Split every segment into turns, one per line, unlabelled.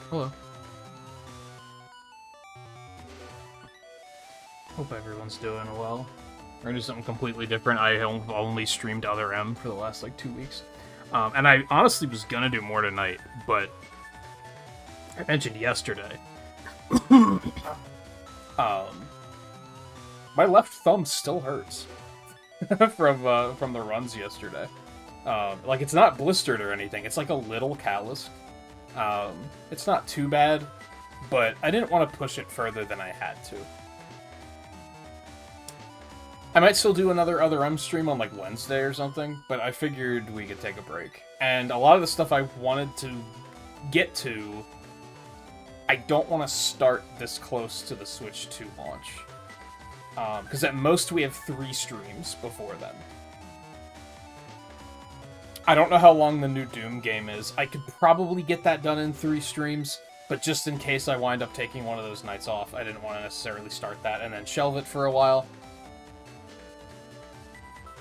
Hello. Hope everyone's doing well. We're gonna do something completely different. I only streamed Other M for the last, like, 2 weeks. And I honestly was gonna do more tonight, but I mentioned yesterday. My left thumb still hurts from the runs yesterday. Like, it's not blistered or anything. It's like a little callus. It's not too bad, but I didn't want to push it further than I had to. I might still do another Other M stream on, like, Wednesday or something, but I figured we could take a break. And a lot of the stuff I wanted to get to, I don't want to start this close to the Switch 2 launch. Because at most we have 3 streams before then. I don't know how long the new Doom game is. I could probably get that done in 3 streams, but just in case I wind up taking one of those nights off, I didn't want to necessarily start that and then shelve it for a while.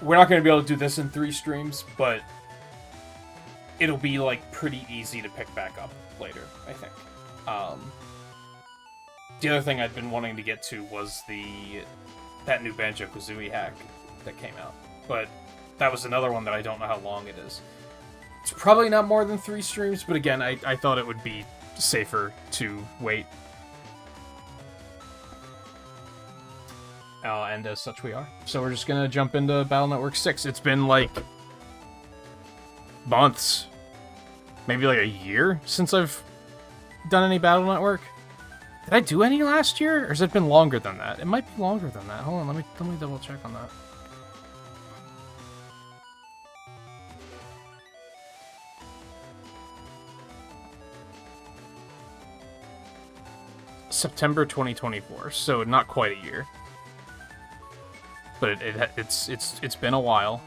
We're not going to be able to do this in 3 streams, but it'll be, like, pretty easy to pick back up later, I think. The other thing I'd been wanting to get to was that new Banjo-Kazooie hack that came out. But that was another one that I don't know how long it is. It's probably not more than 3 streams, but again, I thought it would be safer to wait. And as such we are. So we're just gonna jump into Battle Network 6. It's been, like, months. Maybe, like, a year since I've done any Battle Network. Did I do any last year? Or has it been longer than that? It might be longer than that. Hold on, let me double check on that. September 2024, so not quite a year. But it's been a while.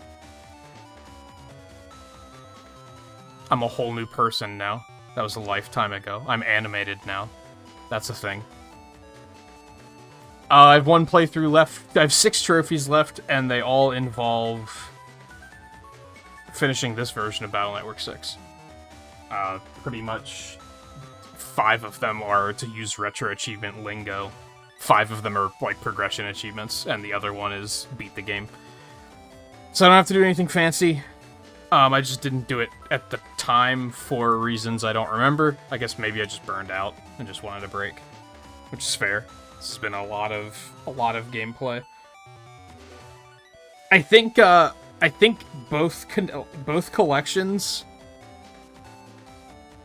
I'm a whole new person now. That was a lifetime ago. I'm animated now. That's a thing. I have 1 playthrough left. I have 6 trophies left, and they all involve finishing this version of Battle Network 6. Pretty much 5 of them are, to use retro achievement lingo, 5 of them are, like, progression achievements, and the other one is beat the game. So I don't have to do anything fancy. I just didn't do it at the time for reasons I don't remember. I guess maybe I just burned out and just wanted a break, which is fair. This has been a lot of gameplay. I think both collections.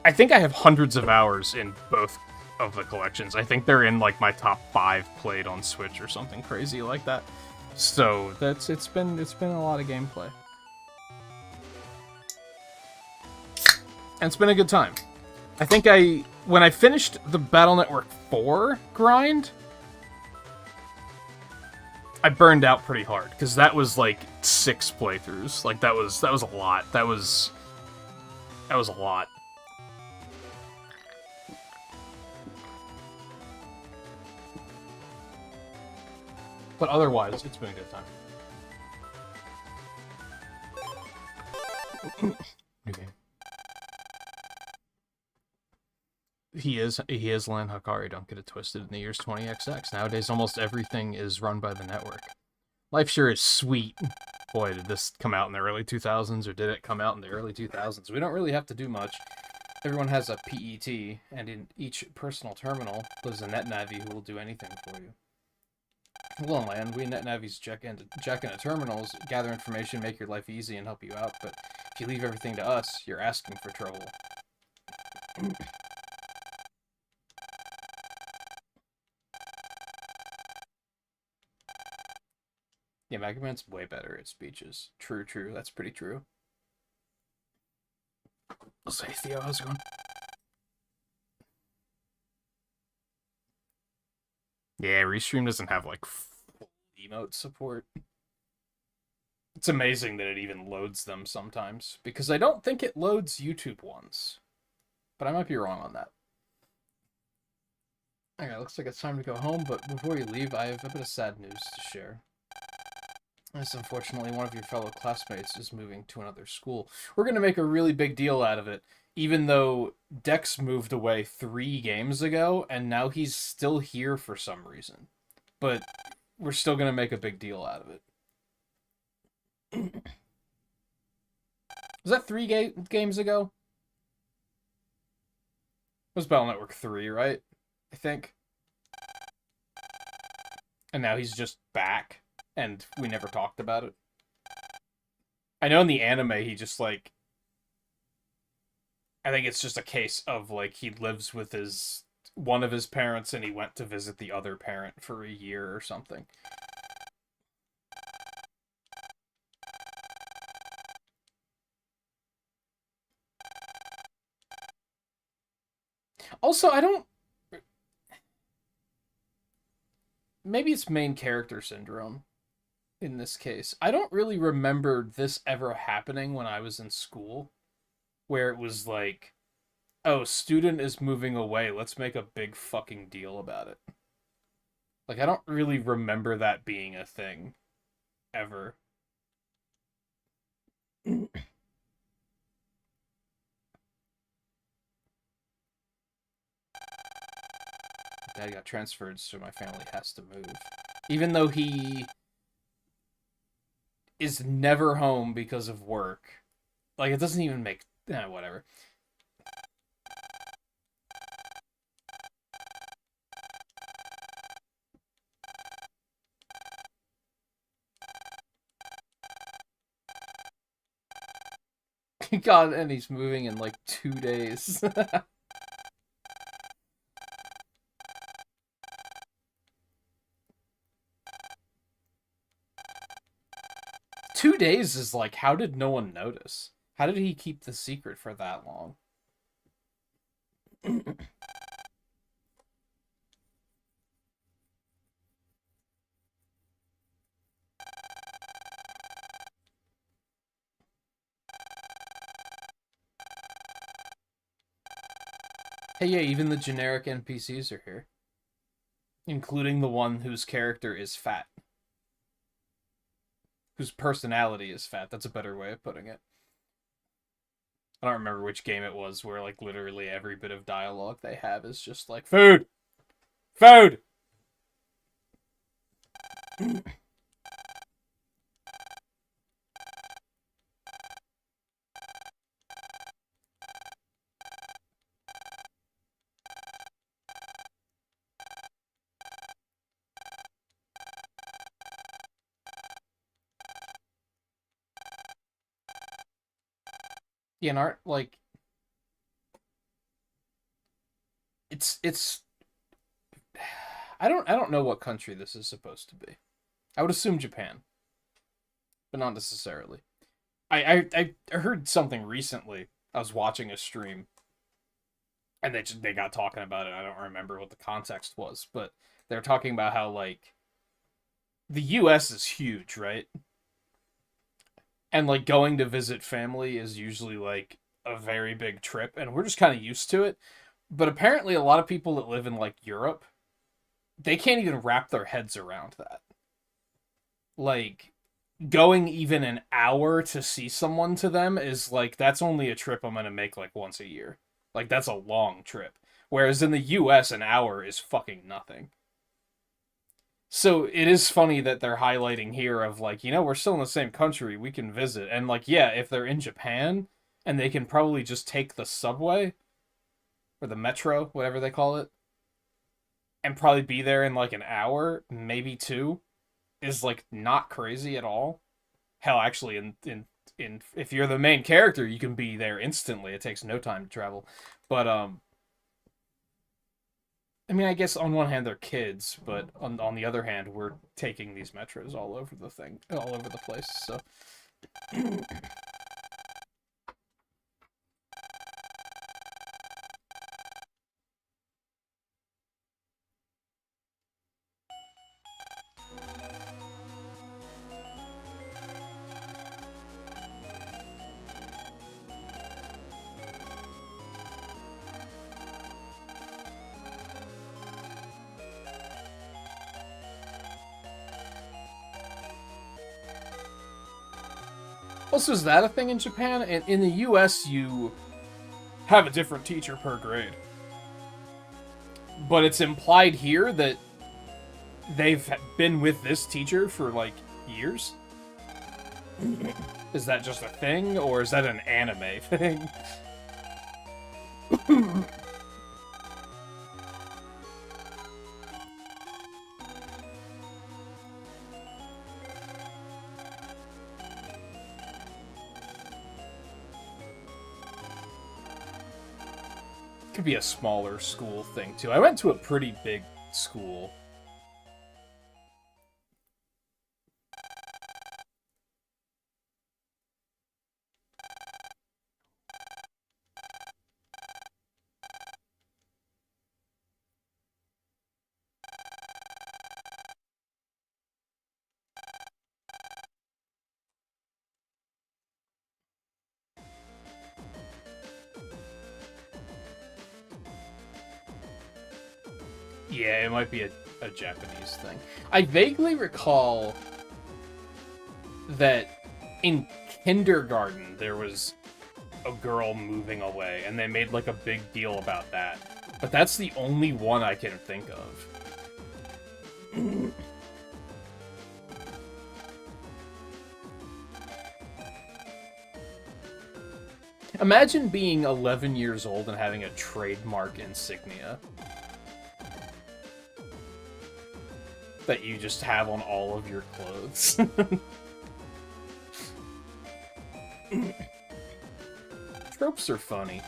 I think I have hundreds of hours in both of the collections. I think they're in, like, my top 5 played on Switch or something crazy like that. So it's been a lot of gameplay. And it's been a good time. I think when I finished the Battle Network 4 grind, I burned out pretty hard, because that was, like, 6 playthroughs. Like, that was a lot. That was a lot. But otherwise, it's been a good time. New game. He is Lan Hakari, don't get it twisted, in the year's 20XX. Nowadays, almost everything is run by the network. Life sure is sweet. Boy, did this come out in the early 2000s, or did it come out in the early 2000s? We don't really have to do much. Everyone has a PET, and in each personal terminal lives a NetNavi who will do anything for you. Well, on land, we NetNavis jack into terminals, gather information, make your life easy, and help you out, but if you leave everything to us, you're asking for trouble. Yeah, Mega Man's way better at speeches. True, that's pretty true. I'll say, Theo, how's it going? Yeah, Restream doesn't have, like, full emote support. It's amazing that it even loads them sometimes, because I don't think it loads YouTube ones. But I might be wrong on that. Okay, looks like it's time to go home, but before you leave, I have a bit of sad news to share. Yes, unfortunately, one of your fellow classmates is moving to another school. We're going to make a really big deal out of it, even though Dex moved away 3 games ago, and now he's still here for some reason. But we're still going to make a big deal out of it. Was that 3 games ago? It was Battle Network 3, right? I think. And now he's just back, and we never talked about it. I know in the anime he just, like... I think it's just a case of, like, he lives with one of his parents, and he went to visit the other parent for a year or something. Also, I don't... Maybe it's main character syndrome in this case. I don't really remember this ever happening when I was in school, where it was like, oh, student is moving away, let's make a big fucking deal about it. Like, I don't really remember that being a thing, ever. Dad got transferred, so my family has to move. Even though he is never home because of work. Like, it doesn't even make... whatever. God, and he's moving in, like, 2 days. 2 days is like, how did no one notice? How did he keep the secret for that long? Hey, yeah, even the generic NPCs are here. Including the one whose character is fat. Whose personality is fat. That's a better way of putting it. I don't remember which game it was where, like, literally every bit of dialogue they have is just like, food! Food! Yeah, and art, like, it's I don't know what country this is supposed to be. I would assume Japan, but not necessarily. I heard something recently. I was watching a stream, and they got talking about it. I don't remember what the context was, but they're talking about how, like, the U.S. is huge, right? And, like, going to visit family is usually, like, a very big trip, and we're just kind of used to it. But apparently, a lot of people that live in, like, Europe, they can't even wrap their heads around that. Like, going even an hour to see someone to them is like, that's only a trip I'm gonna make like once a year. Like, that's a long trip. Whereas in the US, an hour is fucking nothing. So it is funny that they're highlighting here of like, we're still in the same country, we can visit. And like, yeah, if they're in Japan and they can probably just take the subway or the metro, whatever they call it, and probably be there in like an hour, maybe 2, is like not crazy at all. Hell, actually, in if you're the main character, you can be there instantly. It takes no time to travel. But I mean, I guess on one hand they're kids, but on the other hand, we're taking these metros all over all over the place. So Also, is that a thing in Japan? And in the US, you have a different teacher per grade. But it's implied here that they've been with this teacher for, like, years? Is that just a thing, or is that an anime thing? Could be a smaller school thing, too. I went to a pretty big school. Yeah, it might be a Japanese thing. I vaguely recall that in kindergarten there was a girl moving away, and they made like a big deal about that. But that's the only one I can think of. Imagine being 11 years old and having a trademark insignia that you just have on all of your clothes. Tropes are funny.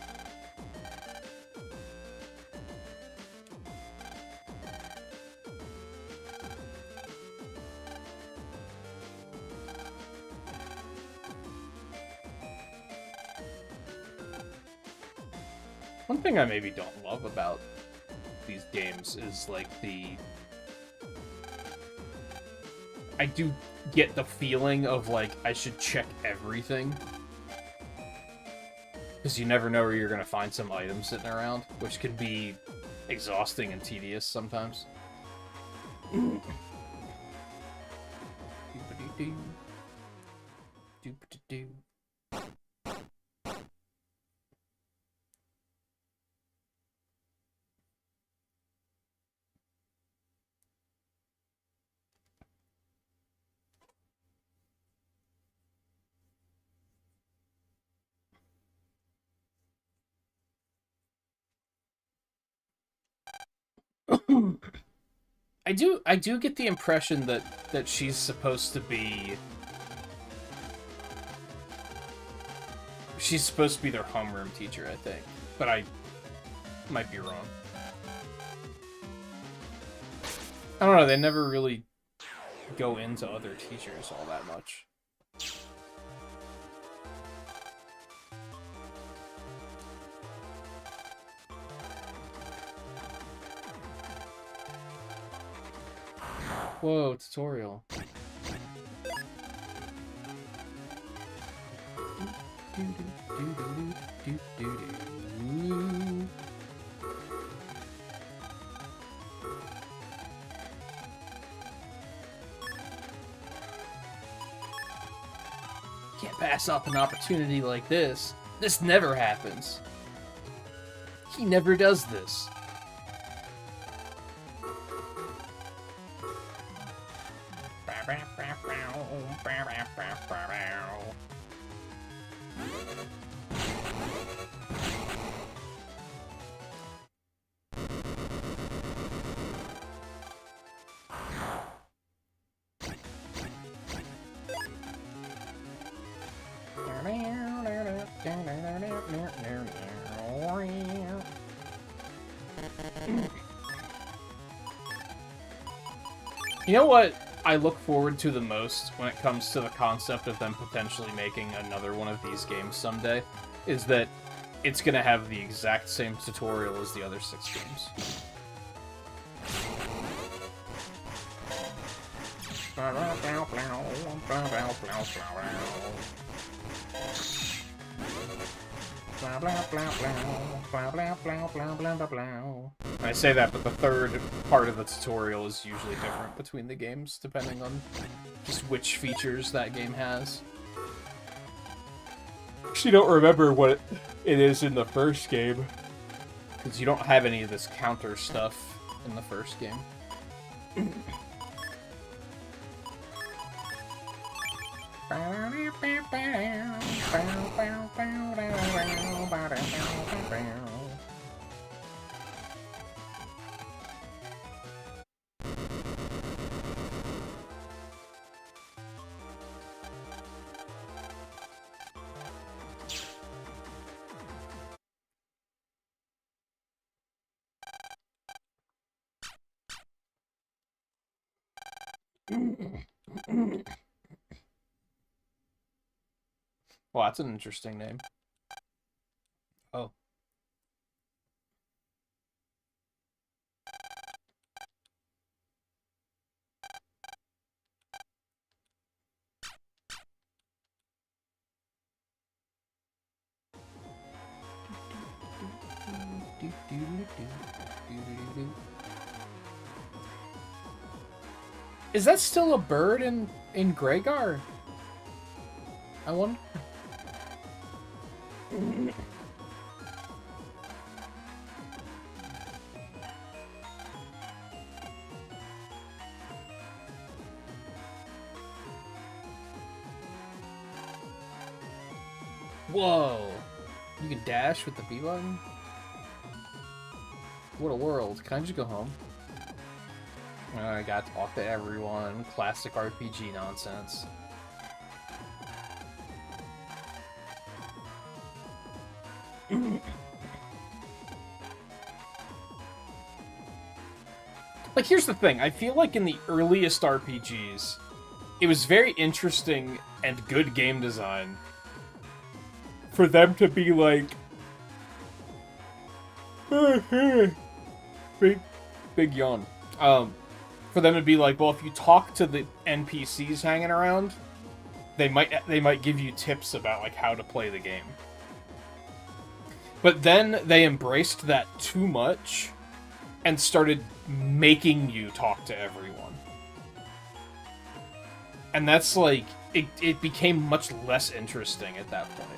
One thing I maybe don't love about these games is, like, I do get the feeling of, like, I should check everything. Because you never know where you're going to find some item sitting around, which can be exhausting and tedious sometimes. I do get the impression that she's supposed to be their homeroom teacher, I think. But I might be wrong. I don't know, they never really go into other teachers all that much. Whoa, tutorial. Can't pass up an opportunity like this. This never happens. He never does this. You know what I look forward to the most when it comes to the concept of them potentially making another one of these games someday? Is that it's going to have the exact same tutorial as the other 6 games. I say that, but the third part of the tutorial is usually different between the games, depending on just which features that game has. actually don't remember what it is in the first game. Because you don't have any of this counter stuff in the first game. Well, that's an interesting name. Oh. Is that still a bird in Gregar? I wonder. Whoa! You can dash with the B button? What a world. Can I just go home? I gotta talk to everyone. Classic RPG nonsense. Like, here's the thing. I feel like in the earliest RPGs, it was very interesting and good game design for them to be like... big yawn. For them to be like, well, if you talk to the NPCs hanging around, they might give you tips about, like, how to play the game. But then they embraced that too much and started making you talk to everyone. And that's like, it became much less interesting at that point.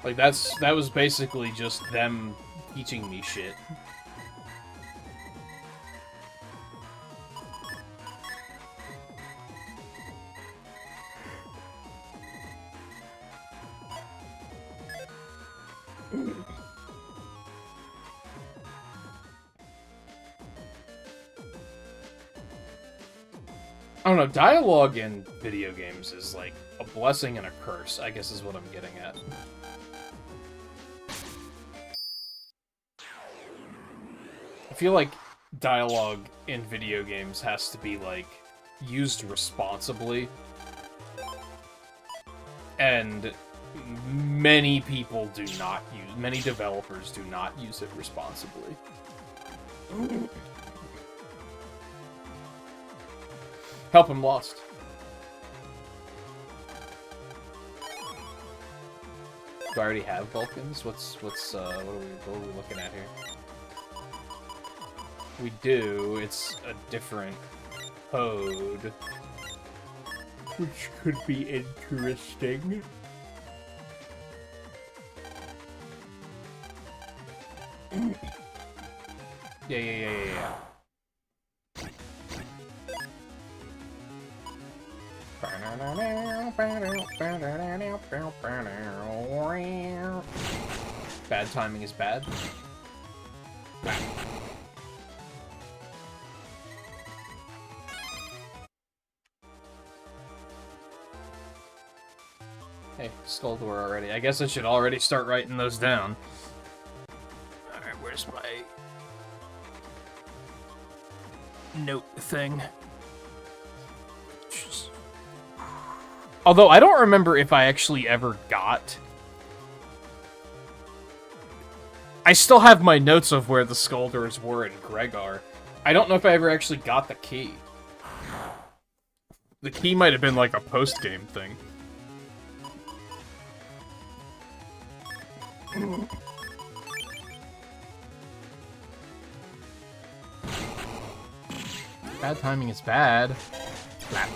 Like, that was basically just them teaching me shit. I don't know, dialogue in video games is like a blessing and a curse, I guess is what I'm getting at. I feel like dialogue in video games has to be, like, used responsibly. And many people do not use, many developers do not use it responsibly. Help him lost. Do I already have Vulcans? What are we looking at here? We do. It's a different code, which could be interesting. Yeah. Bad timing is bad. Hey, Skull Door already. I guess I should already start writing those down. Alright, where's my note thing? Although, I don't remember if I actually ever got... I still have my notes of where the Skull Doors were in Gregar. I don't know if I ever actually got the key. The key might have been like a post-game thing. Bad timing is bad. Flap.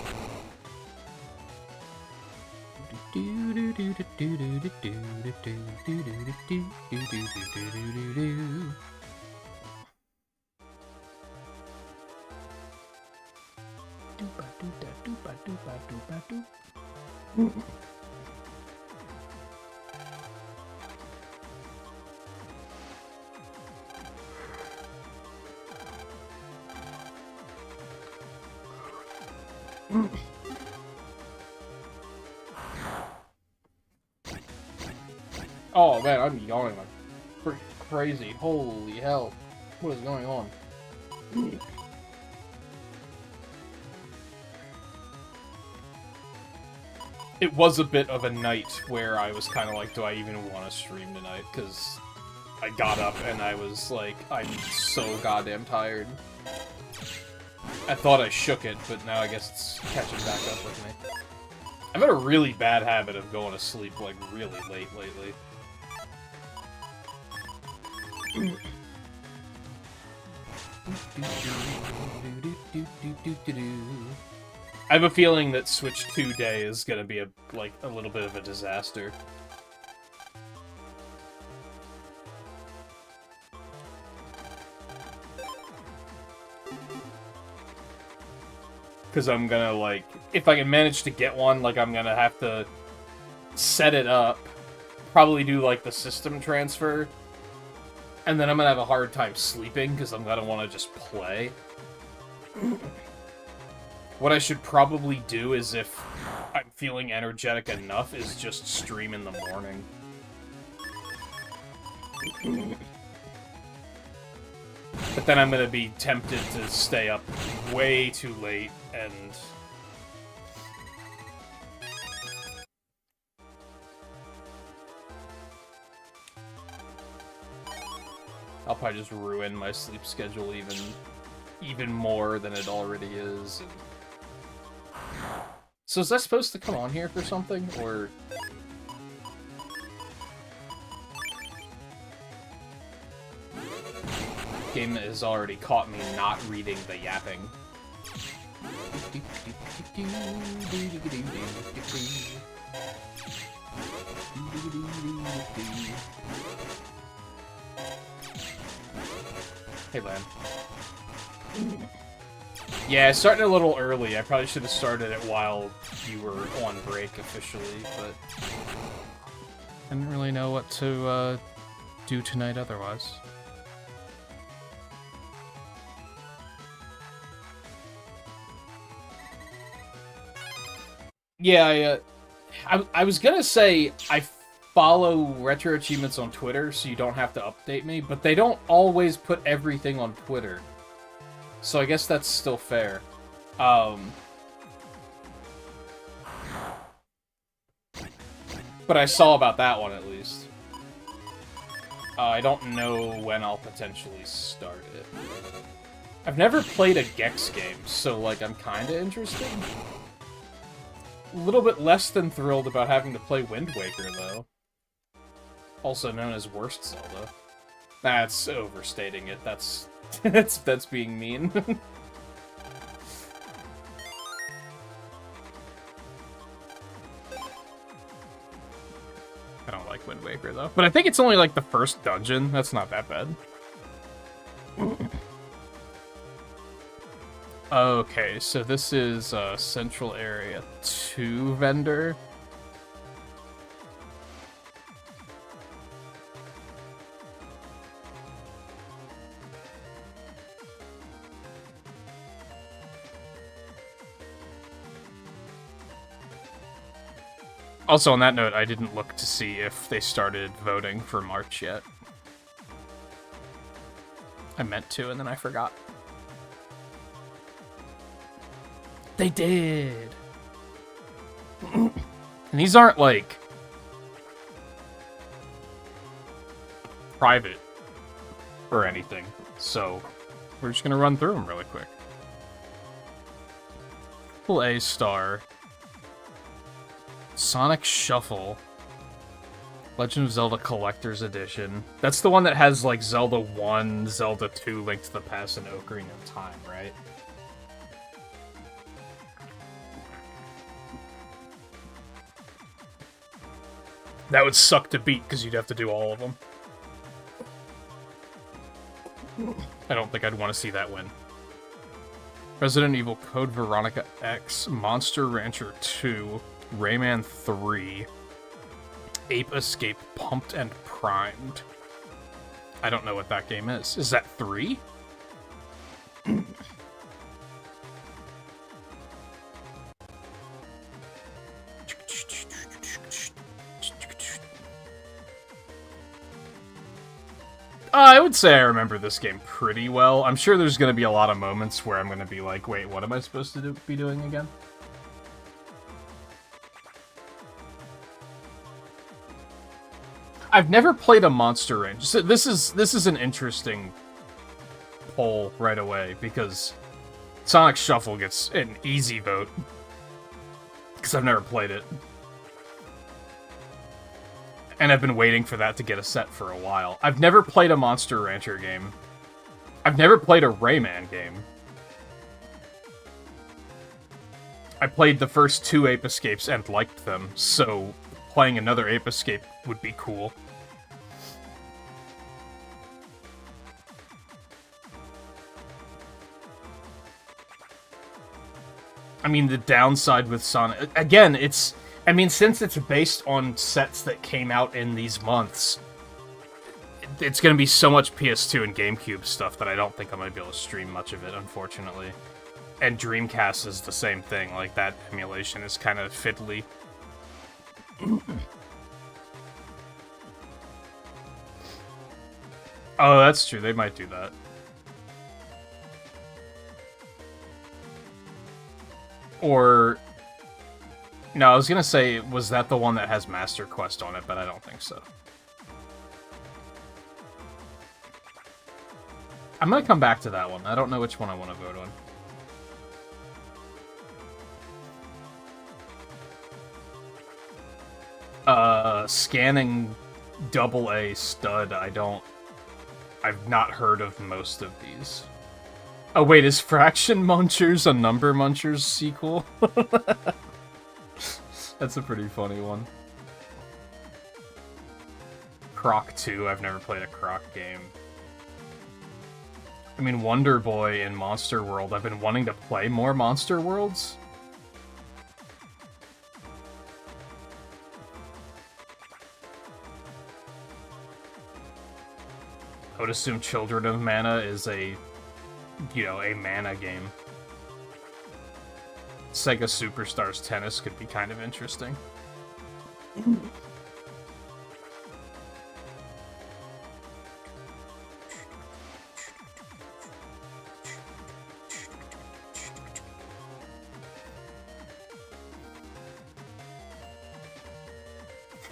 Oh man, I'm yawning like freaking crazy. Holy hell. What is going on? It was a bit of a night where I was kind of like, do I even want to stream tonight? Because I got up and I was like, I'm so goddamn tired. I thought I shook it, but now I guess it's catching back up with me. I've had a really bad habit of going to sleep, like, really late lately. I have a feeling that Switch 2 Day is gonna be a little bit of a disaster. Because I'm gonna, like, if I can manage to get one, like, I'm gonna have to set it up, probably do, like, the system transfer, and then I'm gonna have a hard time sleeping, because I'm gonna want to just play. What I should probably do is, if I'm feeling energetic enough, is just stream in the morning. But then I'm gonna be tempted to stay up way too late, and... I'll probably just ruin my sleep schedule even more than it already is. And... So is that supposed to come on here for something, or... Game has already caught me not reading the yapping. Hey, Lan. Yeah, starting a little early. I probably should have started it while you were on break officially, but... I didn't really know what to do tonight otherwise. Yeah, I was gonna say I follow Retro Achievements on Twitter, so you don't have to update me, but they don't always put everything on Twitter. So I guess that's still fair. But I saw about that one, at least. I don't know when I'll potentially start it. I've never played a Gex game, so, like, I'm kinda interested. A little bit less than thrilled about having to play Wind Waker, though. Also known as Worst Zelda. That's overstating it. That's that's being mean. I don't like Wind Waker, though. But I think it's only, like, the first dungeon. That's not that bad. Okay, so this is Central Area 2 vendor. Also, on that note, I didn't look to see if they started voting for March yet. I meant to, and then I forgot. They did! And these aren't, like, private or anything, so we're just gonna run through them really quick. Triple A star. Sonic Shuffle. Legend of Zelda Collector's Edition. That's the one that has, like, Zelda 1, Zelda 2, Link to the Past, and Ocarina of Time, right? That would suck to beat, because you'd have to do all of them. I don't think I'd want to see that win. Resident Evil Code Veronica X, Monster Rancher 2, Rayman 3, Ape Escape Pumped and Primed. I don't know what that game is. Is that 3? I would say I remember this game pretty well. I'm sure there's going to be a lot of moments where I'm going to be like, wait, what am I supposed to be doing again? I've never played a Monster Range. So this is an interesting poll right away, because Sonic Shuffle gets an easy vote, because I've never played it. And I've been waiting for that to get a set for a while. I've never played a Monster Rancher game. I've never played a Rayman game. I played the first 2 Ape Escapes and liked them, so playing another Ape Escape would be cool. I mean, the downside with Sonic... Again, it's... I mean, since it's based on sets that came out in these months, it's going to be so much PS2 and GameCube stuff that I don't think I'm going to be able to stream much of it, unfortunately. And Dreamcast is the same thing. Like, that emulation is kind of fiddly. Oh, that's true. They might do that. Or... No, I was gonna say, was that the one that has Master Quest on it, but I don't think so. I'm gonna come back to that one. I don't know which one I want to vote on. Scanning AA stud, I've not heard of most of these. Oh wait, is Fraction Munchers a Number Munchers sequel? That's a pretty funny one. Croc 2, I've never played a Croc game. I mean, Wonder Boy in Monster World, I've been wanting to play more Monster Worlds. I would assume Children of Mana is a mana game. Sega Superstars Tennis could be kind of interesting.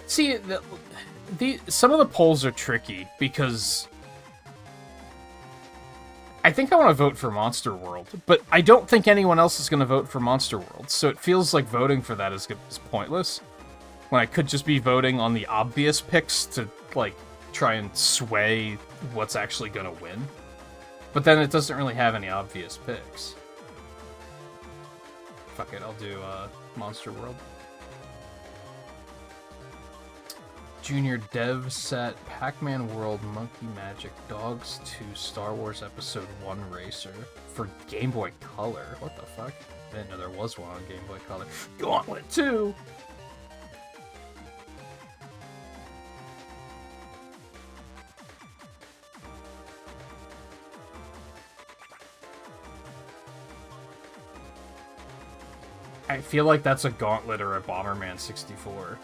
See, some of the polls are tricky, because I think I want to vote for Monster World, but I don't think anyone else is going to vote for Monster World, so it feels like voting for that is pointless, when I could just be voting on the obvious picks to, like, try and sway what's actually going to win. But then it doesn't really have any obvious picks. Fuck it, I'll do Monster World. Junior Dev Set, Pac-Man World, Monkey Magic, Dogs 2, Star Wars Episode 1 Racer for Game Boy Color. What the fuck? I didn't know there was one on Game Boy Color. Gauntlet 2! I feel like that's a Gauntlet or a Bomberman 64.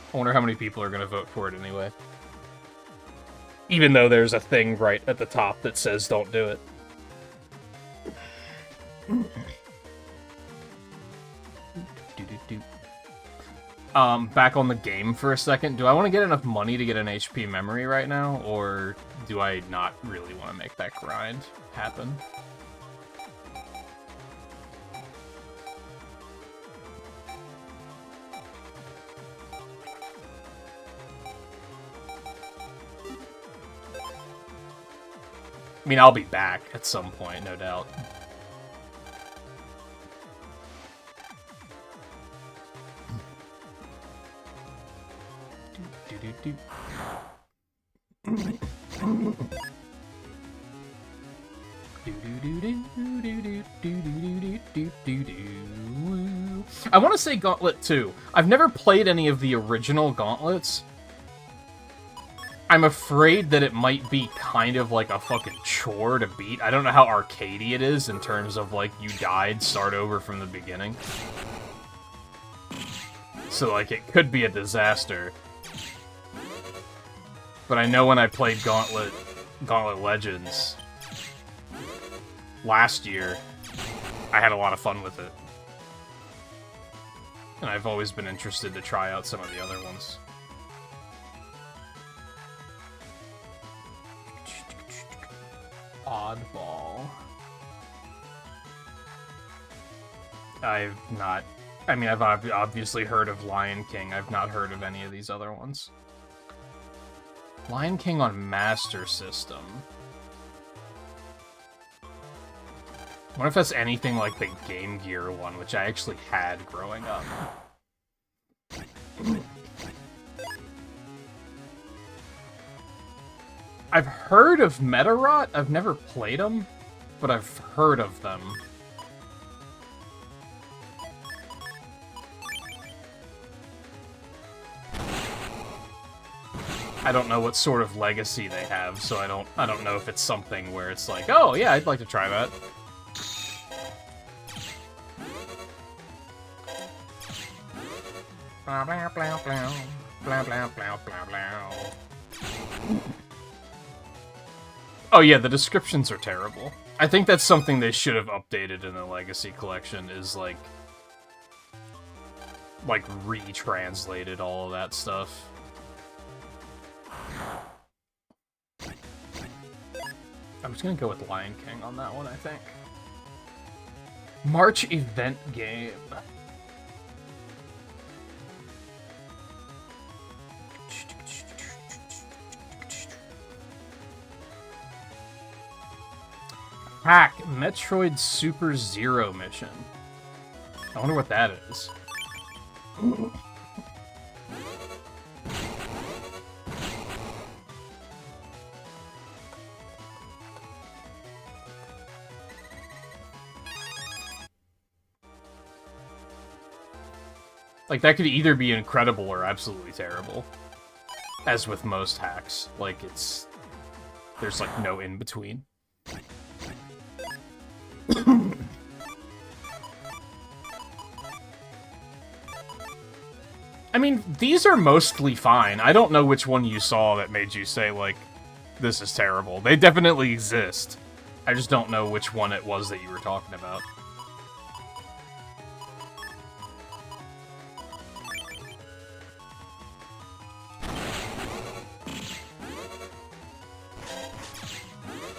I wonder how many people are going to vote for it anyway. Even though there's a thing right at the top that says don't do it. Back on the game for a second. Do I want to get enough money to get an HP memory right now? Or do I not really want to make that grind happen? I mean, I'll be back at some point, no doubt. I want to say Gauntlet 2. I've never played any of the original Gauntlets. I'm afraid that it might be kind of like a fucking chore to beat. I don't know how arcadey it is in terms of, like, you died, start over from the beginning. So, like, it could be a disaster. But I know when I played Gauntlet Legends last year, I had a lot of fun with it. And I've always been interested to try out some of the other ones. Oddball. I've not... I mean, I've obviously heard of Lion King. I've not heard of any of these other ones. Lion King on Master System. I wonder if that's anything like the Game Gear one, which I actually had growing up. I've heard of Metarot. I've never played them, but I've heard of them. I don't know what sort of legacy they have, so I don't know if it's something where it's like, oh yeah, I'd like to try that. Blah blah blah blah blah blah blah blah blah. Oh yeah, the descriptions are terrible. I think that's something they should have updated in the Legacy Collection, is like retranslated all of that stuff. I'm just gonna go with Lion King on that one, I think. March event game. Hack Metroid Super Zero mission. I wonder what that is. Like, that could either be incredible or absolutely terrible. As with most hacks. Like, there's, like, no in-between. I mean, these are mostly fine. I don't know which one you saw that made you say, like, this is terrible. They definitely exist. I just don't know which one it was that you were talking about.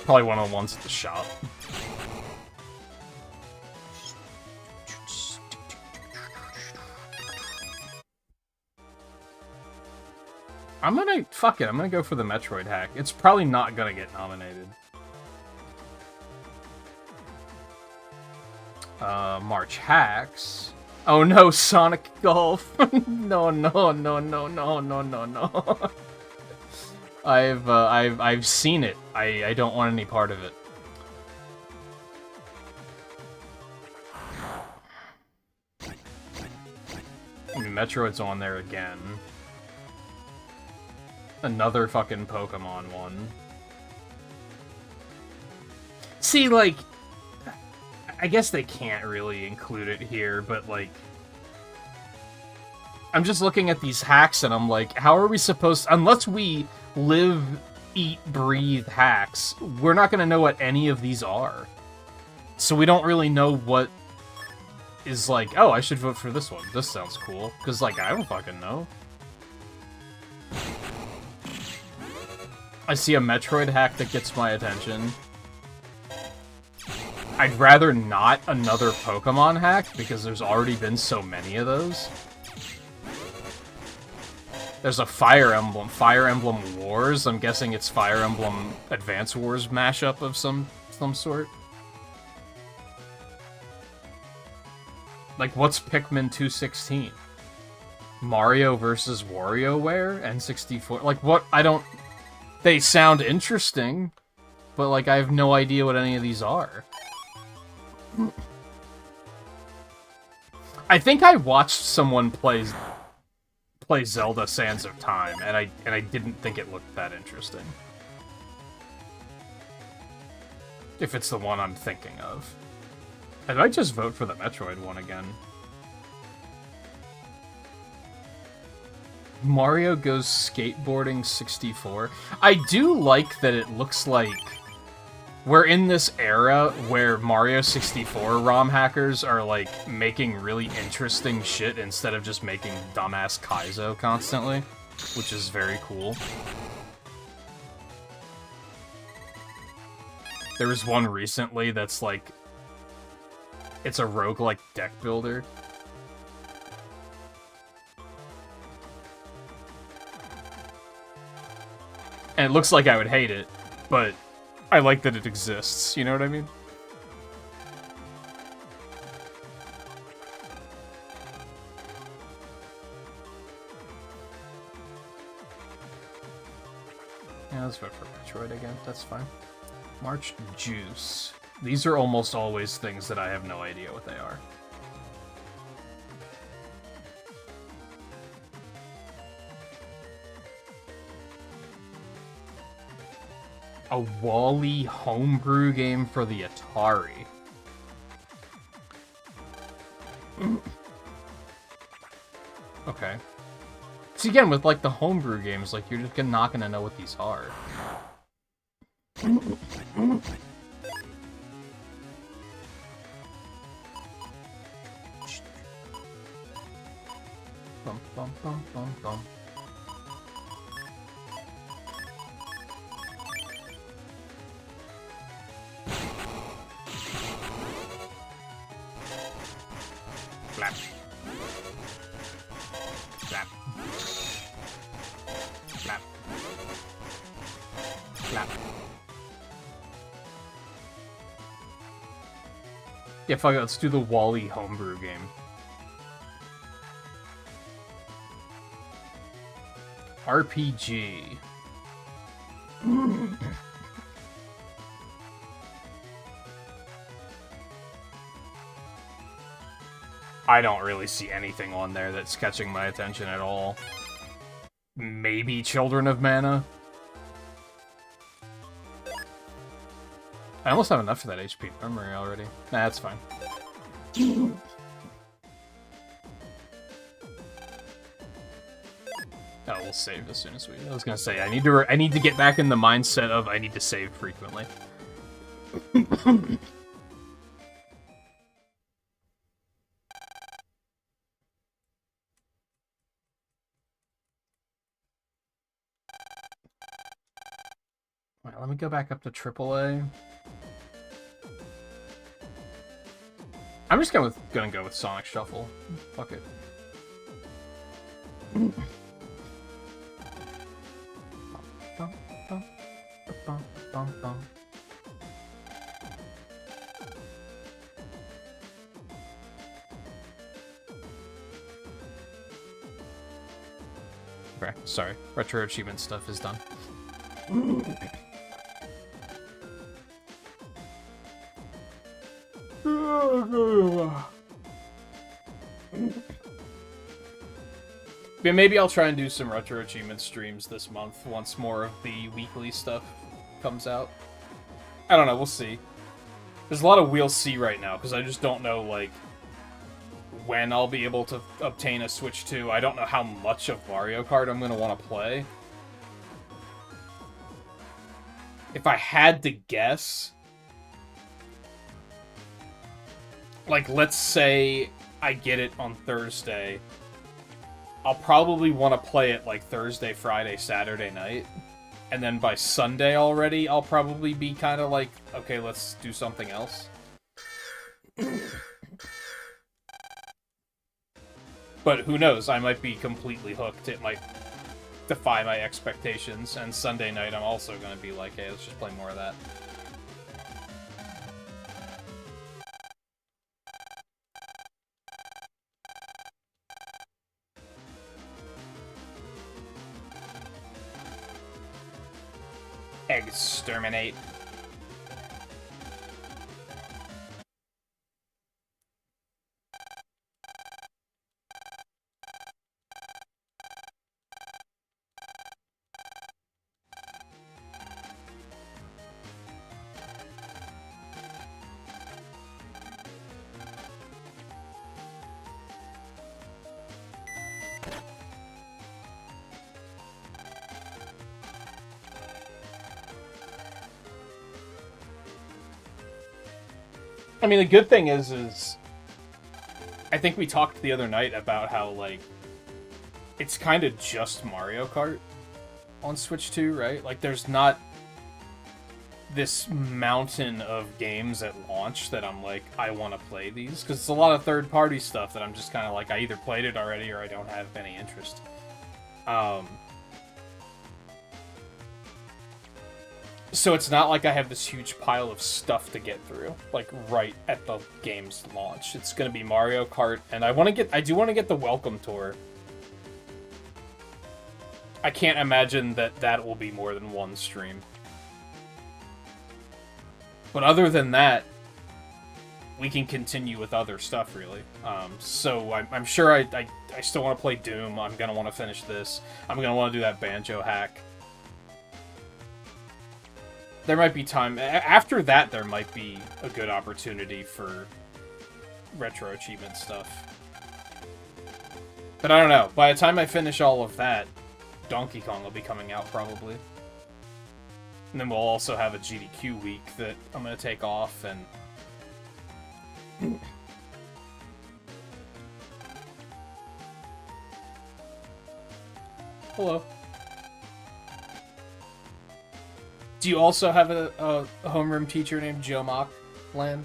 Probably one of the ones at the shop. Fuck it, I'm gonna go for the Metroid hack. It's probably not gonna get nominated. March hacks. Oh no, Sonic Golf. No, no, no, no, no, no, no, no. I've seen it. I don't want any part of it. I mean, Metroid's on there again. Another fucking Pokemon one. See, like, I guess they can't really include it here, but, like, I'm just looking at these hacks and I'm like, how are we supposed to, unless we live, eat, breathe hacks, we're not gonna know what any of these are. So we don't really know what is like, oh, I should vote for this one. This sounds cool. Because, like, I don't fucking know. I see a Metroid hack that gets my attention. I'd rather not another Pokemon hack, because there's already been so many of those. There's a Fire Emblem Wars. I'm guessing it's Fire Emblem Advance Wars mashup of some sort. Like, what's Pikmin 216? Mario versus WarioWare? N64? Like, what? I don't... They sound interesting, but, like, I have no idea what any of these are. I think I watched someone play Zelda Sands of Time, and I didn't think it looked that interesting. If it's the one I'm thinking of. I might just vote for the Metroid one again. Mario Goes Skateboarding 64. I do like that it looks like we're in this era where Mario 64 ROM hackers are, like, making really interesting shit instead of just making dumbass Kaizo constantly, which is very cool. There was one recently that's, like, it's a roguelike deck builder. And it looks like I would hate it, but I like that it exists, you know what I mean? Yeah, let's vote for Metroid again, that's fine. March Juice. These are almost always things that I have no idea what they are. A Wally homebrew game for the Atari. Okay. See, again, with, like, the homebrew games, like, you're just not gonna know what these are. Bum, bum, bum, bum, bum. Flap. Flap. Flap. Flap. Yeah, fuck it, let's do the Wally homebrew game. RPG. I don't really see anything on there that's catching my attention at all. Maybe Children of Mana? I almost have enough for that HP memory already. Nah, that's fine. Oh, we'll save as soon as we... I was gonna say, I need to get back in the mindset of I need to save frequently. Alright, let me go back up to AAA. I'm just gonna go with Sonic Shuffle. Fuck it. Okay, sorry. Retro achievement stuff is done. Yeah, maybe I'll try and do some retro achievement streams this month once more of the weekly stuff comes out. I don't know, we'll see. There's a lot of we'll see right now, because I just don't know, like, when I'll be able to obtain a Switch 2. I don't know how much of Mario Kart I'm going to want to play. If I had to guess... Like, let's say I get it on Thursday. I'll probably want to play it, like, Thursday, Friday, Saturday night. And then by Sunday already, I'll probably be kind of like, okay, let's do something else. But who knows? I might be completely hooked. It might defy my expectations, and Sunday night I'm also gonna be like, hey, let's just play more of that. Exterminate. I mean, the good thing is I think we talked the other night about how, like, it's kind of just Mario Kart on Switch 2, right? Like, there's not this mountain of games at launch that I'm like, I want to play these. Because it's a lot of third-party stuff that I'm just kind of like, I either played it already or I don't have any interest. So it's not like I have this huge pile of stuff to get through, like, right at the game's launch. It's gonna be Mario Kart, and I do want to get the Welcome Tour. I can't imagine that will be more than one stream. But other than that, we can continue with other stuff, really. So I'm sure I still want to play Doom. I'm gonna want to finish this. I'm gonna want to do that Banjo hack. There might be time... After that, there might be a good opportunity for retro achievement stuff. But I don't know. By the time I finish all of that, Donkey Kong will be coming out, probably. And then we'll also have a GDQ week that I'm going to take off, and... Hello. Do you also have a homeroom teacher named Joe Mock, Lan?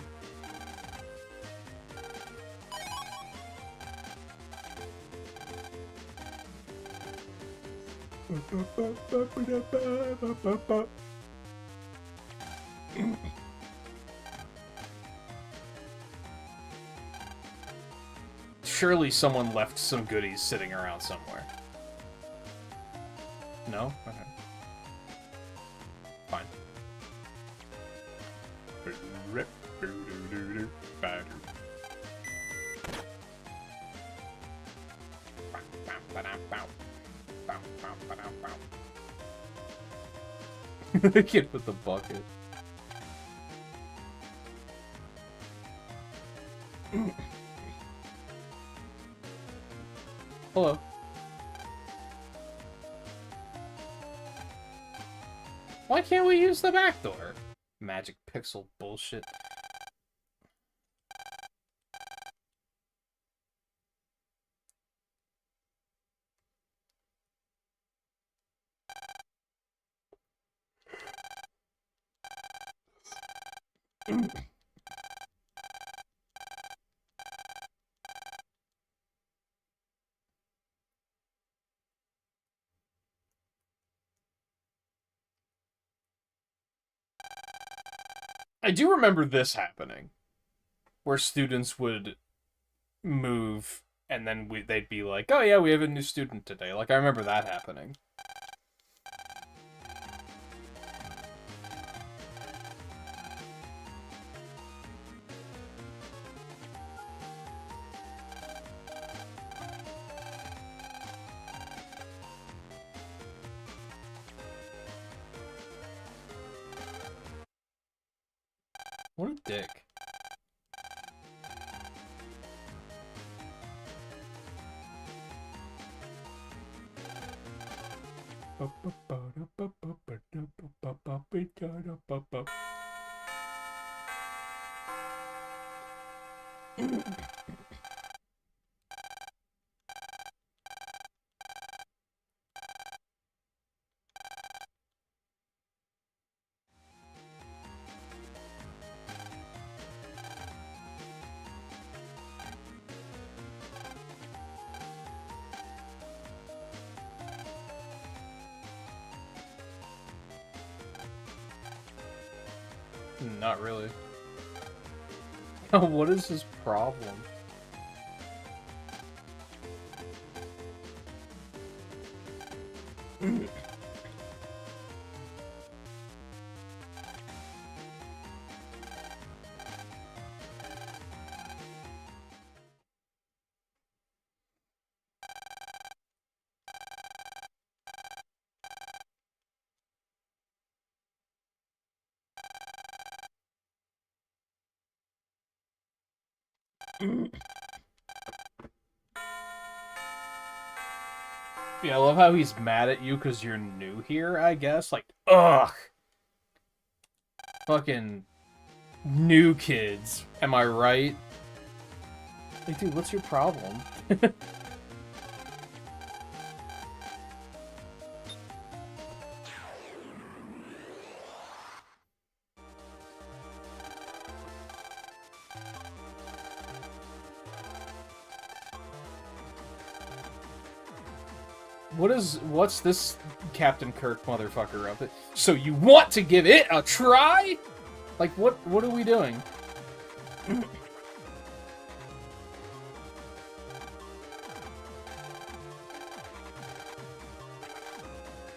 Surely someone left some goodies sitting around somewhere. No? Okay. Fine. The kid with the bucket. Hello. Why can't we use the back door? Magic pixel bullshit. I do remember this happening, where students would move, and then they'd be like, oh yeah, we have a new student today. Like, I remember that happening. What a dick. Not really. What is his problem? Yeah, I love how he's mad at you because you're new here, I guess. Like, ugh! Fucking new kids. Am I right? Like, dude, what's your problem? What's this Captain Kirk motherfucker up? So you want to give it a try? Like, what are we doing?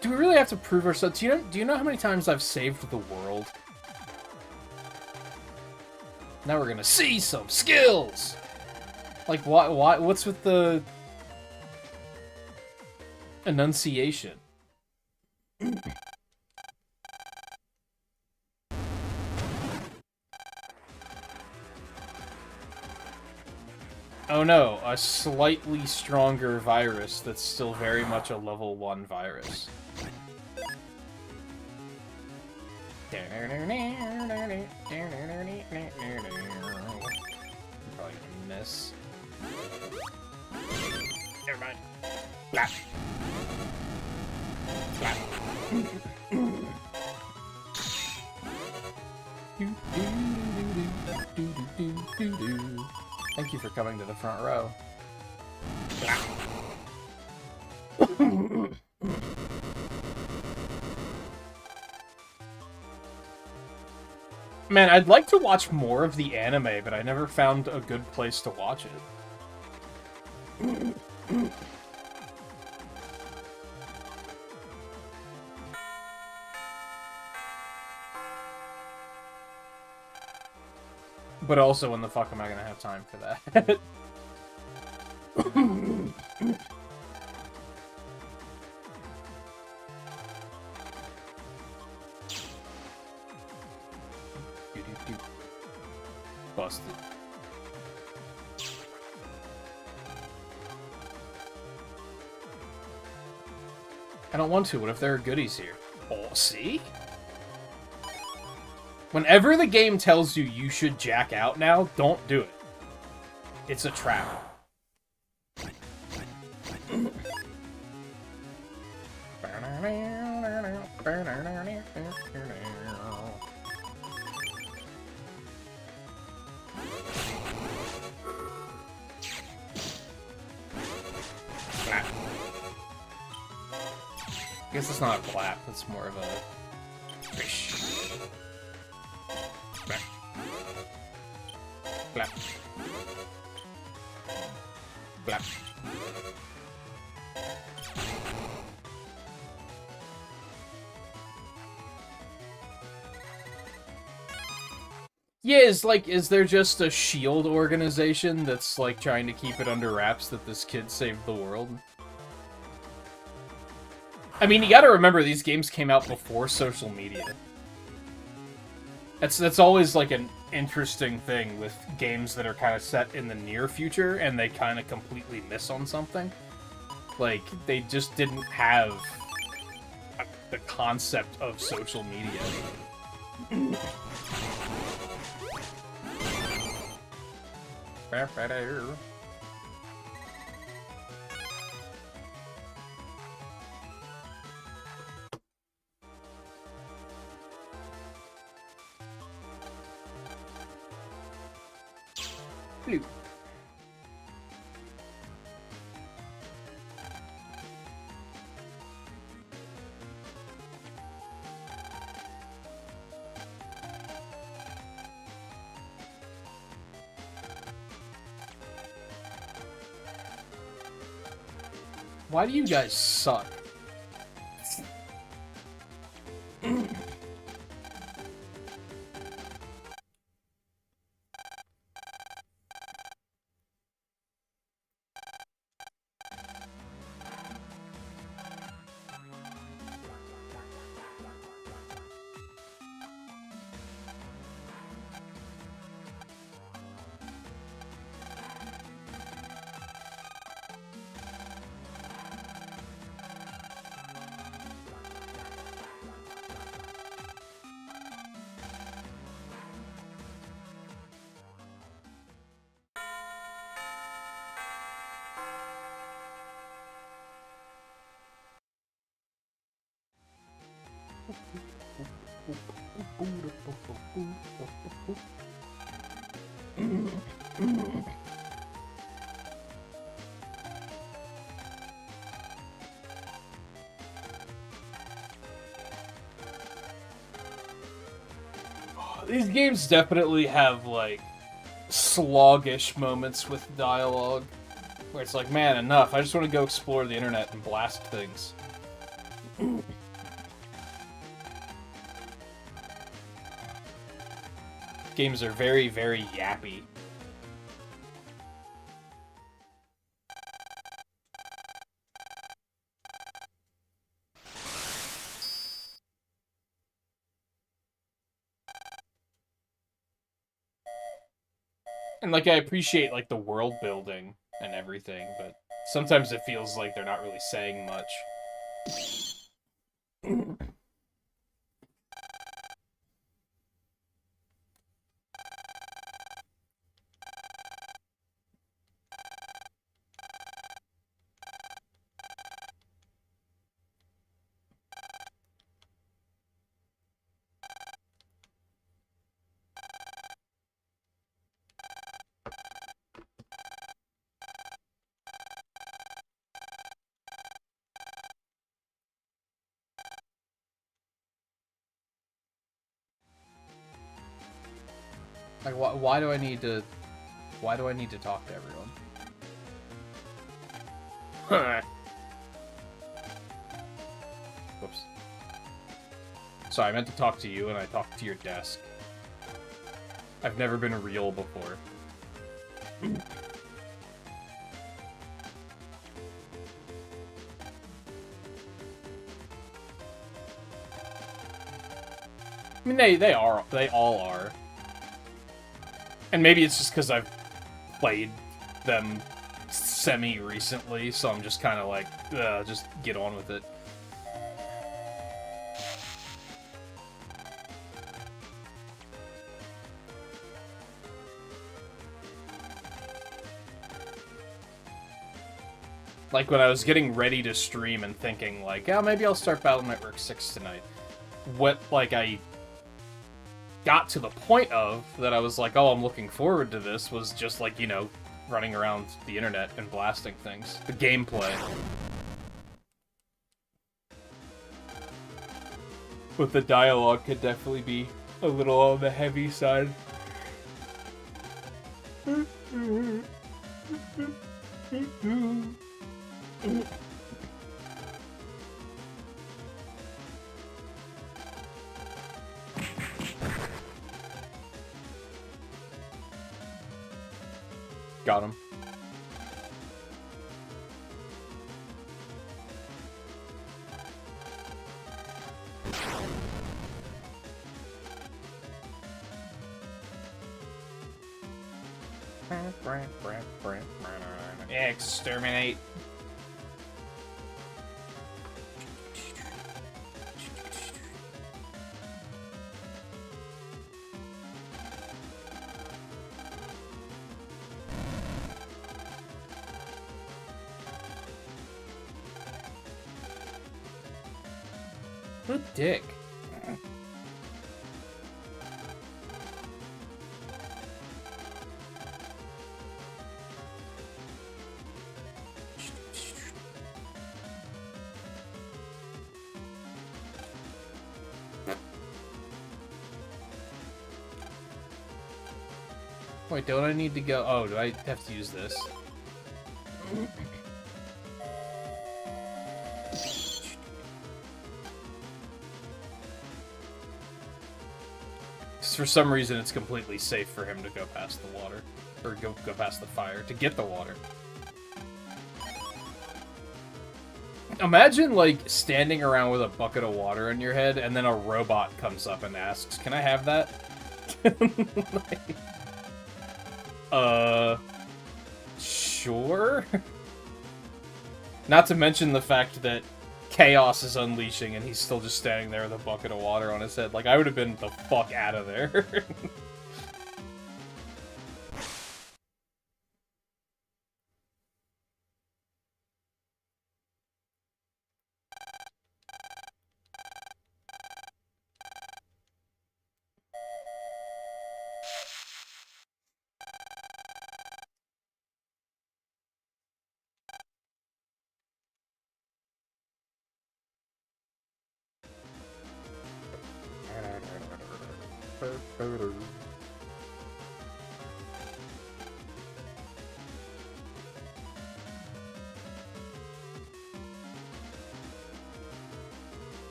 Do we really have to prove ourselves? Do you know how many times I've saved the world? Now we're gonna see some skills! Like, what's with the enunciation? Oh no, a slightly stronger virus that's still very much a level 1 virus. Probably gonna miss. Never mind. Blah. Blah. Thank you for coming to the front row. Man, I'd like to watch more of the anime, but I never found a good place to watch it. But also, when the fuck am I gonna have time for that? Busted. I don't want to. What if there are goodies here? Oh, see? Whenever the game tells you you should jack out now, don't do it. It's a trap. I guess it's not a clap, it's more of a fish. Clap. Clap. Clap. Yeah, is there just a shield organization that's, like, trying to keep it under wraps that this kid saved the world? I mean, you gotta remember, these games came out before social media. That's always, like, an interesting thing with games that are kind of set in the near future, and they kind of completely miss on something. Like, they just didn't have the concept of social media. Blue. Why do you guys suck? These games definitely have, like, sloggish moments with dialogue. Where it's like, man, enough. I just want to go explore the internet and blast things. Games are very, very yappy. And, like, I appreciate, like, the world building and everything, but sometimes it feels like they're not really saying much. Like, why do I need to... Why do I need to talk to everyone? Whoops. Sorry, I meant to talk to you, and I talked to your desk. I've never been real before. I mean, they all are. And maybe it's just because I've played them semi-recently, so I'm just kind of like, just get on with it. Like, when I was getting ready to stream and thinking, like, yeah, maybe I'll start Battle Network 6 tonight. What, like, I got to the point of that I was like, oh, I'm looking forward to this, was just like, you know, running around the internet and blasting things. The gameplay. But the dialogue could definitely be a little on the heavy side. Got him. Exterminate. What a dick. Wait, don't I need to go? Oh, do I have to use this? for some reason it's completely safe for him to go past the water. Or go past the fire to get the water. Imagine, like, standing around with a bucket of water in your head, and then a robot comes up and asks, "Can I have that?" Like, sure? Not to mention the fact that chaos is unleashing and he's still just standing there with a bucket of water on his head. Like, I would have been the fuck out of there.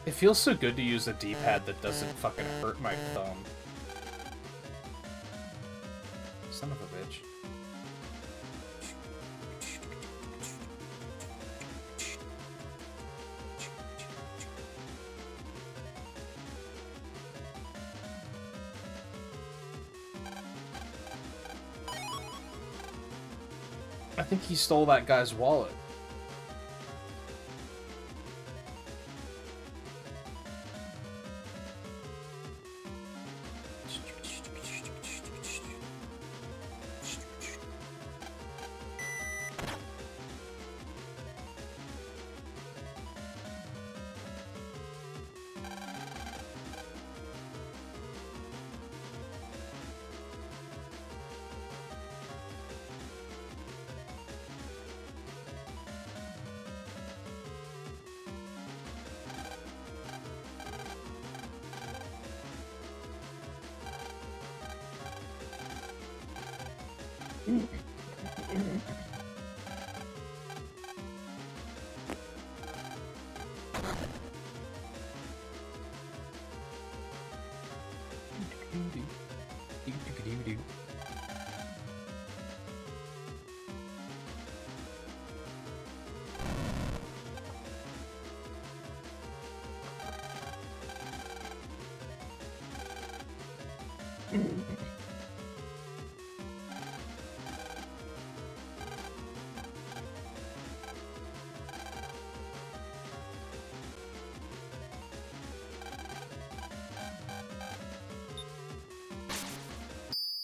It feels so good to use a D-pad that doesn't fucking hurt my thumb. Son of a bitch. I think he stole that guy's wallet.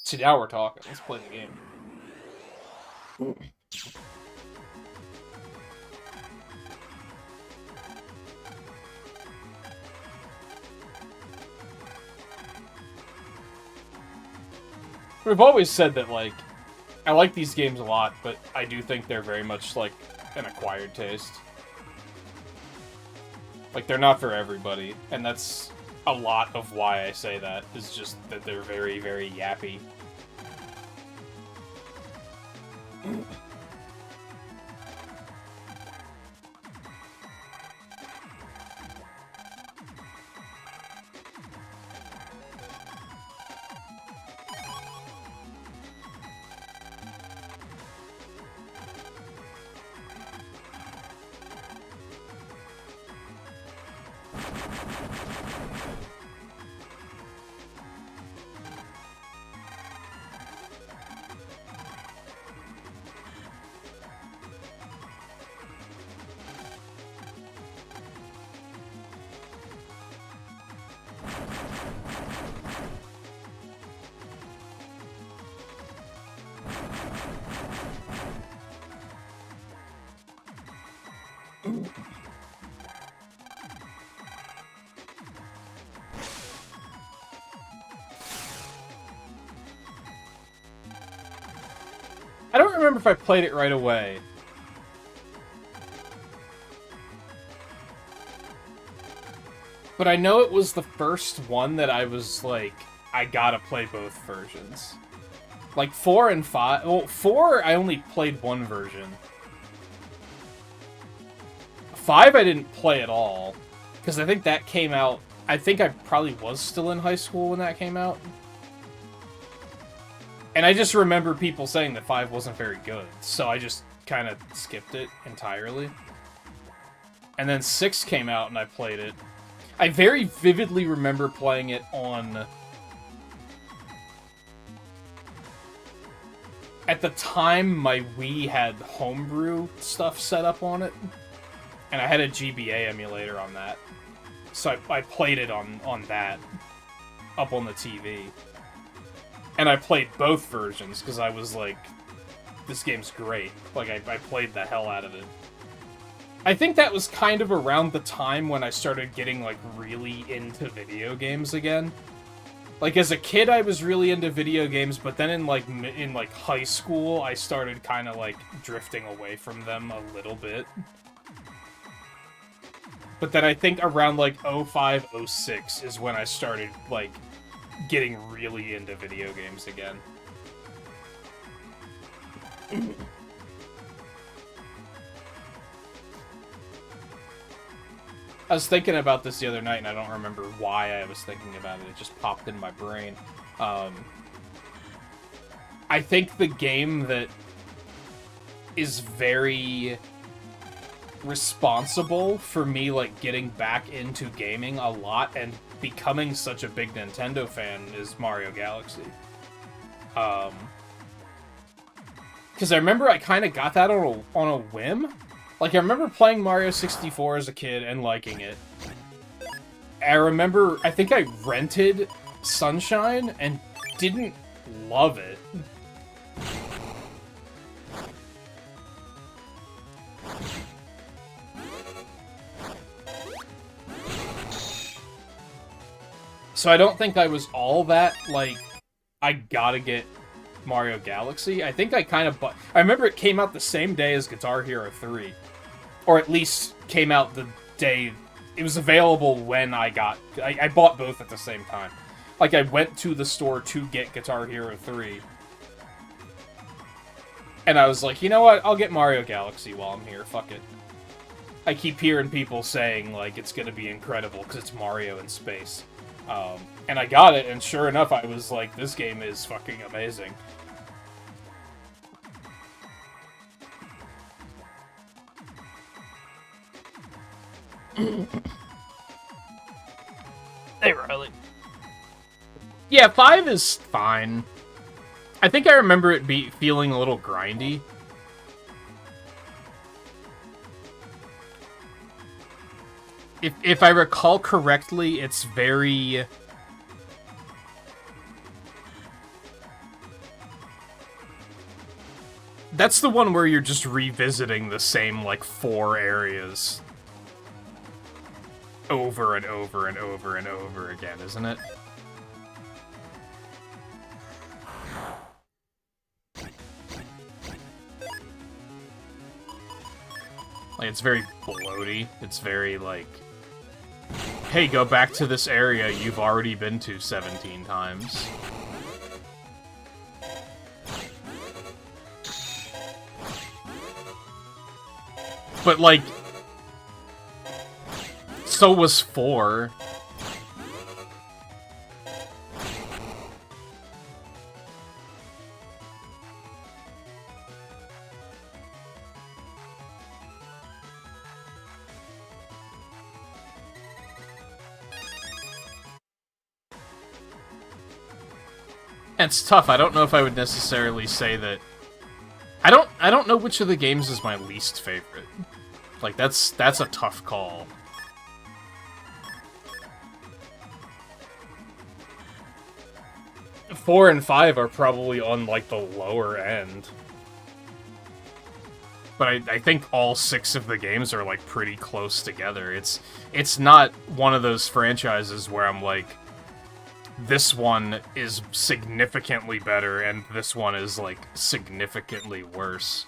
See, now we're talking. Let's play the game. We've always said that, like, I like these games a lot, but I do think they're very much, like, an acquired taste. Like, they're not for everybody, and that's a lot of why I say that, is just that they're very, very yappy. I don't remember if I played it right away. But I know it was the first one that I was like, I gotta play both versions. Like 4 and 5. Well, 4 I only played one version. 5 I didn't play at all. Because I think that came out I think I probably was still in high school when that came out. And I just remember people saying that 5 wasn't very good, so I just kind of skipped it entirely. And then 6 came out and I played it. I very vividly remember playing it on... At the time, my Wii had homebrew stuff set up on it. And I had a GBA emulator on that. So I played it on that. Up on the TV. And I played both versions, because I was like, this game's great. Like, I played the hell out of it. I think that was kind of around the time when I started getting, like, really into video games again. Like, as a kid, I was really into video games, but then in high school, I started kind of, like, drifting away from them a little bit. But then I think around, like, 05, 06 is when I started, like, getting really into video games again. I was thinking about this the other night, and I don't remember why I was thinking about it. It just popped in my brain. I think the game that is very responsible for me, like, getting back into gaming a lot and becoming such a big Nintendo fan is Mario Galaxy. Because I remember I kind of got that on a whim. Like, I remember playing Mario 64 as a kid and liking it. I think I rented Sunshine and didn't love it. So I don't think I was all that, like, I gotta get Mario Galaxy. I think I kind of I remember it came out the same day as Guitar Hero 3. Or at least came out the day... It was available when I bought both at the same time. Like, I went to the store to get Guitar Hero 3. And I was like, you know what? I'll get Mario Galaxy while I'm here. Fuck it. I keep hearing people saying, like, it's gonna be incredible because it's Mario in space. And I got it, and sure enough, I was like, this game is fucking amazing. Hey, Riley. Yeah, 5 is fine. I think I remember it feeling a little grindy. If I recall correctly, it's very... That's the one where you're just revisiting the same, like, 4 areas over and over and over and over again, isn't it? Like, it's very bloaty. It's very, like, hey, go back to this area you've already been to 17 times. But, like, so was 4. It's tough. I don't know if I would necessarily say that... I don't know which of the games is my least favorite. Like, that's a tough call. Four and 5 are probably on, like, the lower end. But I think all 6 of the games are, like, pretty close together. It's not one of those franchises where I'm like, this one is significantly better, and this one is, like, significantly worse.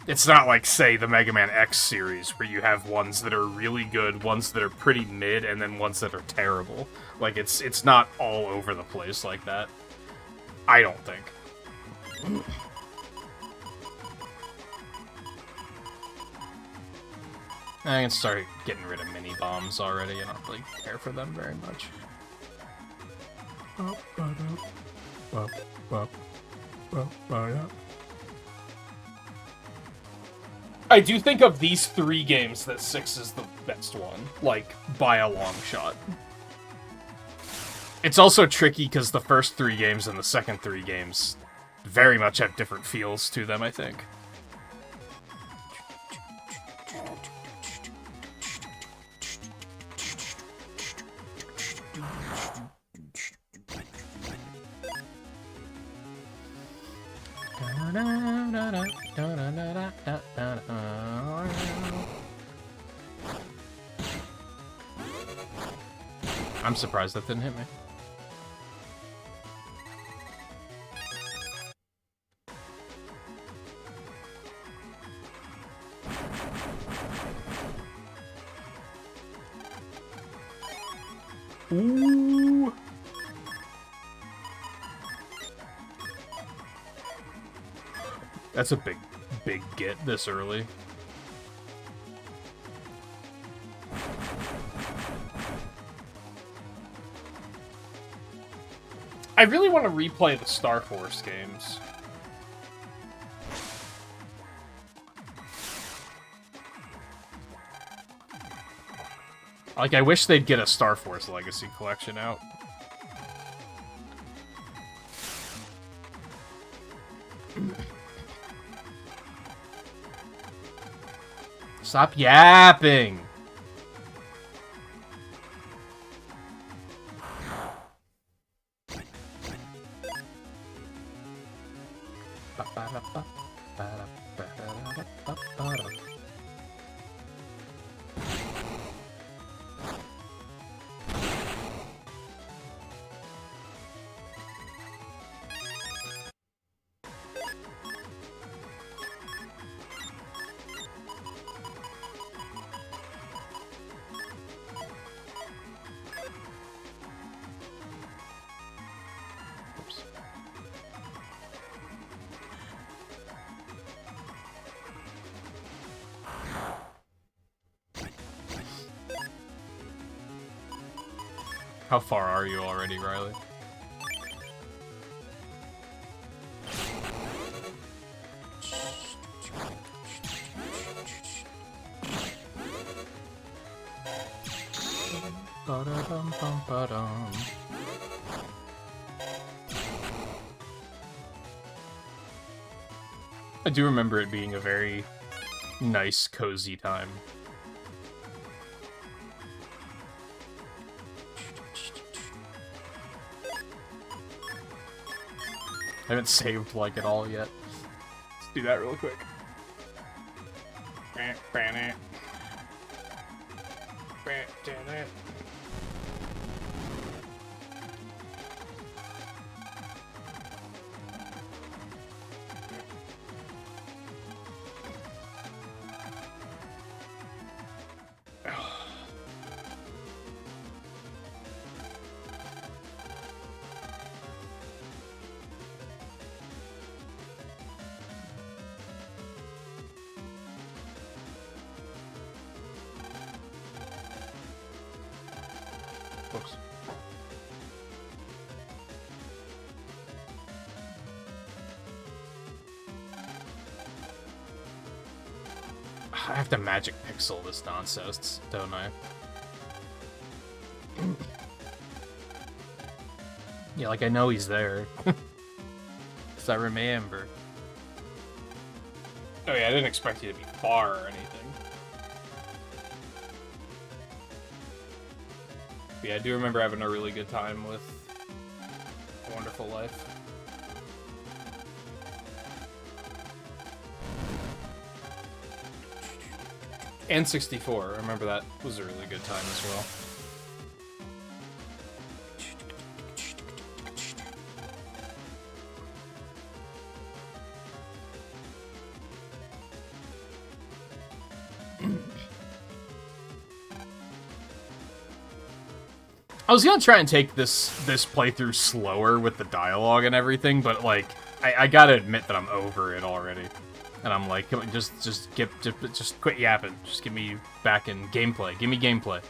It's not like, say, the Mega Man X series, where you have ones that are really good, ones that are pretty mid, and then ones that are terrible. Like, it's not all over the place like that. I don't think. I can start getting rid of mini bombs already. I don't really care for them very much. I do think of these 3 games that 6 is the best one, like, by a long shot. It's also tricky because the first 3 games and the second 3 games very much have different feels to them, I think. I'm surprised that didn't hit me. Ooh. That's a big get this early. I really want to replay the Star Force games. Like, I wish they'd get a Star Force Legacy collection out. Stop yapping! How far are you already, Riley? Ba-da-dum-bum-ba-dum. I do remember it being a very nice, cozy time. I haven't saved, like, at all yet. Let's do that real quick. Oops. I have to magic pixel this nonsense, don't I? Yeah, like I know he's there. Because I remember. Oh yeah, I didn't expect you to be far or anything. But yeah, I do remember having a really good time with A Wonderful Life. And 64, I remember that was a really good time as well. I was gonna try and take this playthrough slower with the dialogue and everything, but like, I gotta admit that I'm over it already. And I'm like, come on, just quit yapping. Just give me back in gameplay. Give me gameplay.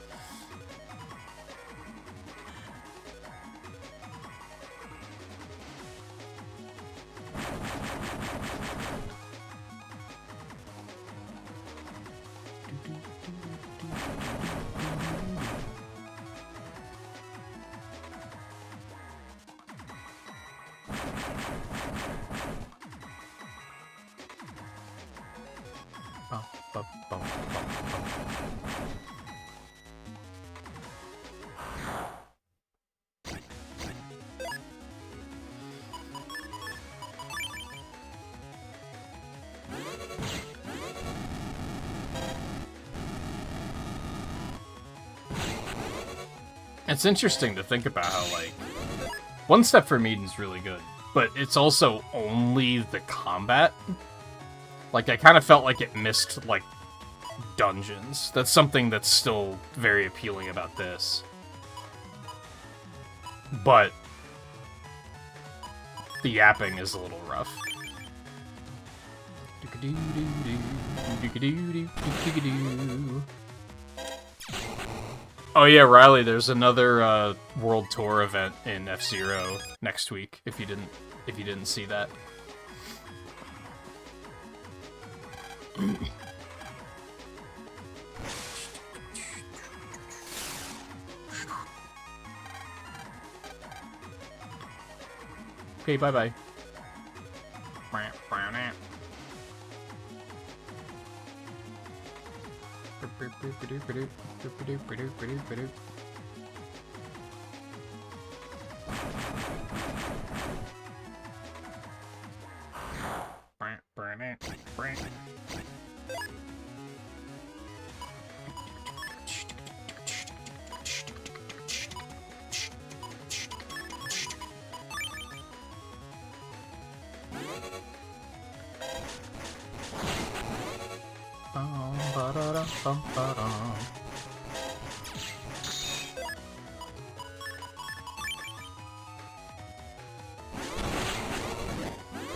It's interesting to think about how, like, One Step for Maiden's really good, but it's also only the combat. Like, I kind of felt like it missed, like, dungeons. That's something that's still very appealing about this. But the yapping is a little rough. Oh yeah, Riley, there's another World Tour event in F-Zero next week, if you didn't see that. Okay, bye-bye.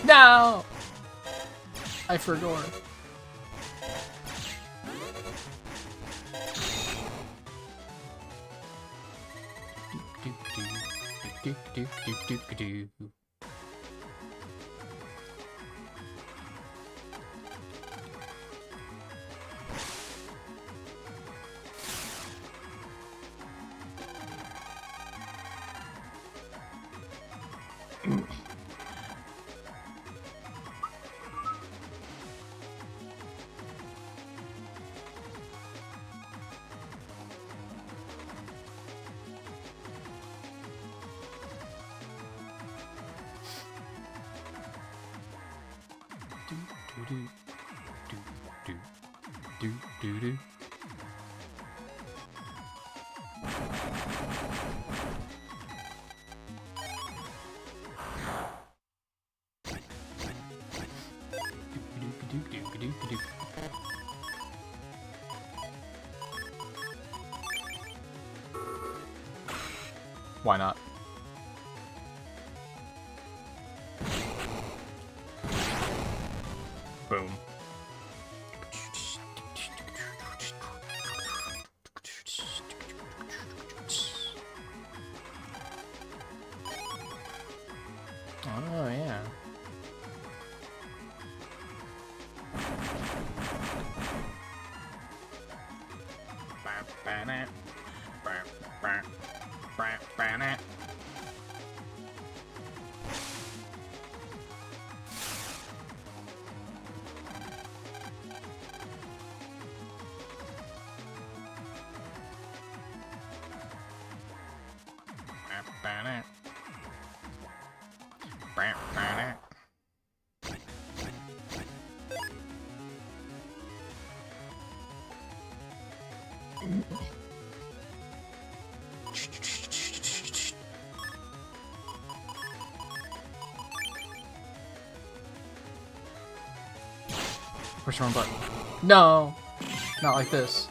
No! I forgot. Why not? Boom. Oh, yeah. Push the wrong button. No! Not like this.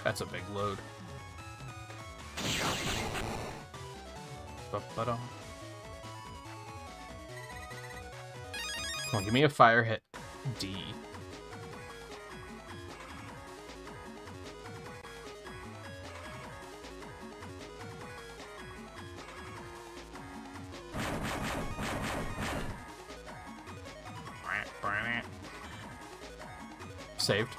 That's a big load. Ba-ba-da. Come on, give me a fire hit D. Saved.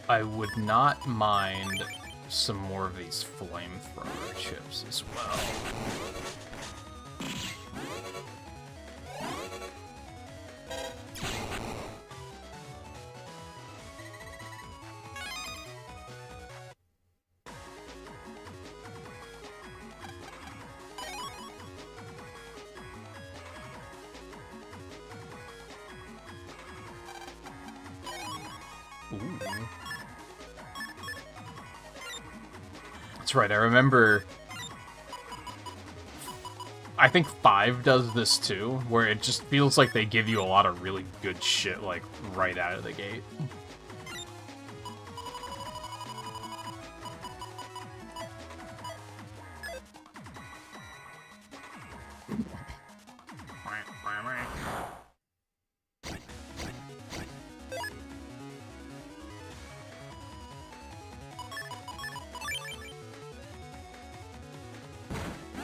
I would not mind some more of these flamethrower chips as well. Ooh. That's right, I remember... I think 5 does this too, where it just feels like they give you a lot of really good shit, like, right out of the gate.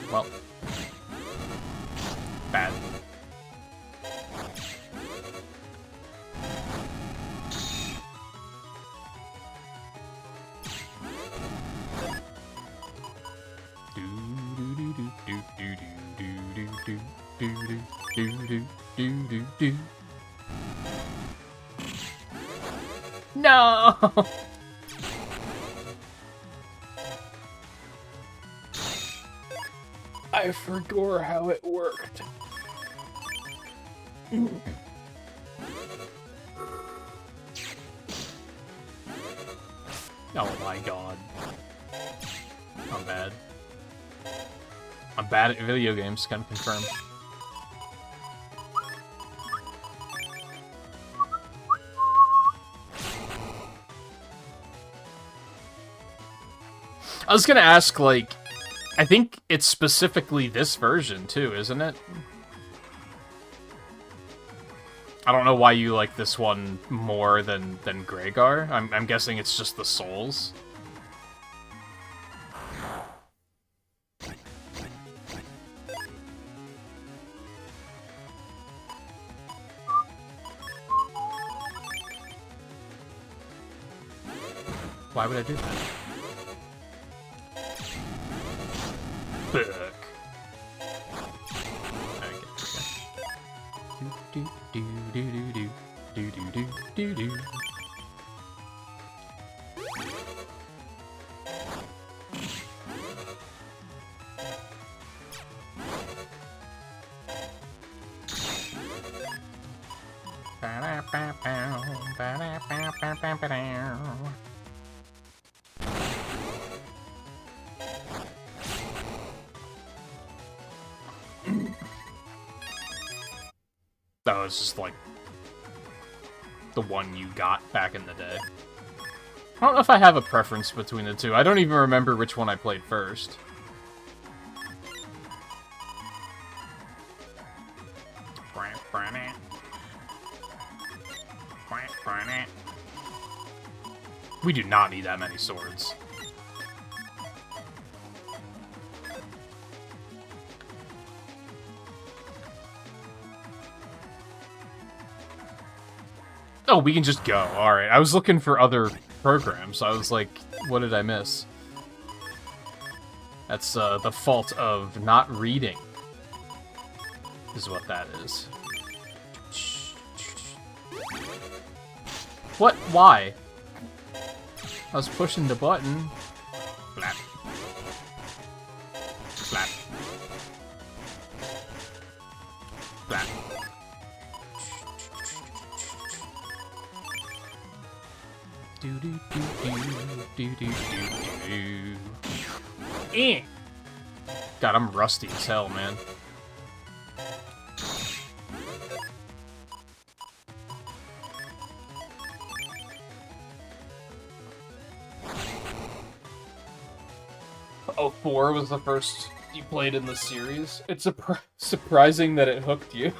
Well, bad. No. I forgot how it worked. Oh my god. I'm bad. I'm bad at video games, can confirm. I was gonna ask, like, I think it's specifically this version, too, isn't it? I don't know why you like this one more than Gregar. I'm guessing it's just the souls. Why would I do that? Fuck. That was just like the one you got back in the day. I don't know if I have a preference between the two. I don't even remember which one I played first. We do not need that many swords. Oh, we can just go. Alright, I was looking for other programs. I was like, what did I miss? That's the fault of not reading, is what that is. What? Why? I was pushing the button. Flap. Flap. Flap. God, I'm rusty as hell, man. Oh, 4 was the first you played in the series? It's surprising that it hooked you.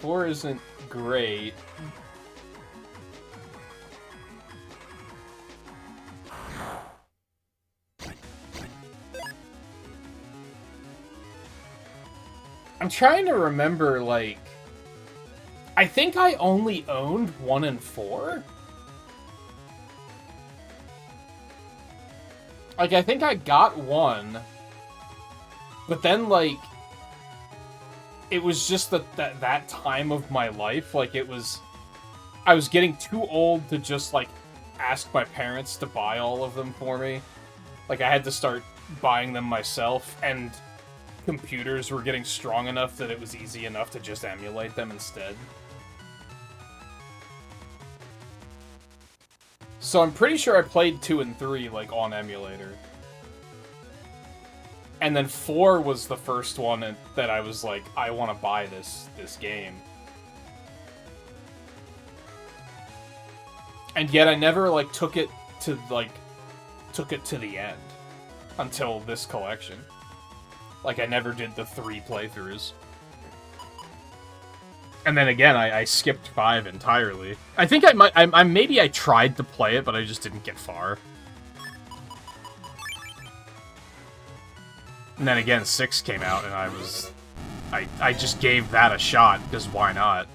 4 isn't great. I'm trying to remember, like... I think I only owned 1 and 4? Like, I think I got 1, but then, like, it was just that time of my life, like, it was... I was getting too old to just, like, ask my parents to buy all of them for me. Like, I had to start buying them myself, and computers were getting strong enough that it was easy enough to just emulate them instead. So I'm pretty sure I played 2 and 3, like, on emulator. And then 4 was the first one that I was like, I want to buy this game. And yet I never, like, took it to the end. Until this collection. Like, I never did the 3 playthroughs. And then again, I skipped 5 entirely. I think maybe I tried to play it, but I just didn't get far. And then again, 6 came out, and I just gave that a shot, because why not?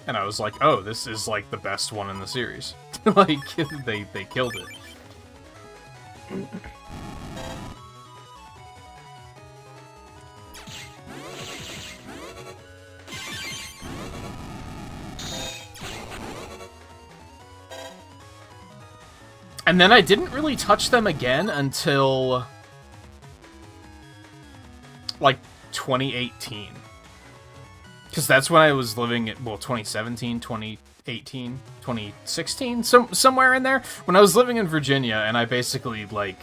And I was like, oh, this is, like, the best one in the series. Like, they killed it. And then I didn't really touch them again until, like, 2018. Because that's when I was living at, well, 2017, 2018, 2016, somewhere in there. When I was living in Virginia, and I basically, like,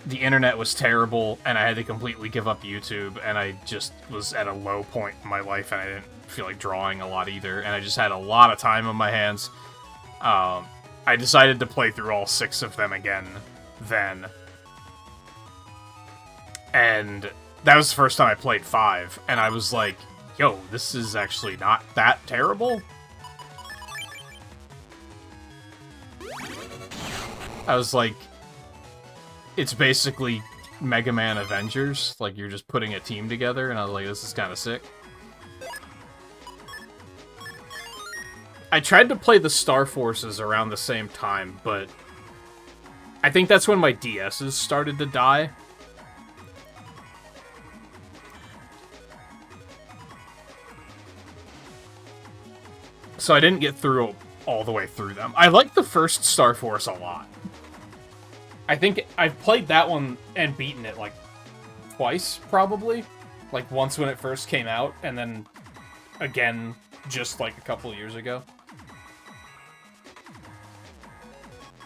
the internet was terrible, and I had to completely give up YouTube, and I just was at a low point in my life, and I didn't feel like drawing a lot either, and I just had a lot of time on my hands. I decided to play through all 6 of them again then. And that was the first time I played 5, and I was like, yo, this is actually not that terrible. I was like, it's basically Mega Man Avengers, like you're just putting a team together, and I was like, this is kind of sick. I tried to play the Star Forces around the same time, but I think that's when my DSs started to die. So I didn't get through all the way through them. I like the first Star Force a lot. I think I've played that one and beaten it, like, twice, probably. Like, once when it first came out, and then again, just, like, a couple years ago.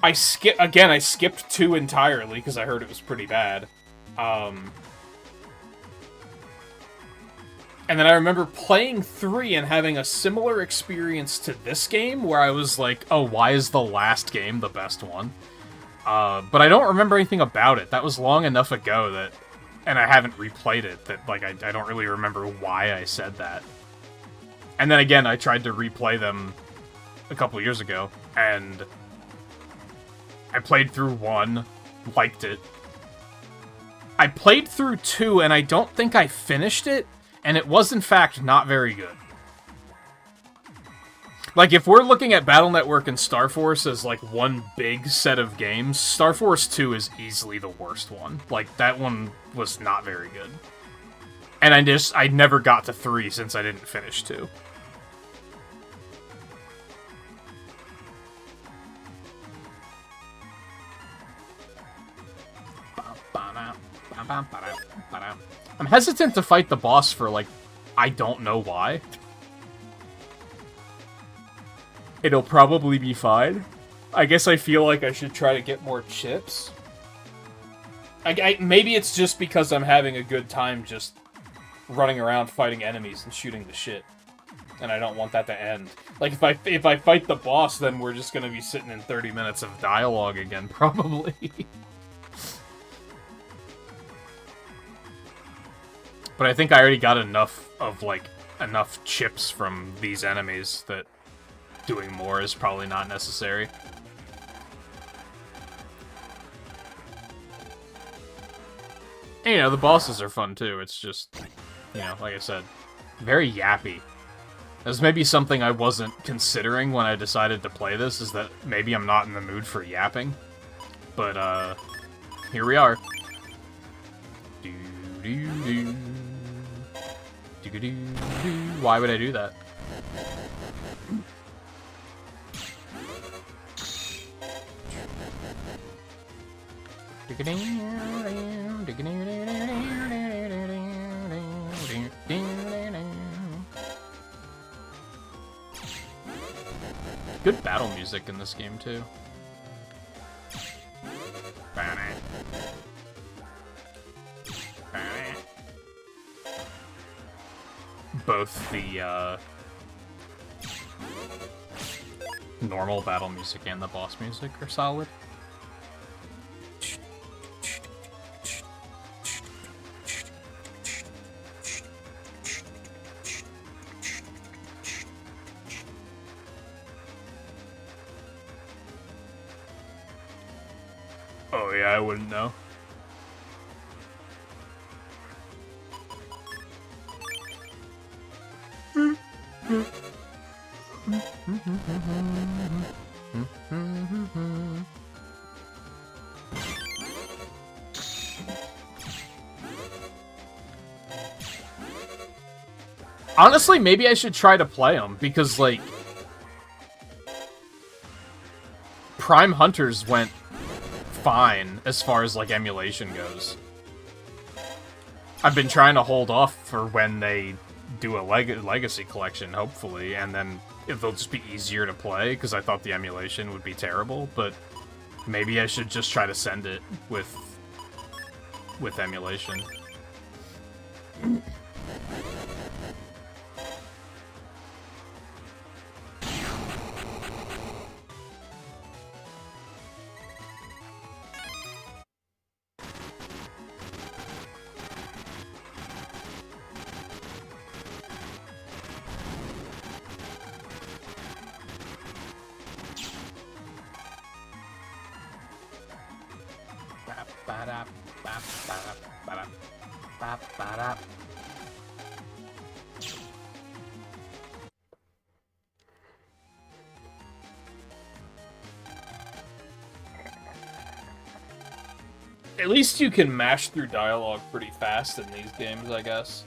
I skipped 2 entirely, because I heard it was pretty bad. And then I remember playing 3 and having a similar experience to this game, where I was like, oh, why is the last game the best one? But I don't remember anything about it. That was long enough ago that... And I haven't replayed it, that, like, I don't really remember why I said that. And then again, I tried to replay them a couple years ago, and... I played through 1, liked it. I played through 2, and I don't think I finished it, and it was, in fact, not very good. Like, if we're looking at Battle Network and Star Force as, like, one big set of games, Star Force 2 is easily the worst one. Like, that one was not very good. And I never got to 3 since I didn't finish 2. I'm hesitant to fight the boss for, like, I don't know why. it'll probably be fine. I guess I feel like I should try to get more chips. Maybe it's just because I'm having a good time just running around fighting enemies and shooting the shit. And I don't want that to end. Like, if I fight the boss, then we're just gonna be sitting in 30 minutes of dialogue again, probably. But I think I already got enough chips from these enemies that doing more is probably not necessary. And, you know, the bosses are fun too. It's just, you know, like I said, very yappy. That's maybe something I wasn't considering when I decided to play this, is that maybe I'm not in the mood for yapping. But, here we are. Do-do-do. Do-do-do-do. Why would I do that? Good battle music in this game, too. Both the, normal battle music and the boss music are solid. Oh yeah, I wouldn't know. Honestly, maybe I should try to play them, because, like, Prime Hunters went fine as far as, like, emulation goes. I've been trying to hold off for when they do a Legacy collection, hopefully, and then it'll just be easier to play, because I thought the emulation would be terrible, but maybe I should just try to send it with emulation. At least you can mash through dialogue pretty fast in these games, I guess.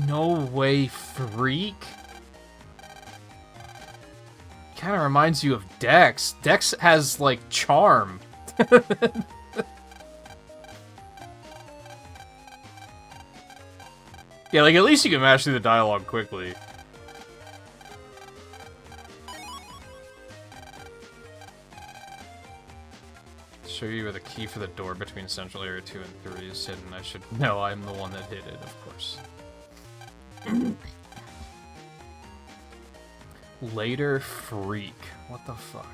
No way, freak. Kind of reminds you of Dex. Dex has, like, charm. Yeah, like, at least you can mash through the dialogue quickly. Show you where the key for the door between Central Area 2 and 3 is hidden. I should know I'm the one that hid it, of course. Later freak. What the fuck?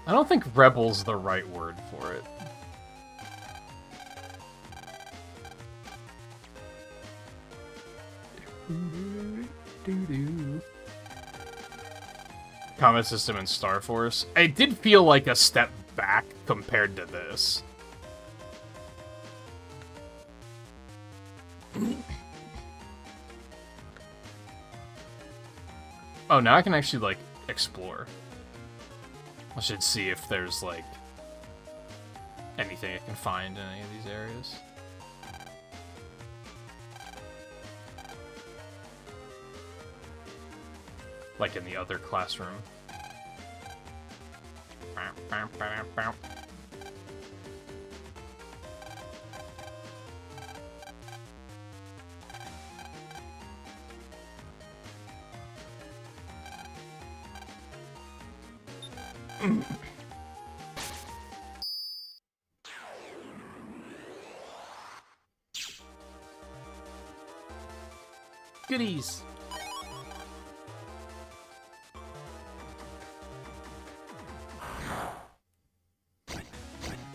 I don't think rebel's the right word for it. Combat system in Star Force. It did feel like a step back compared to this. Oh, now I can actually, like, explore. I should see if there's, like, anything I can find in any of these areas. like in the other classroom. Goodies.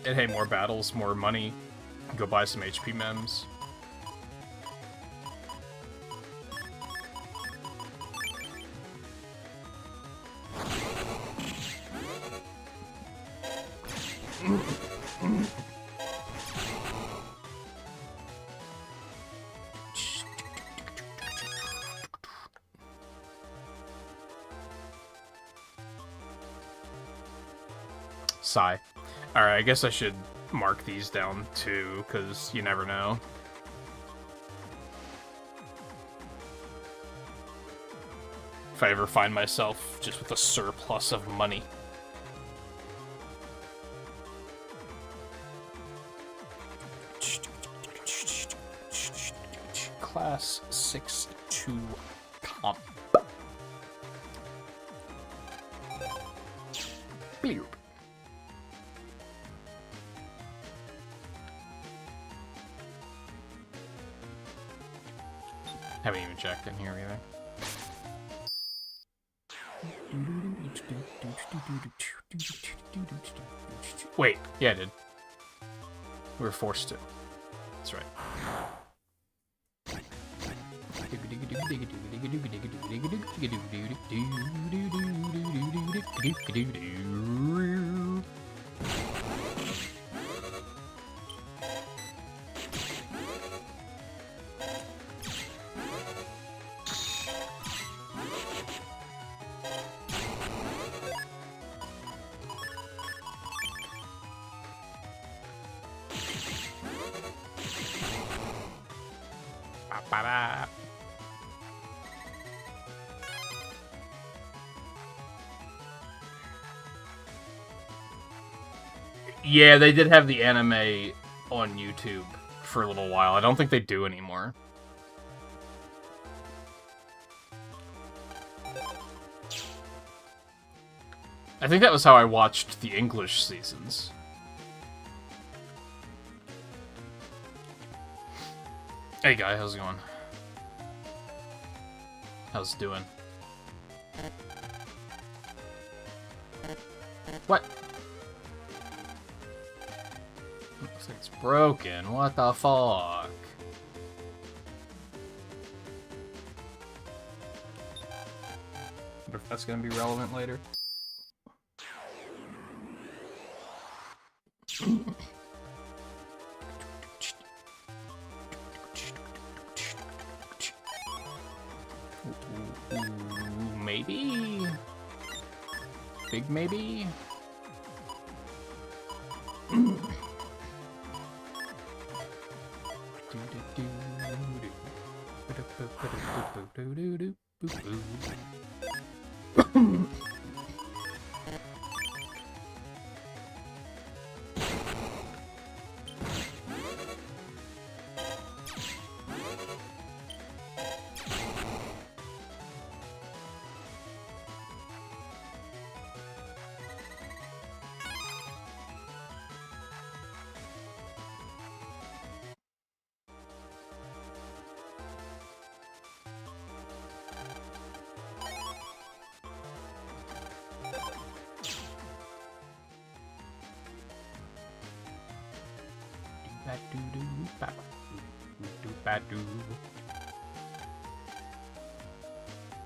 And hey, more battles, more money. Go buy some HP mems. Sigh. Alright, I guess I should mark these down too, because you never know. If I ever find myself just with a surplus of money. Class 6-2 comp. Bleep. Haven't even checked in here either. Wait, yeah, I did. We were forced to. That's right. Yeah, they did have the anime on YouTube for a little while. I don't think they do anymore. I think that was how I watched the English seasons. Hey guy, how's it going? How's it doing? What? Looks like it's broken. What the fuck? Wonder if that's gonna be relevant later. Maybe? Big maybe?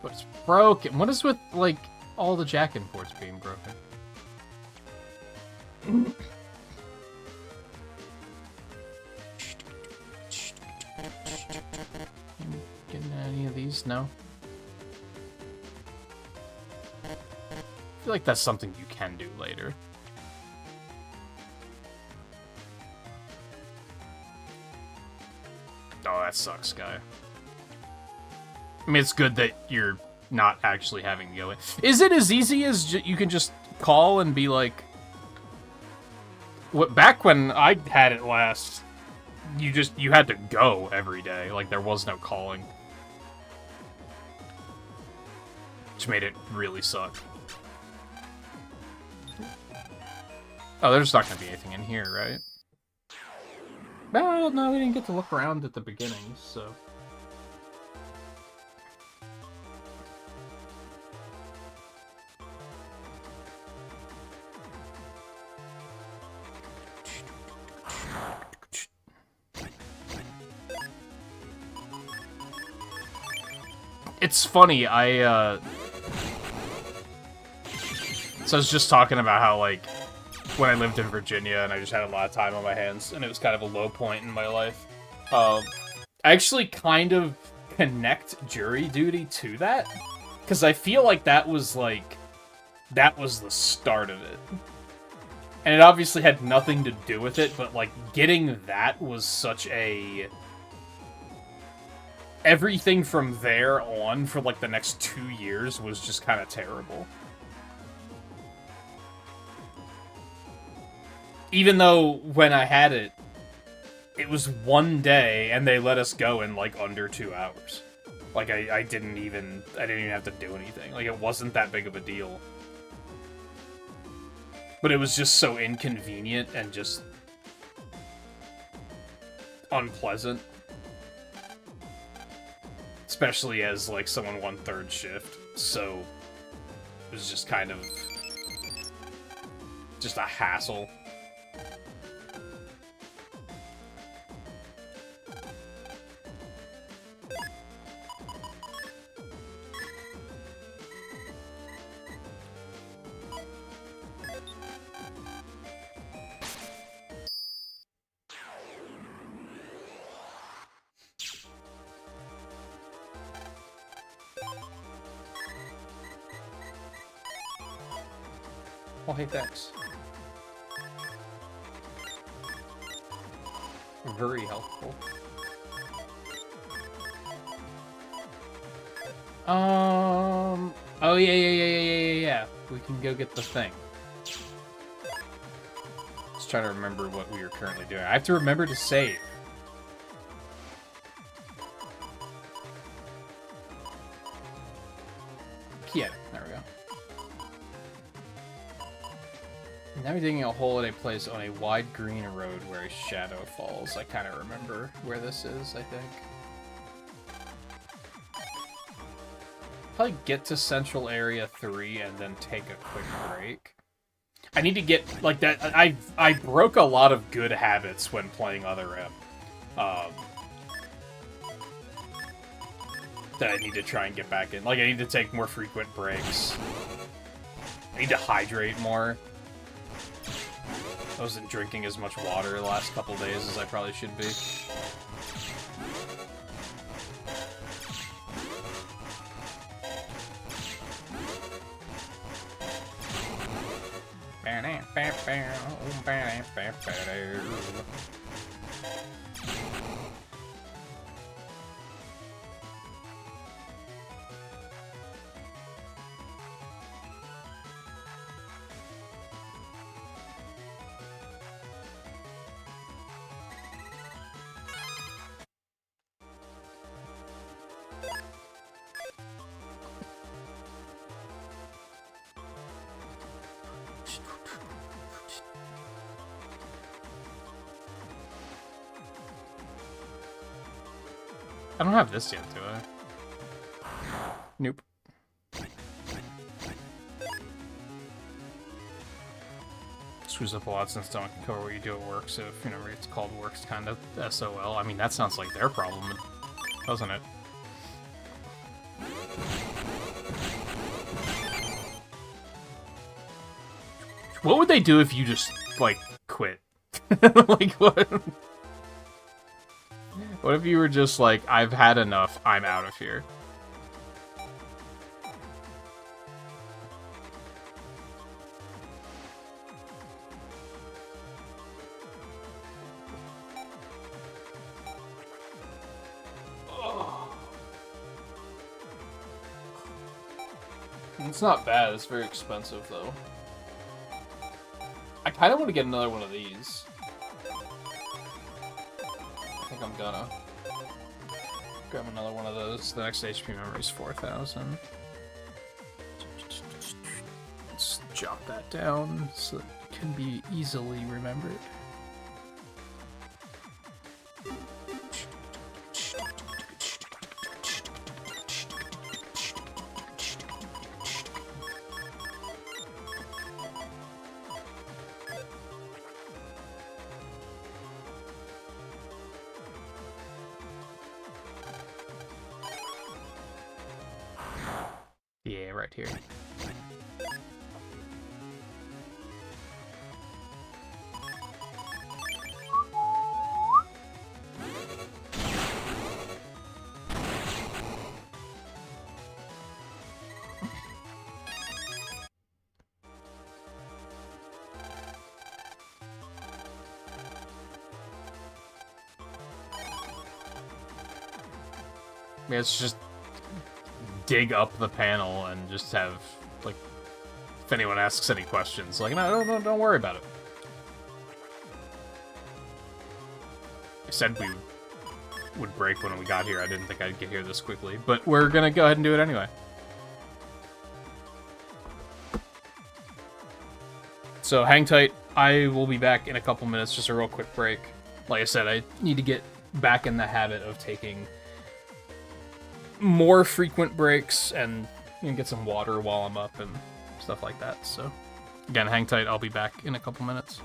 But it's broken. What is with, like, all the jack imports being broken? Getting any of these? No? I feel like that's something you can do later. Oh, that sucks, guy. I mean, it's good that you're not actually having to go in. Is it as easy as you can just call and be like... Back when I had it last, you had to go every day. Like, there was no calling. Which made it really suck. Oh, there's not gonna be anything in here, right? Well, no, we didn't get to look around at the beginning, so... It's funny, so I was just talking about how, like, when I lived in Virginia and I just had a lot of time on my hands, and it was kind of a low point in my life. I actually kind of connect jury duty to that, because I feel like that was the start of it. And it obviously had nothing to do with it, but, like, getting that was such a... Everything from there on for, like, the next 2 years was just kind of terrible. Even though, when I had it, it was one day, and they let us go in, like, under 2 hours. Like, I didn't even have to do anything. Like, it wasn't that big of a deal. But it was just so inconvenient and just... unpleasant. Especially as, like, someone won 3rd shift, so... It was just kind of... just a hassle. Oh, hey, thanks. Very helpful. Oh, yeah. We can go get the thing. Just trying to remember what we are currently doing. I have to remember to save. Yeah, there we go. Navigating a hole in a place on a wide green road where a shadow falls. I kind of remember where this is, I think. Probably get to Central Area 3 and then take a quick break. I need to get, like, that... I broke a lot of good habits when playing Other M. That I need to try and get back in. Like, I need to take more frequent breaks. I need to hydrate more. I wasn't drinking as much water the last couple days as I probably should be. I don't have this yet, do I? Nope. Screws up a lot since don't cover what you do at work, so if you know it's called work's kind of SOL. I mean, that sounds like their problem, doesn't it? What would they do if you just, like, quit? Like, what? What if you were just like, I've had enough, I'm out of here? It's not bad. It's very expensive, though. I kind of want to get another one of these. I think I'm gonna grab another one of those. The next HP memory is 4,000. Let's jot that down so that it can be easily remembered. Yeah, right here. Yeah, it's just dig up the panel and just have, like, if anyone asks any questions, like, no, don't worry about it. I said we would break when we got here. I didn't think I'd get here this quickly, but we're gonna go ahead and do it anyway. So hang tight. I will be back in a couple minutes, just a real quick break. Like I said, I need to get back in the habit of taking more frequent breaks and get some water while I'm up and stuff like that. So again, hang tight. I'll be back in a couple minutes.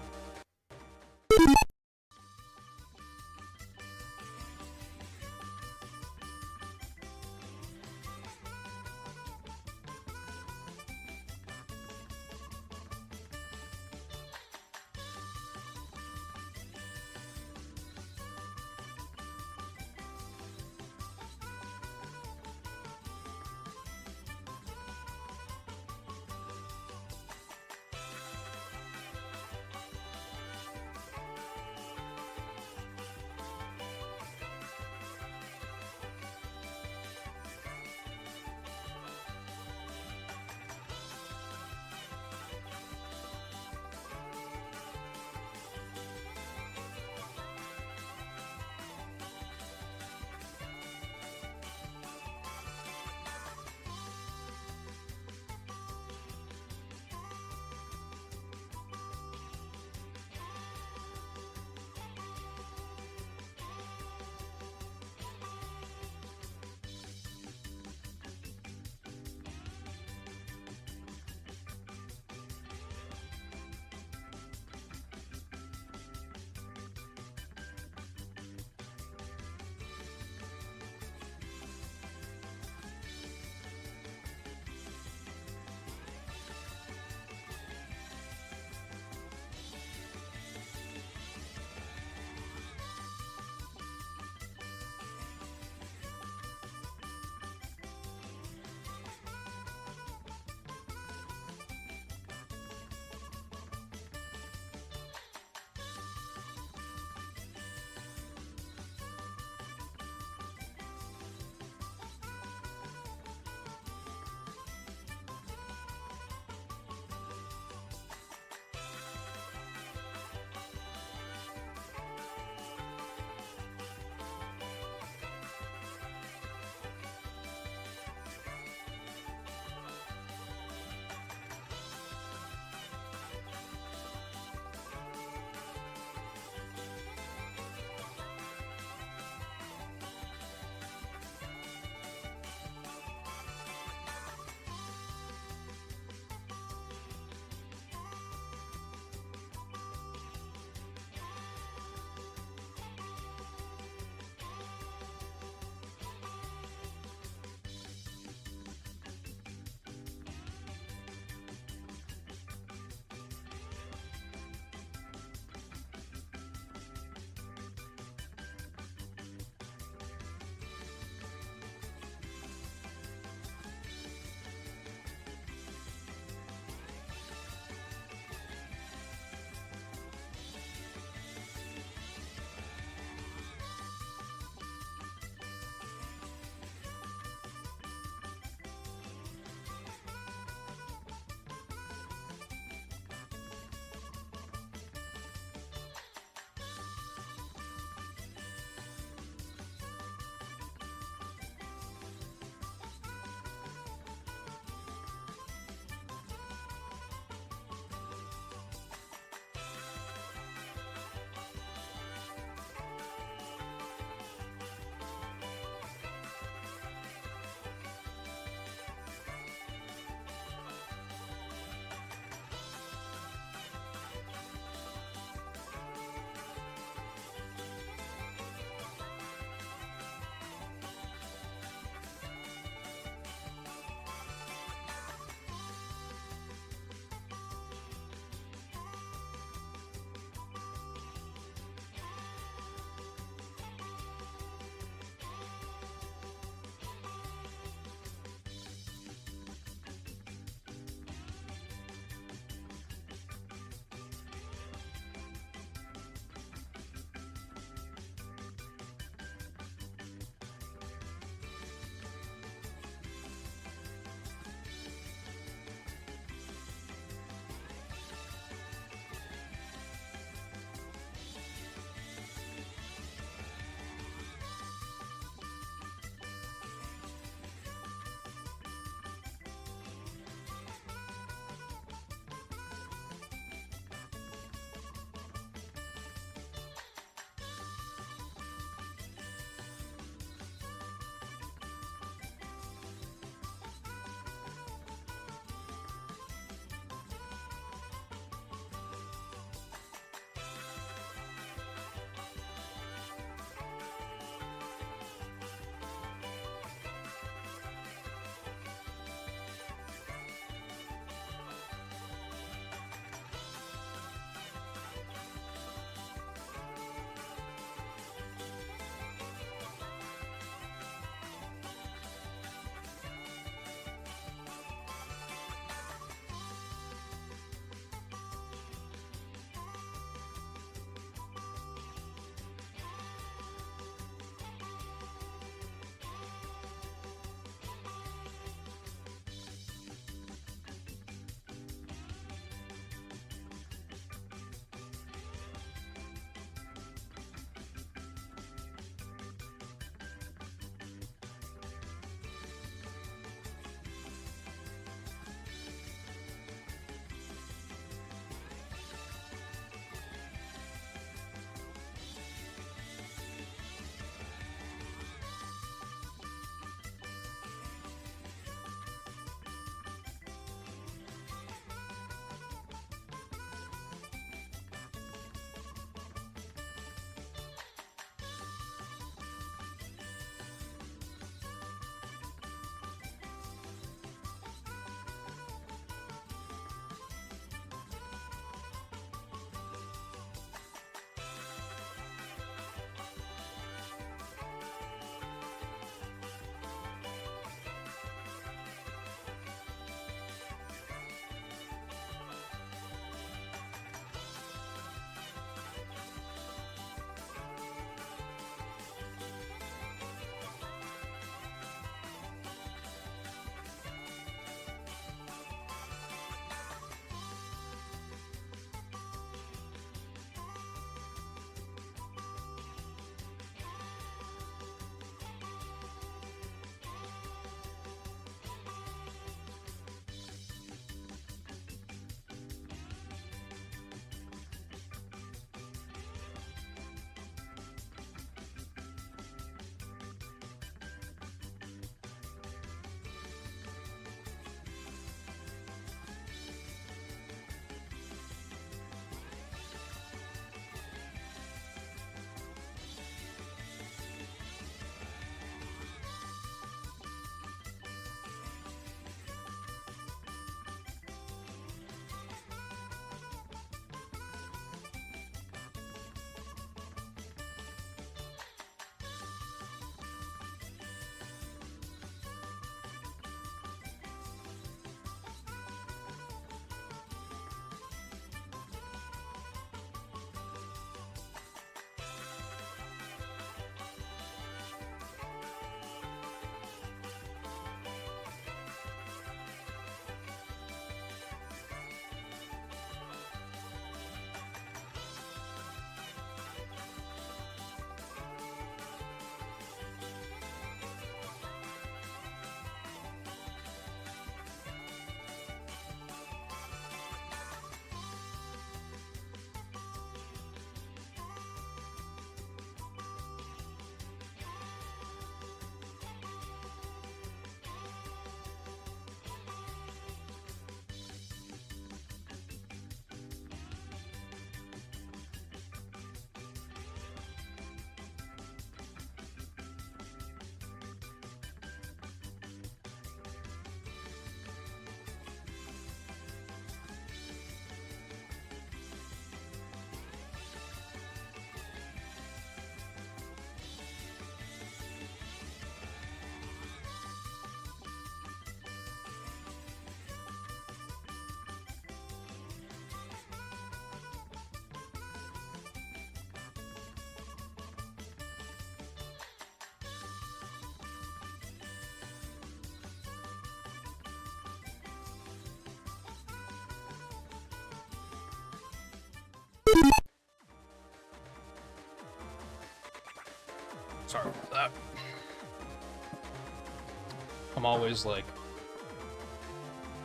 I'm always like,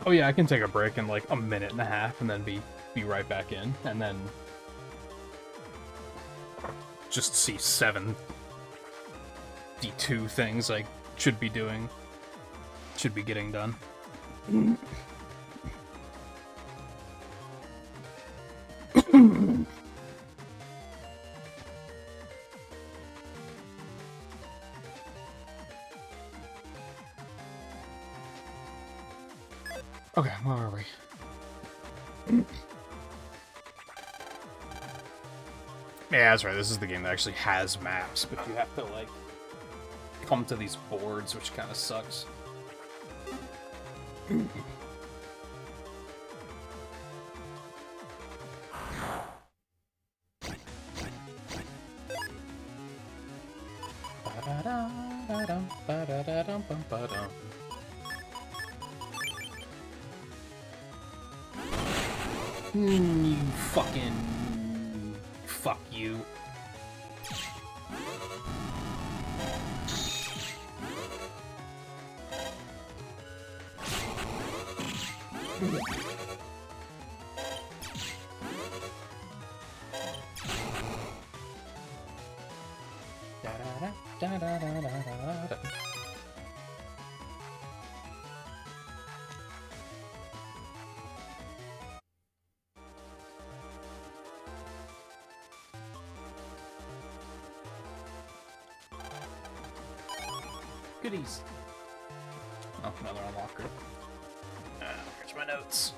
oh yeah, I can take a break in like a minute and a half and then be right back in, and then just see 72 things I should be doing, should be getting done. Okay, where are we? Yeah, that's right. This is the game that actually has maps, but you have to, like, come to these boards, which kind of sucks. You fucking... Fuck you. Goodies. Oh, another unlocker. Here's my notes.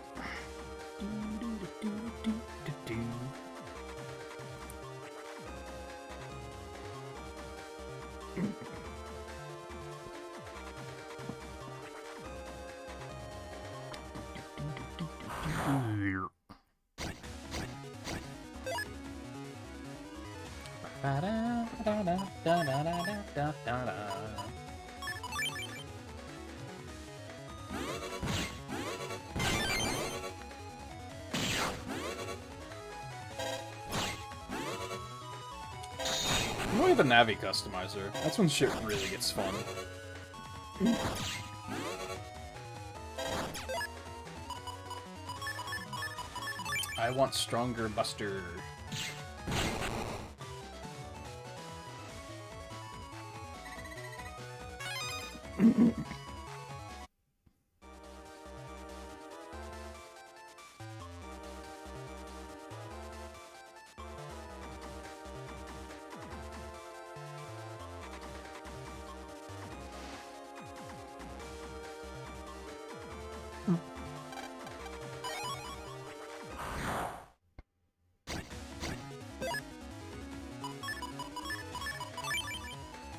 Enjoy the Navi customizer. That's when shit really gets fun. I want stronger Buster.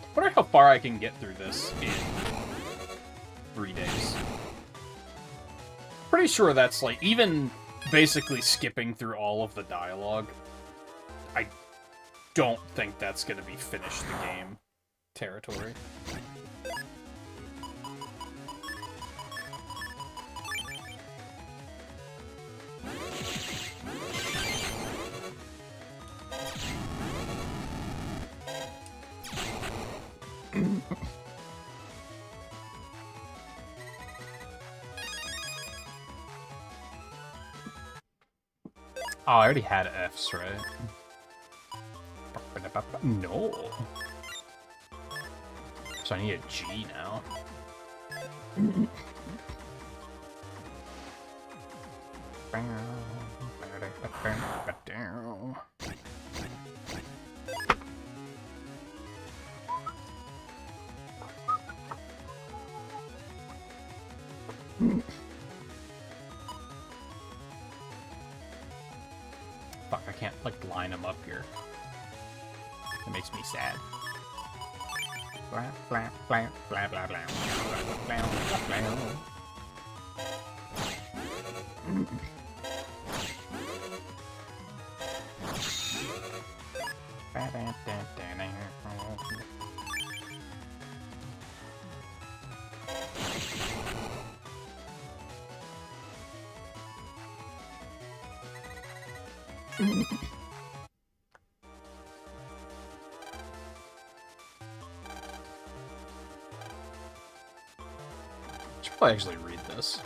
I wonder how far I can get through this in 3 days. Pretty sure that's, like, even basically skipping through all of the dialogue, I don't think that's gonna be finish the game territory. Oh, I already had Fs, right? No. So I need a G now. Fuck, I can't, like, line them up here. It makes me sad. Blah, blah, blah, blah, blah, blah, blah, blah, blah. if I actually read this.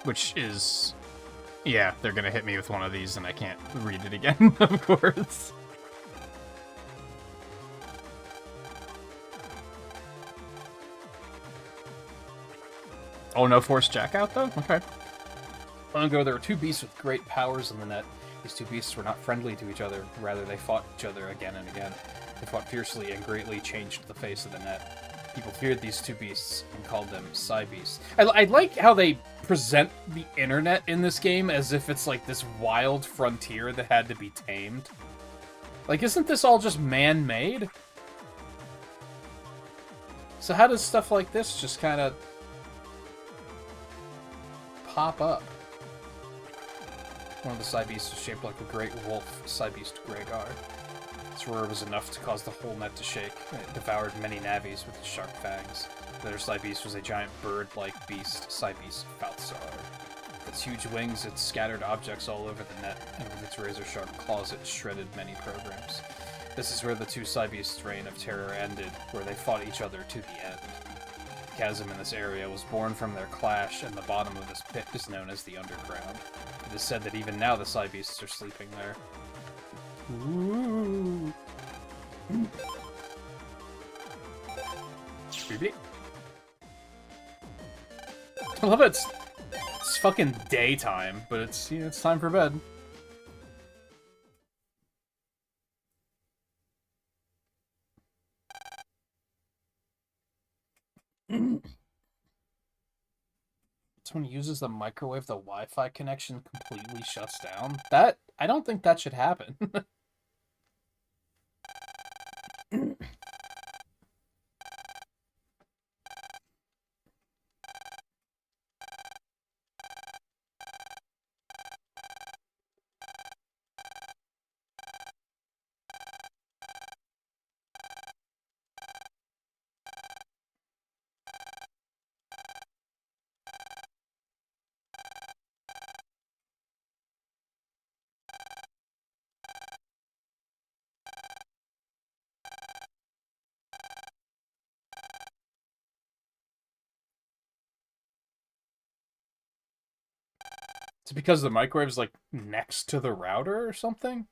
Which is... Yeah, they're gonna hit me with one of these and I can't read it again, of course. Oh, no forced jackout, though? Okay. Long ago, there were two beasts with great powers in the net. These two beasts were not friendly to each other. Rather, they fought each other again and again. They fought fiercely and greatly changed the face of the net. People feared these two beasts and called them Cybeast. I like how they present the internet in this game as if it's like this wild frontier that had to be tamed. Like, isn't this all just man-made? So how does stuff like this just kind of pop up? One of the Cybeasts was shaped like a great wolf, Cybeast Greygar. Its roar was enough to cause the whole net to shake, and it devoured many navies with its sharp fangs. The other Cybeast was a giant bird-like beast, Cybeast Falzar. With its huge wings, it scattered objects all over the net, and with its razor-sharp claws, it shredded many programs. This is where the two Cybeasts' reign of terror ended, where they fought each other to the end. The chasm in this area was born from their clash, and the bottom of this pit is known as the Underground. It is said that even now the Cybeasts are sleeping there. Ooh. I love it. It's fucking daytime, but it's, you know, it's time for bed. Someone uses the microwave, the Wi-Fi connection completely shuts down. That, I don't think that should happen. It's because the microwave's like next to the router or something?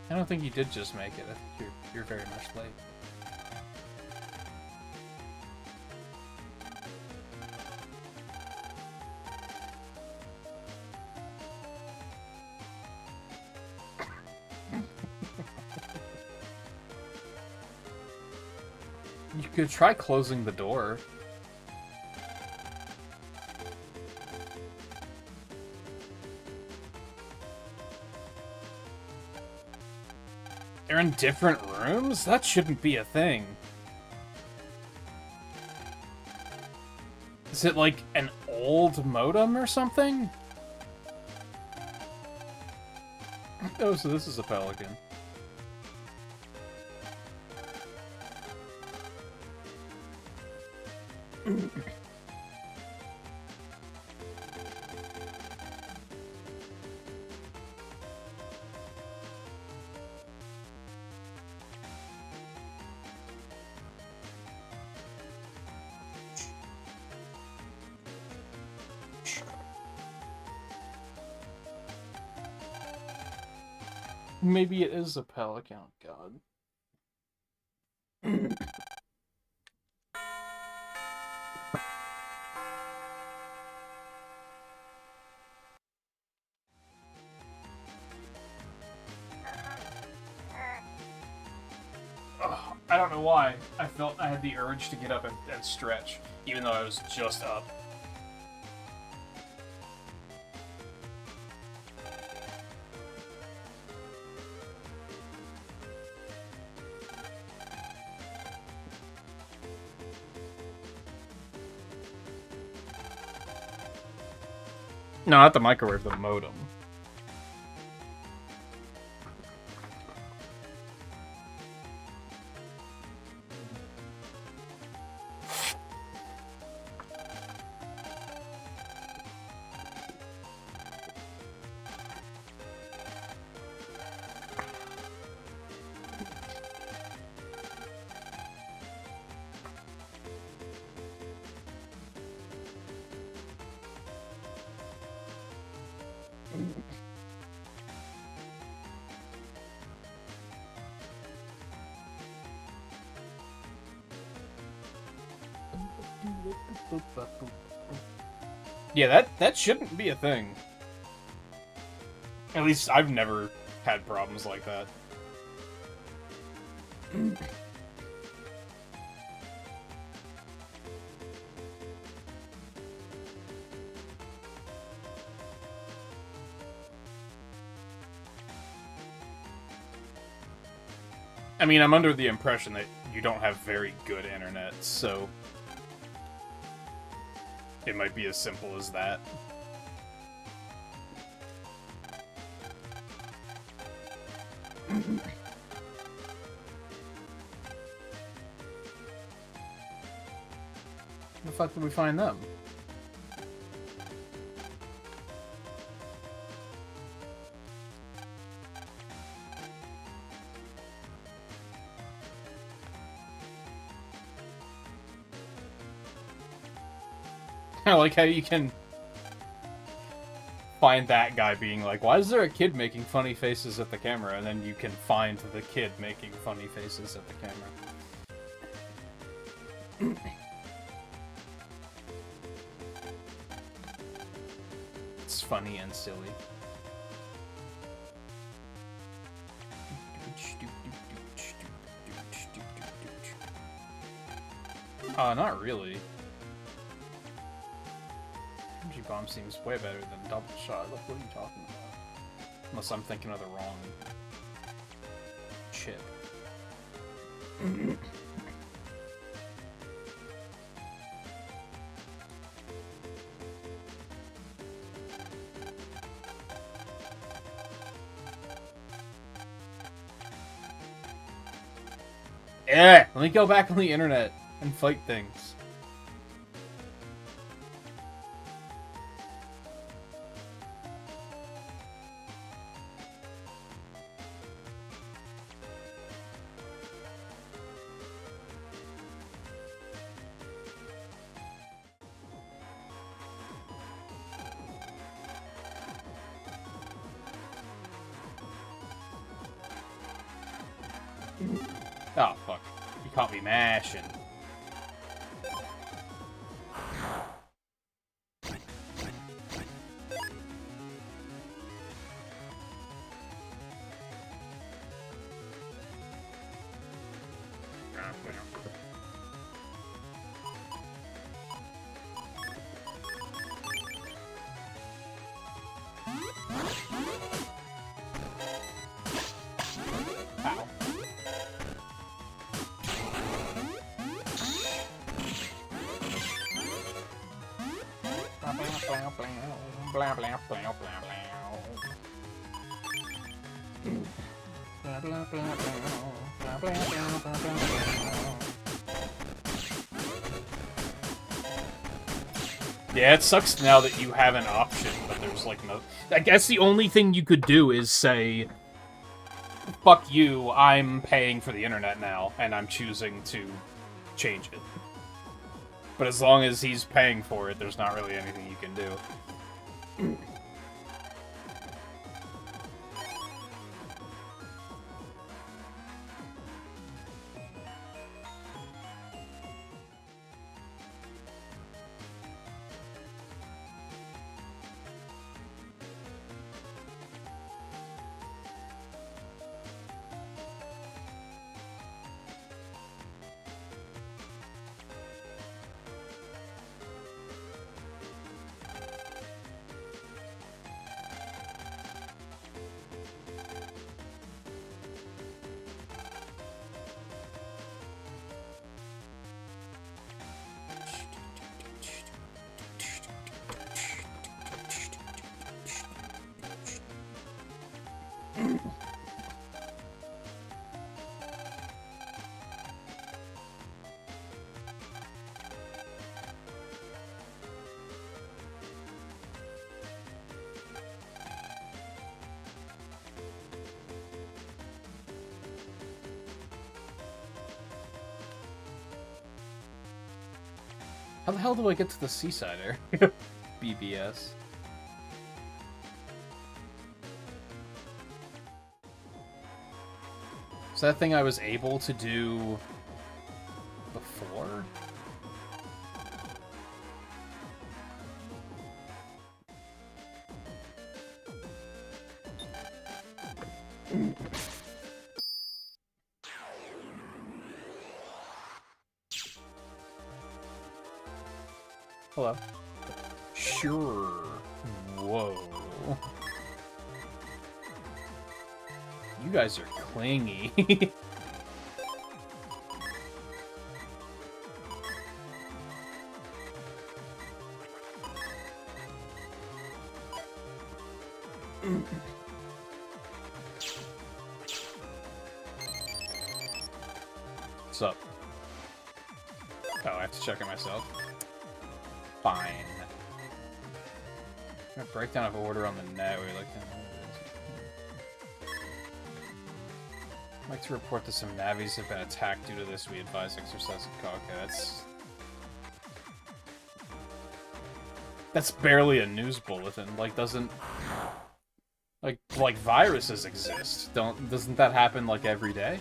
I don't think you did just make it. I think you're very much late. You could try closing the door. They're in different rooms? That shouldn't be a thing. Is it like an old modem or something? Oh, so this is a pelican. Maybe it is a pelican, God. I don't know why. I felt I had the urge to get up and stretch, even though I was just up. No, not the microwave, the modem. Yeah, that shouldn't be a thing. At least I've never had problems like that. I mean, I'm under the impression that you don't have very good internet, so it might be as simple as that. The fuck did we find them? I like how you can find that guy being like, why is there a kid making funny faces at the camera? And then you can find the kid making funny faces at the camera. It's funny and silly. Not really. Bomb seems way better than double shot. Look, what are you talking about? Unless I'm thinking of the wrong chip. Yeah, let me go back on the internet and fight things. Oh, fuck. You caught me mashing. Blah, blah, blah, blah, blah, blah. Blah, blah, blah, blah, blah, blah, blah, blah, blah. Yeah, it sucks now that you have an option, but there's like no... I guess the only thing you could do is say, fuck you, I'm paying for the internet now, and I'm choosing to change it. But as long as he's paying for it, there's not really anything you can do. How the hell do I get to the seaside area? BBS. Is that thing I was able to do before? Hello. Sure. Whoa. You guys are clingy. What's up? Oh, I have to check it myself. Fine. Breakdown of order on the net. We like to know I'd like to report that some navies have been attacked due to this. We advise exercising caution. Okay, that's barely a news bulletin. Like, doesn't like viruses exist? Doesn't that happen like every day?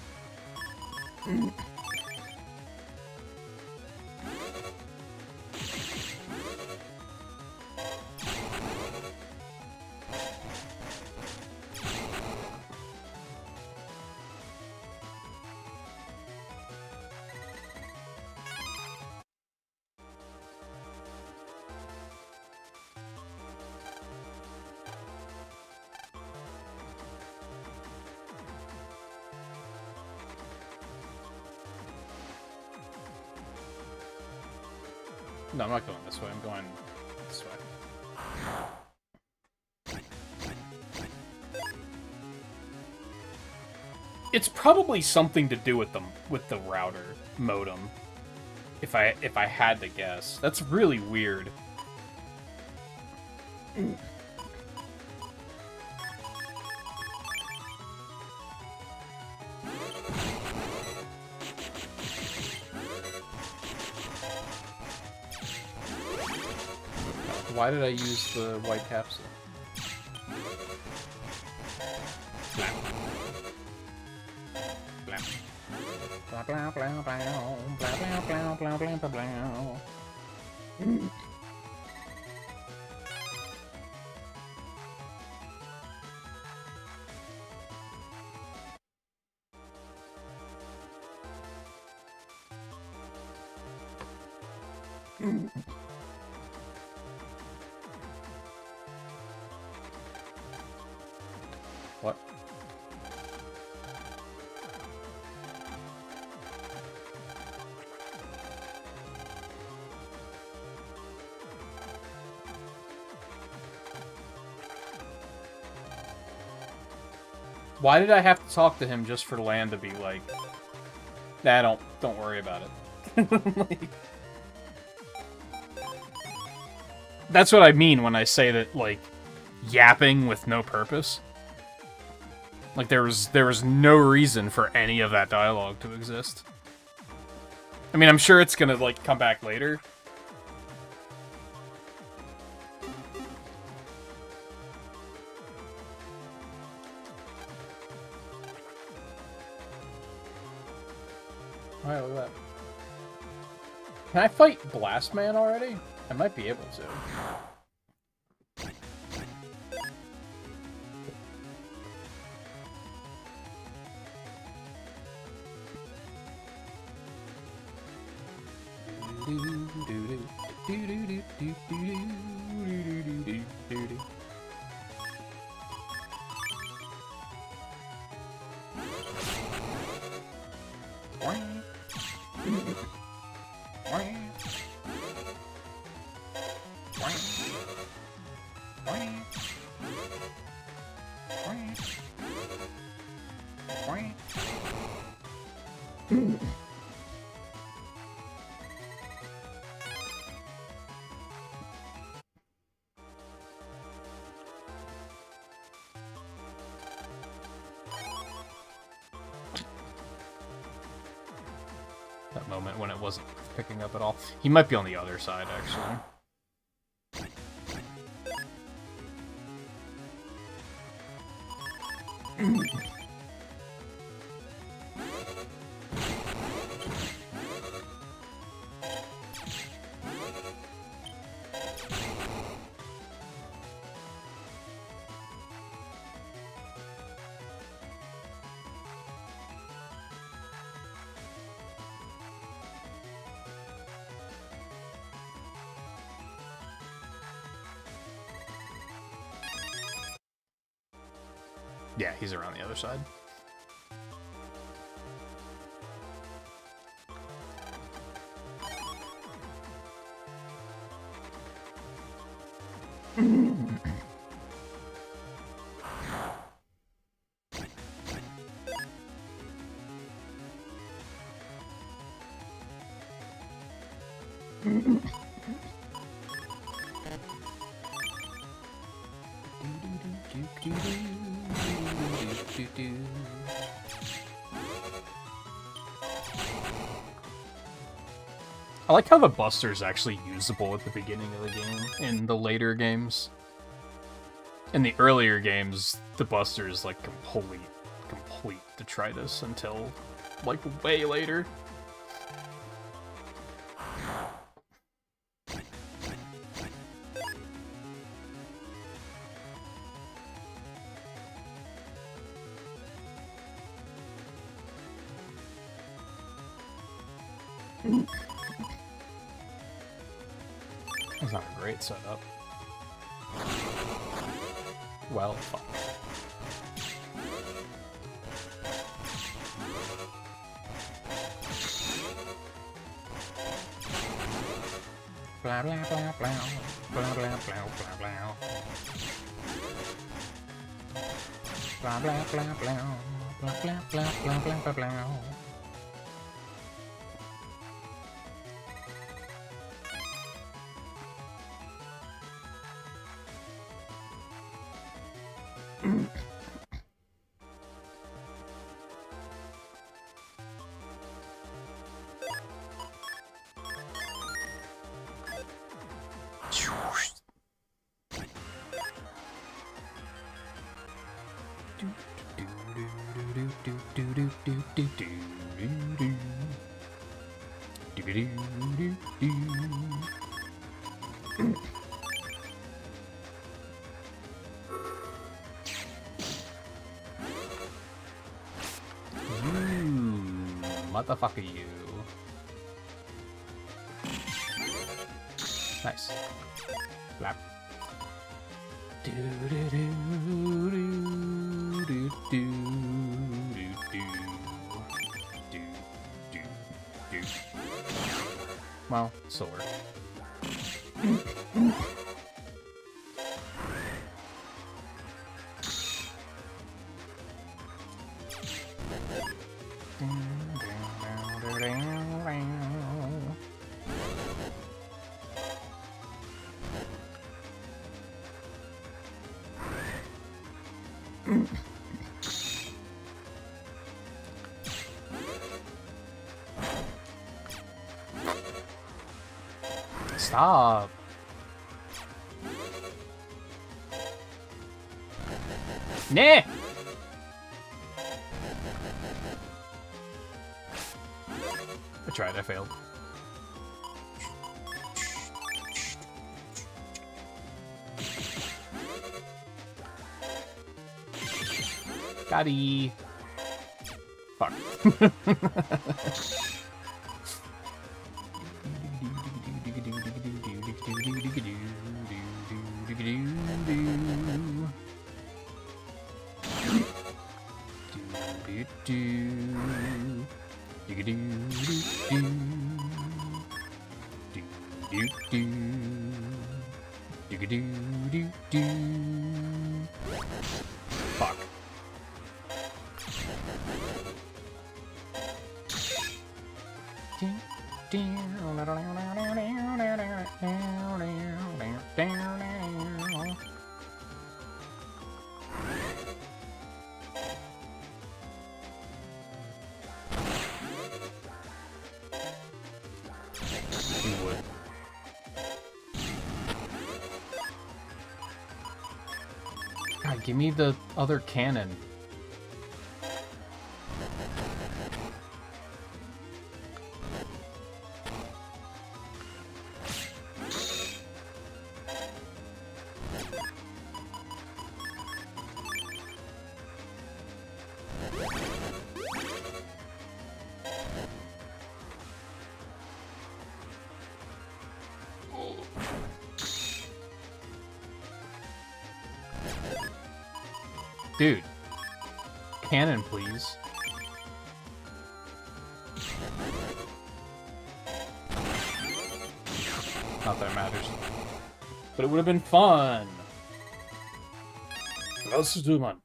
No, I'm not going this way. I'm going this way. It's probably something to do with the router modem. If I had to guess. That's really weird. Why did I use the white capsule? Blah, blah, blah, blah, blah, blah, blah, blah, blah, blah, blah. What? Why did I have to talk to him just for Land to be like, nah, don't worry about it. Like, that's what I mean when I say that, like, yapping with no purpose. Like, there was no reason for any of that dialogue to exist. I mean, I'm sure it's gonna, like, come back later. Alright, look at that. Can I fight Blastman already? I might be able to. That moment when it wasn't picking up at all. He might be on the other side, actually. Yeah, he's around the other side. I like how the Buster is actually usable at the beginning of the game in the later games. In the earlier games, the Buster is like complete detritus until like way later. That's not a great setup. Well, fuck. Blah blah blah blah blah blah blah blah blah blah blah blah blah blah blah blah blah blah blah. Motherfucker, you. Nice. Flap. Do do do do do do do do do do. Well, sword. Stop. Nah. I tried, I failed. Gotti. Fuck. Fuck. give me the other cannon. Dude. Cannon, please. Not that it matters. But it would have been fun. Let's do one.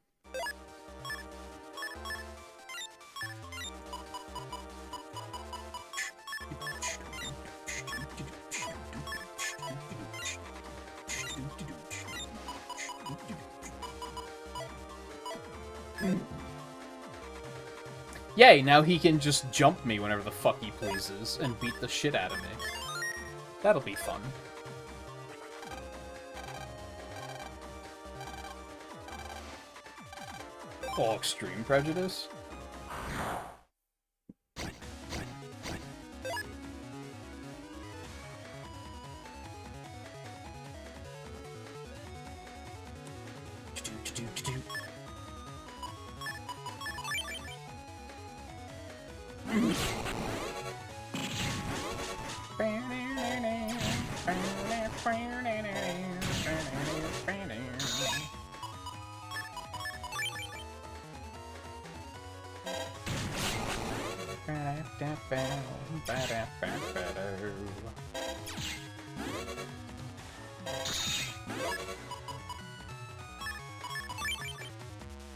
Yay, now he can just jump me whenever the fuck he pleases and beat the shit out of me. That'll be fun. Oh, extreme prejudice?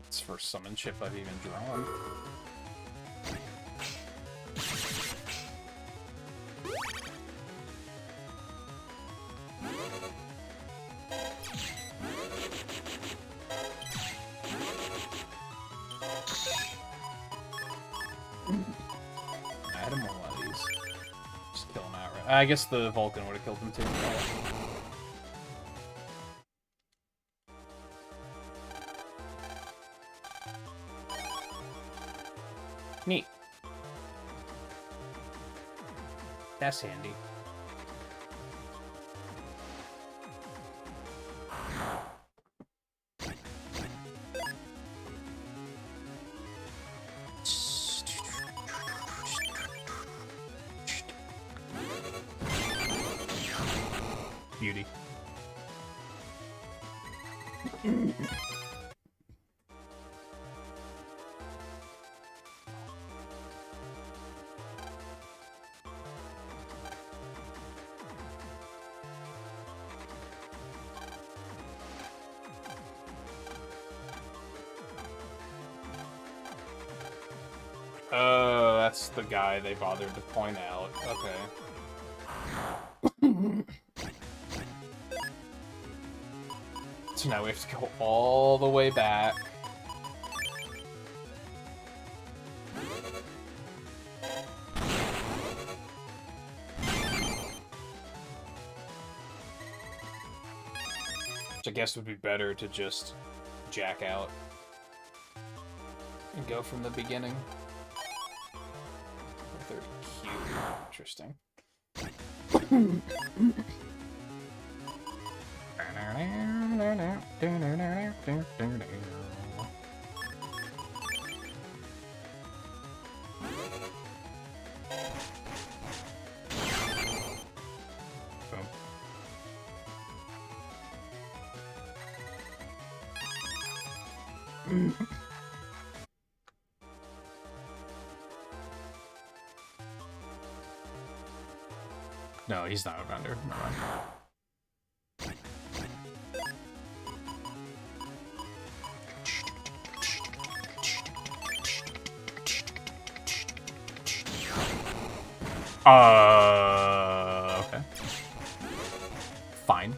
It's the first summon chip I've even drawn. I guess the Vulcan would have killed him too. Neat. That's handy. Beauty. Oh, that's the guy they bothered to point out. Okay. So now we have to go all the way back. Which I guess would be better to just jack out and go from the beginning. 30 cute. Interesting. No, he's not a vendor. Never mind. Okay. Fine.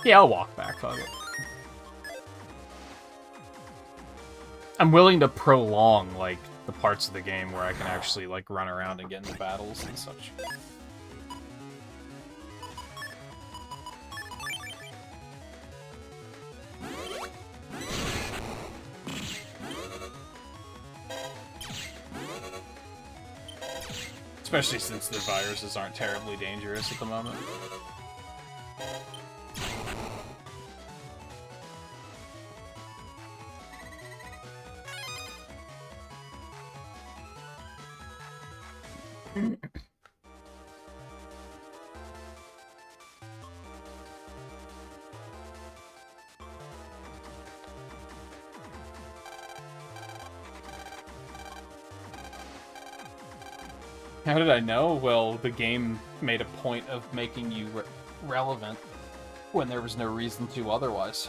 Yeah, I'll walk back, fuck it. I'm willing to prolong, like, the parts of the game where I can actually, like, run around and get into battles and such. Especially since the viruses aren't terribly dangerous at the moment. How did I know? Well, the game made a point of making you relevant when there was no reason to otherwise.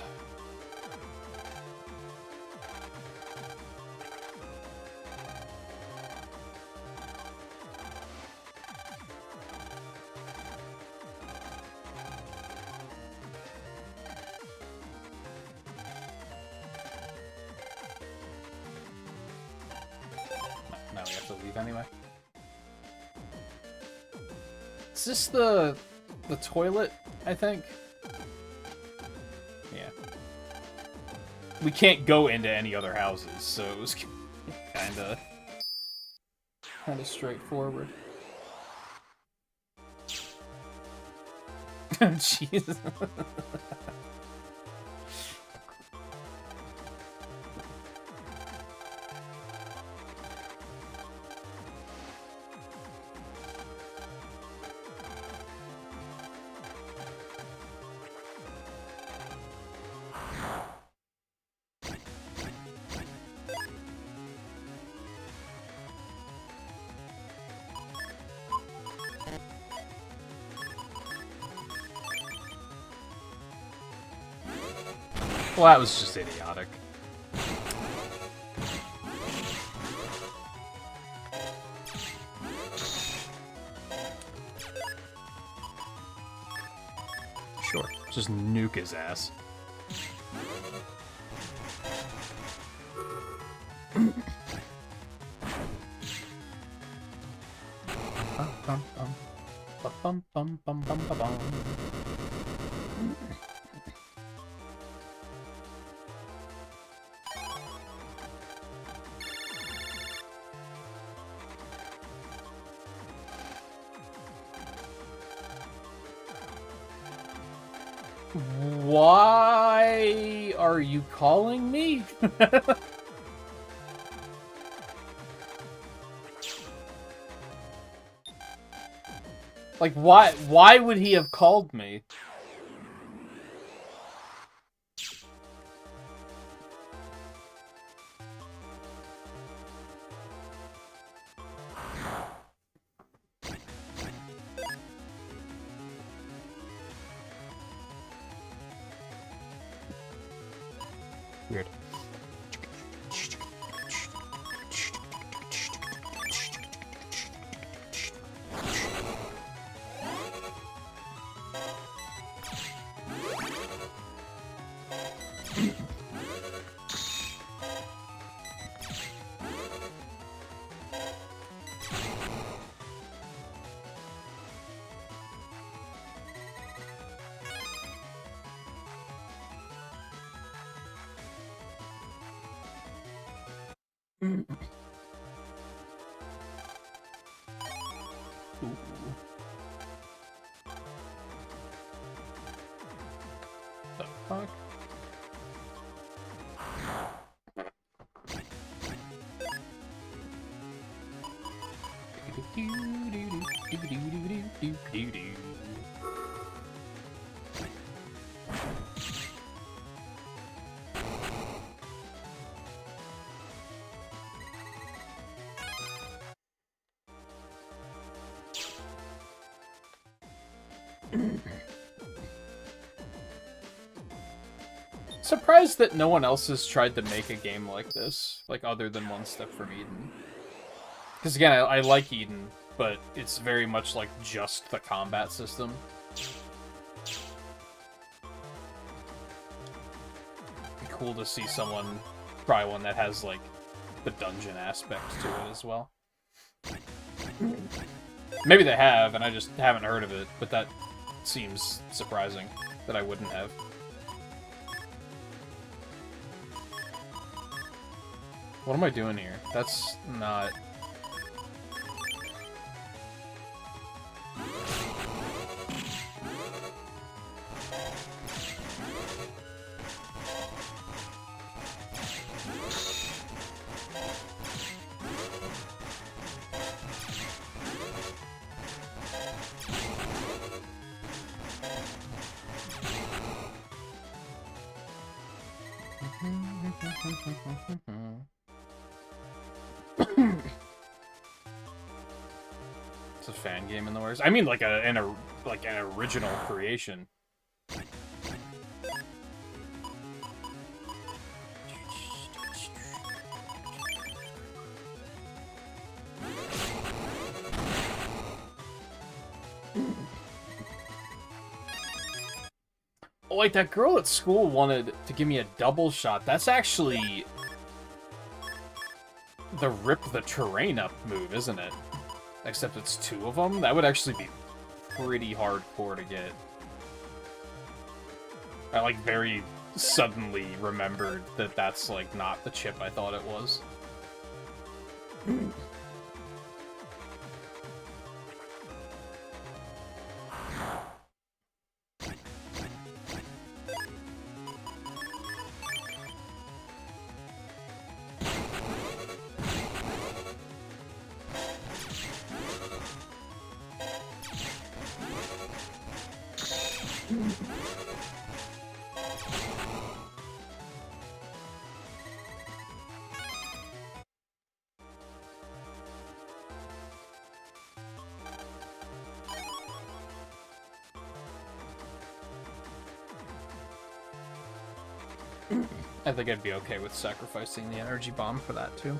Now we have to leave anyway. Is this the toilet, I think? Yeah. We can't go into any other houses, so it was kinda straightforward. Jeez. Well, that was just idiotic. Sure, just nuke his ass. Why are you calling me? Like, why would he have called me? Weird. The fuck? Surprised that no one else has tried to make a game like this, like other than One Step from Eden. Because again, I like Eden, but it's very much like just the combat system. cool to see someone try one that has, like, the dungeon aspect to it as well. Maybe they have, and I just haven't heard of it, but that seems surprising that I wouldn't have. What am I doing here? That's not... It's a fan game in the works. I mean, like an original creation. Like, that girl at school wanted to give me a double shot. That's actually the rip the terrain up move, isn't it? Except it's two of them? That would actually be pretty hardcore to get. I, like, very suddenly remembered that that's, like, not the chip I thought it was. I think I'd be okay with sacrificing the energy bomb for that, too.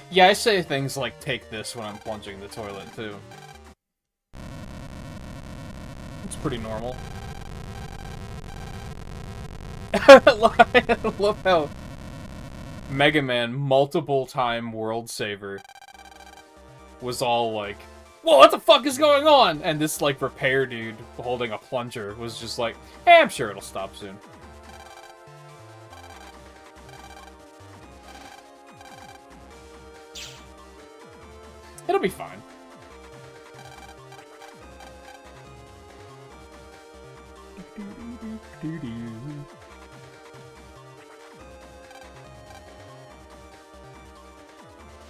Yeah, I say things like, take this when I'm plunging the toilet, too. It's pretty normal. I love how Mega Man, multiple-time world saver, was all like, "Whoa, what the fuck is going on?" And this, like, repair dude holding a plunger was just like, "Hey, I'm sure it'll stop soon." It'll be fine.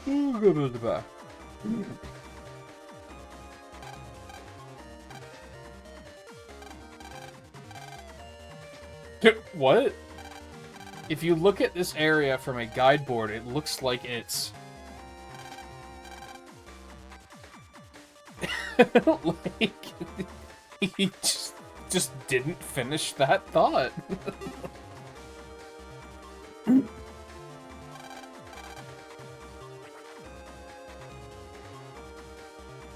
Go to the back. What? If you look at this area from a guide board, it looks like it's... like... he just didn't finish that thought.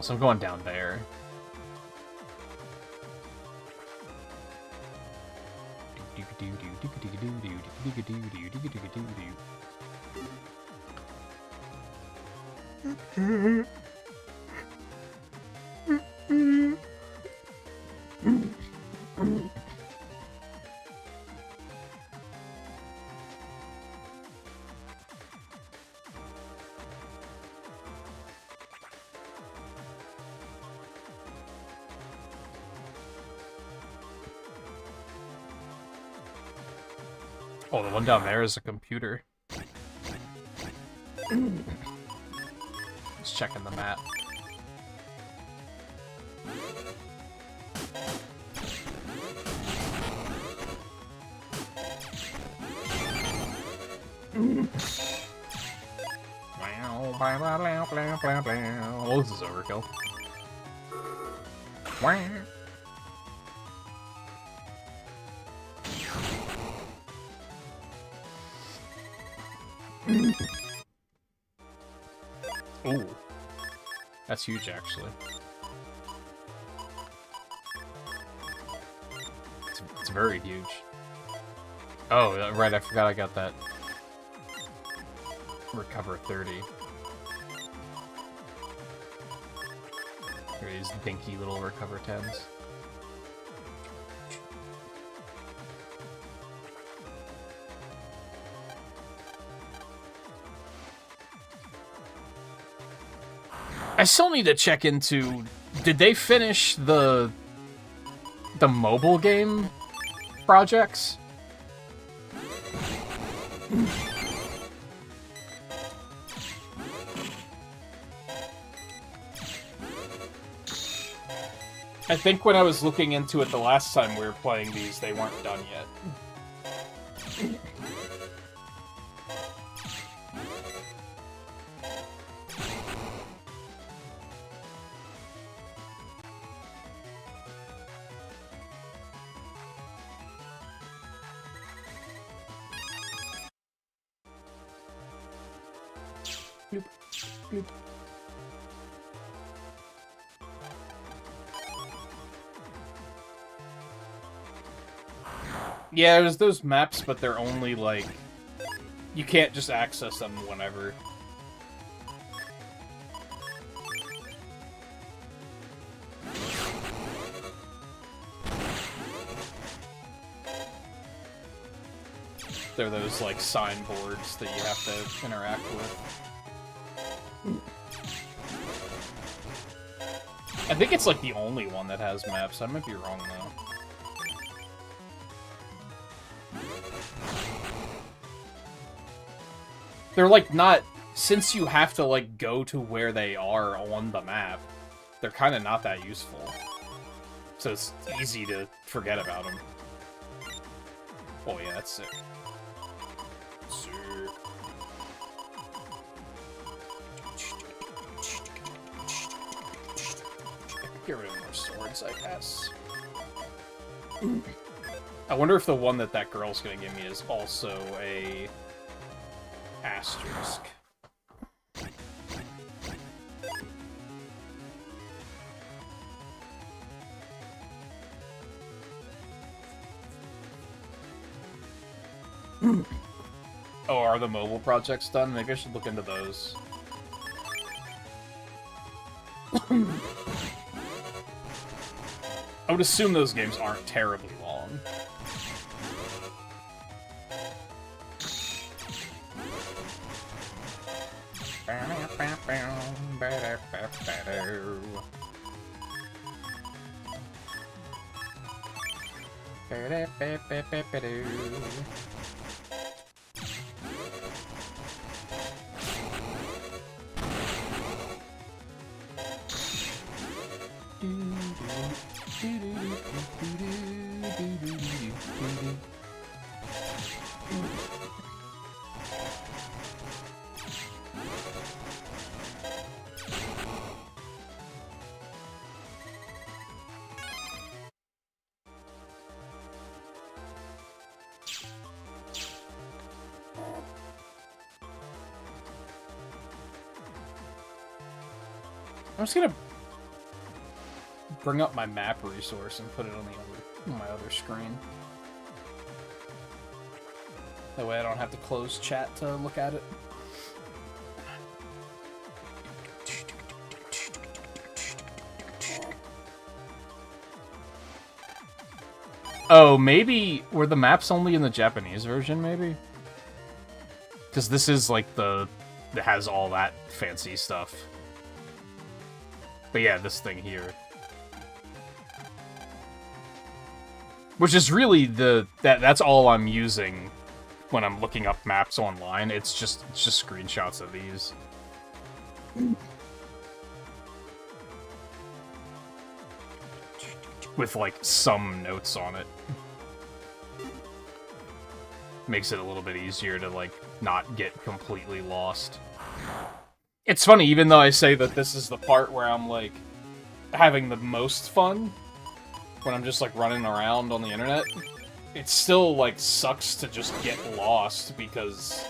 So I'm going down there. Oh, the one down there is a computer. Just checking the map. Oh, this is overkill. Ooh. That's huge, actually. It's very huge. Oh, right, I forgot I got that. Recover 30. Here these dinky little recover 10s. I still need to check into... Did they finish the mobile game projects? I think when I was looking into it the last time we were playing these, they weren't done yet. Bloop, bloop. Yeah, there's those maps, but they're only, like... You can't just access them whenever. They're those, like, signboards that you have to interact with. I think it's, like, the only one that has maps. I might be wrong, though. They're, like, not... Since you have to, like, go to where they are on the map, they're kind of not that useful. So it's easy to forget about them. Oh, yeah, that's sick. Sick. Get rid of more swords, I guess. I wonder if the one that girl's gonna give me is also a... asterisk. Oh, are the mobile projects done? Maybe I should look into those. I would assume those games aren't terribly long. I'm just gonna bring up my map resource and put it on my other screen. That way I don't have to close chat to look at it. Oh, maybe were the maps only in the Japanese version, maybe? Because this is like it has all that fancy stuff. But yeah, this thing here. Which is really that's all I'm using when I'm looking up maps online. It's just screenshots of these. With like some notes on it. Makes it a little bit easier to like not get completely lost. It's funny, even though I say that this is the part where I'm like, having the most fun when I'm just, like, running around on the internet. It still, like, sucks to just get lost because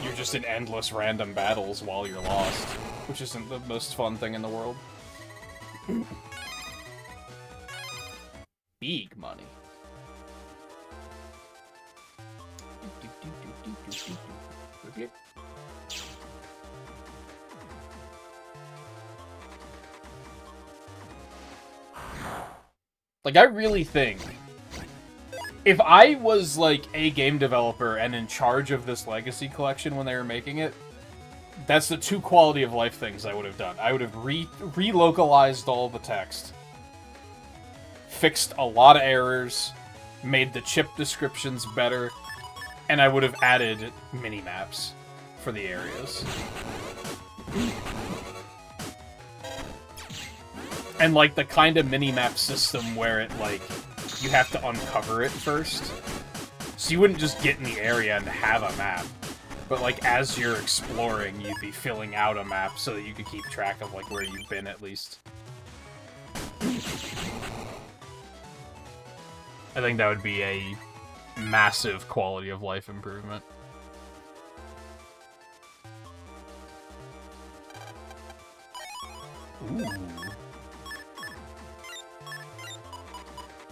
you're just in endless random battles while you're lost, which isn't the most fun thing in the world. Big money. Like, I really think if I was, like, a game developer and in charge of this Legacy collection when they were making it, that's the two quality of life things I would have done. I would have relocalized all the text, fixed a lot of errors, made the chip descriptions better, and I would have added mini-maps for the areas. And, like, the kind of mini-map system where it, like, you have to uncover it first. So you wouldn't just get in the area and have a map. But, like, as you're exploring, you'd be filling out a map so that you could keep track of, like, where you've been, at least. I think that would be a massive quality of life improvement. Ooh.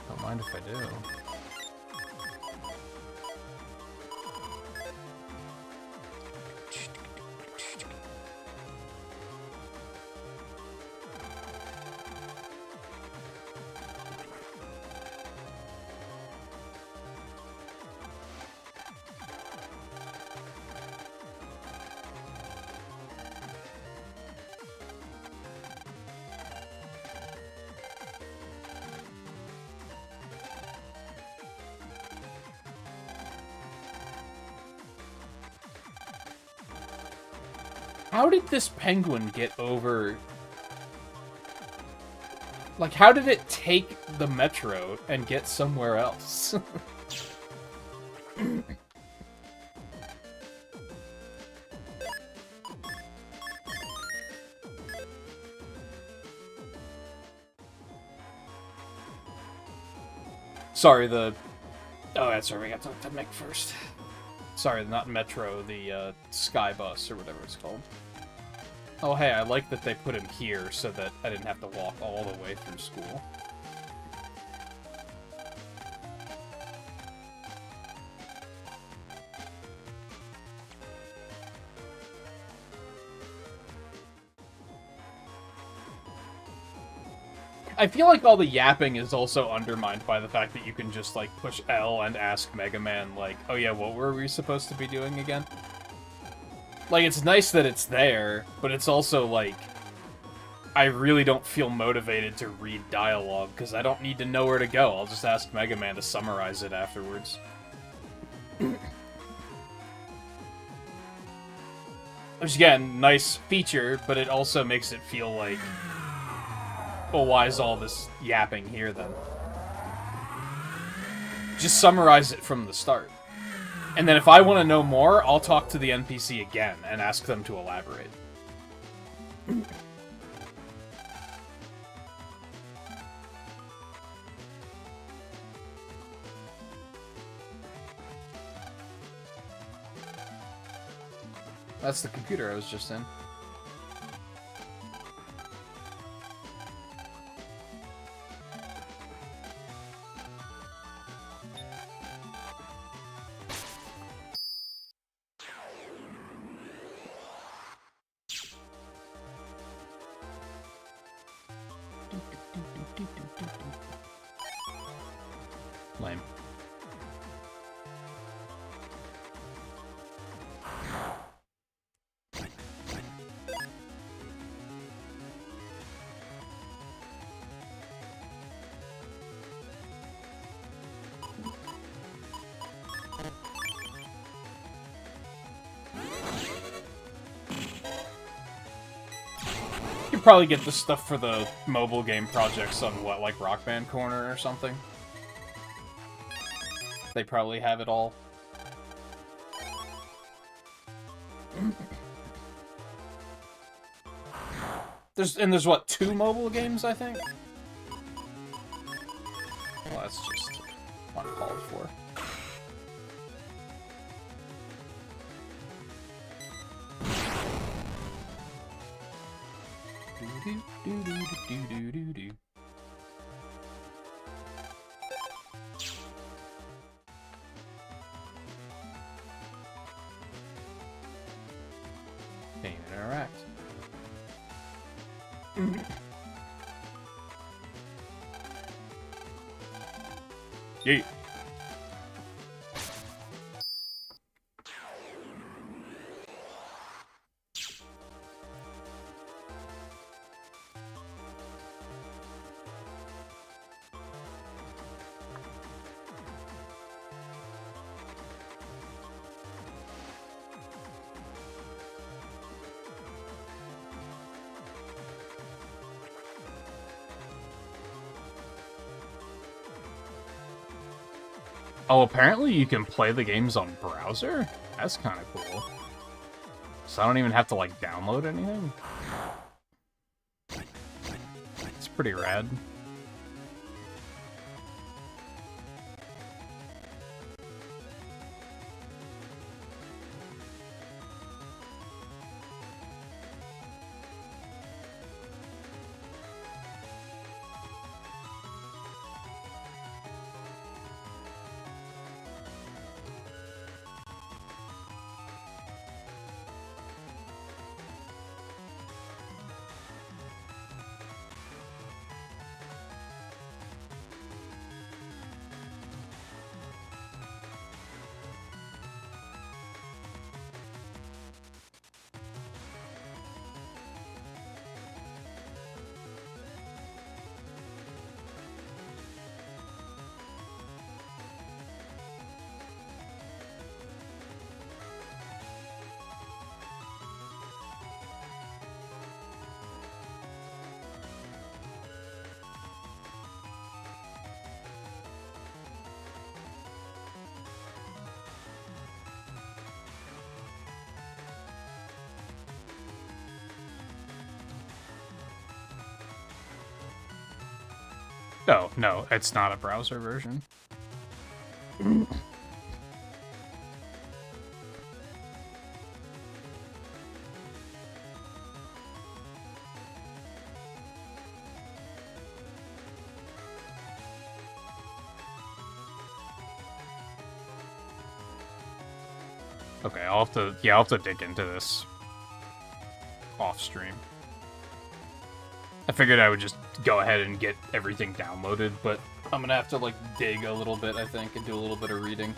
Don't mind if I do. How did this penguin get over... Like, how did it take the metro and get somewhere else? Sorry, the... Oh, that's right, we got to talk to Mick first. Sorry, not Metro, the Sky Bus, or whatever it's called. Oh, hey, I like that they put him here so that I didn't have to walk all the way through school. I feel like all the yapping is also undermined by the fact that you can just, like, push L and ask Mega Man, like, oh yeah, what were we supposed to be doing again? Like, it's nice that it's there, but it's also, like, I really don't feel motivated to read dialogue, because I don't need to know where to go. I'll just ask Mega Man to summarize it afterwards. Which, again, nice feature, but it also makes it feel like, well, why is all this yapping here, then? Just summarize it from the start. And then if I want to know more, I'll talk to the NPC again and ask them to elaborate. That's the computer I was just in. Lame. You could probably get the stuff for the mobile game projects on, what, like Rock Band Corner or something? They probably have it all. There's what, 2 mobile games, I think? Well, that's just uncalled for. Do-do-do-do-do-do-do-do. Can't interact. Yeet. Oh, apparently you can play the games on browser? That's kind of cool. So I don't even have to, like, download anything? It's pretty rad. No, no, it's not a browser version. Okay, I'll have to dig into this off stream. I figured I would just go ahead and get everything downloaded, but I'm gonna have to, like, dig a little bit, I think, and do a little bit of reading.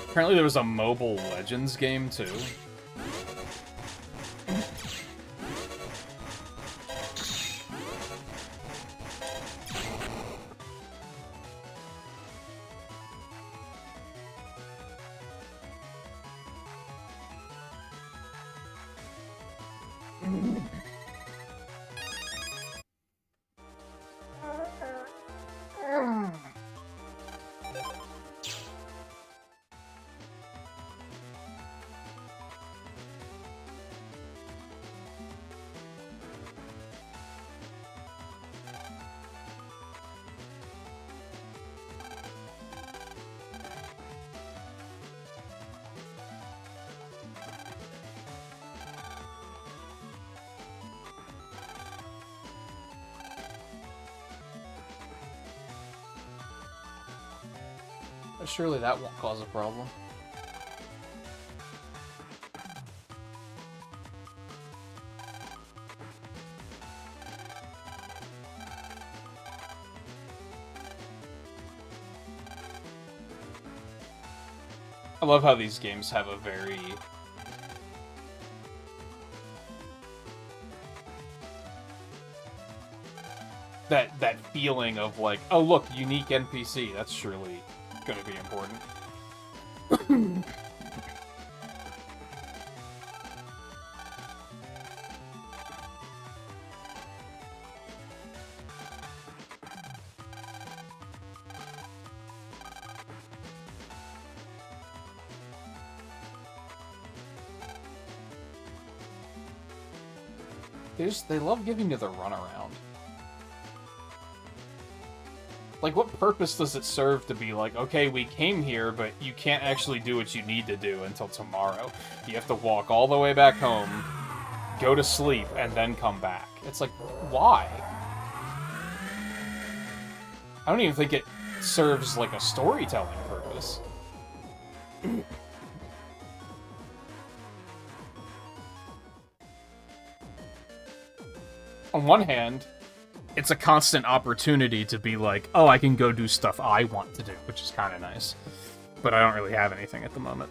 Apparently there was a Mobile Legends game, too. Surely that won't cause a problem. I love how these games have a very... that feeling of, like, oh look, unique NPC, that's surely gonna be important. They love giving you the runaround. Like, what purpose does it serve to be like, okay, we came here, but you can't actually do what you need to do until tomorrow. You have to walk all the way back home, go to sleep, and then come back. It's like, why? I don't even think it serves, like, a storytelling purpose. On one hand, it's a constant opportunity to be like, oh, I can go do stuff I want to do, which is kind of nice. But I don't really have anything at the moment.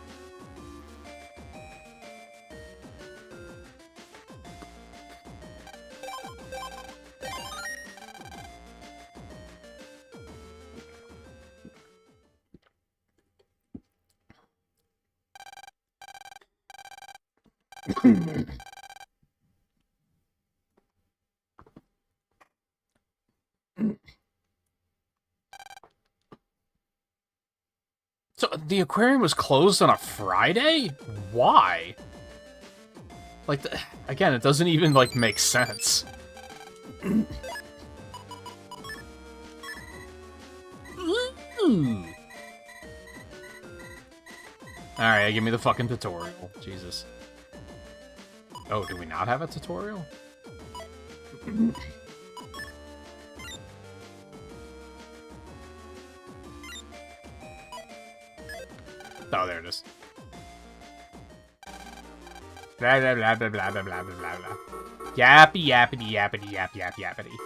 So, the aquarium was closed on a Friday? Why? Like, again, it doesn't even, like, make sense. Alright, give me the fucking tutorial. Jesus. Oh, do we not have a tutorial? Oh, there it is. Blah, blah, blah, blah, blah, blah, blah, blah, blah. Yappy, yappity, yappity, yap, yap, yappity.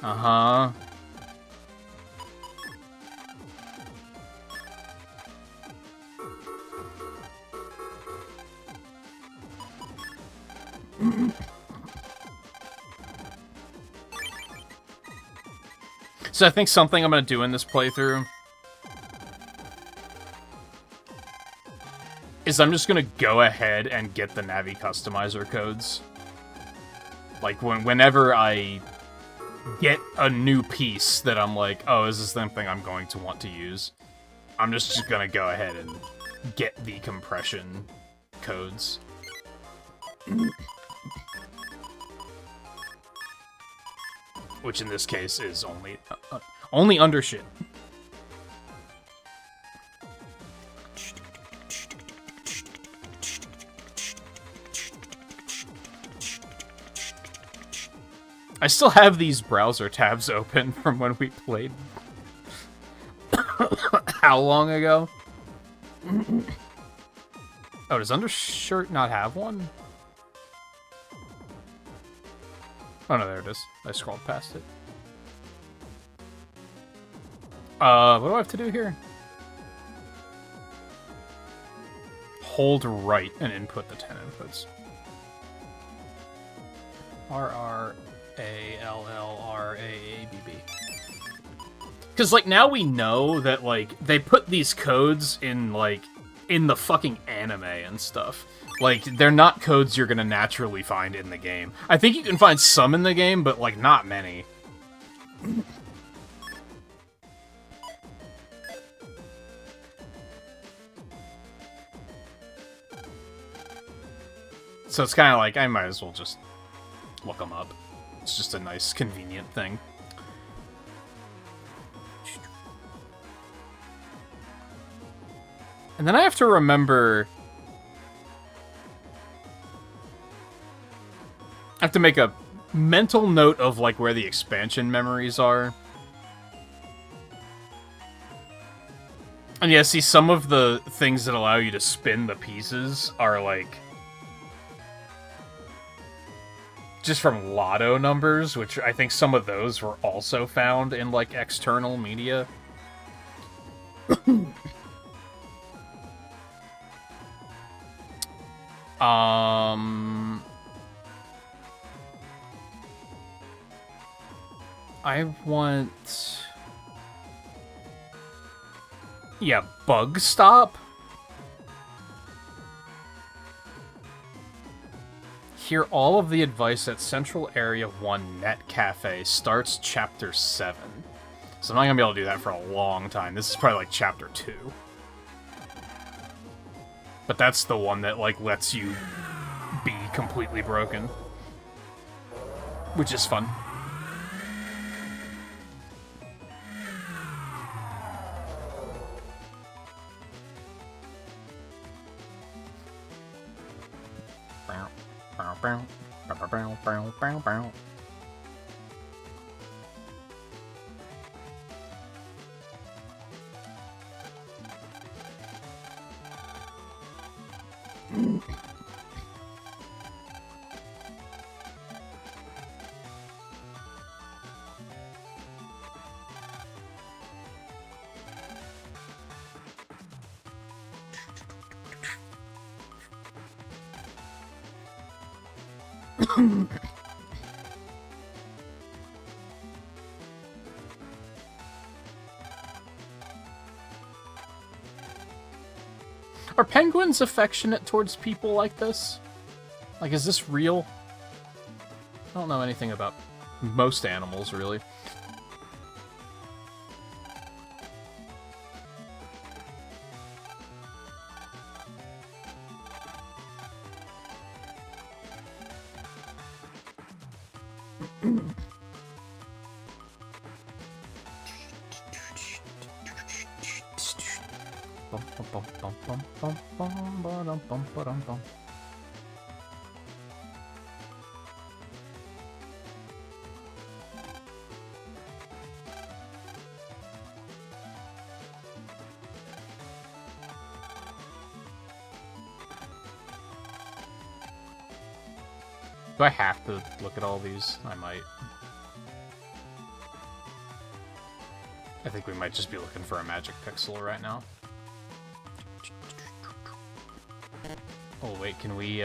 Uh-huh. So I think something I'm going to do in this playthrough is I'm just going to go ahead and get the Navi customizer codes. Like, whenever I get a new piece that I'm like, oh, is this something I'm going to want to use? I'm just going to go ahead and get the compression codes. Which in this case is only under shit. I still have these browser tabs open from when we played. How long ago? Oh, does Undershirt not have one? Oh, no, there it is. I scrolled past it. What do I have to do here? Hold right and input the 10 inputs. RRALLRAABB. Because, like, now we know that, like, they put these codes in, like, in the fucking anime and stuff. Like, they're not codes you're gonna naturally find in the game. I think you can find some in the game, but, like, not many. So it's kind of like, I might as well just look them up. It's just a nice, convenient thing. And then I have to remember... I have to make a mental note of, like, where the expansion memories are. And yeah, see, some of the things that allow you to spin the pieces are, like... just from lotto numbers, which I think some of those were also found in, like, external media. I want... yeah, Bug Stop. Hear all of the advice at Central Area 1 Net Cafe starts Chapter 7. So I'm not gonna be able to do that for a long time. This is probably like chapter 2. But that's the one that, like, lets you be completely broken. Which is fun. Are penguins affectionate towards people like this? Like, is this real? I don't know anything about most animals, really. Do I have to look at all these? I might. I think we might just be looking for a magic pixel right now. Oh, wait, can we,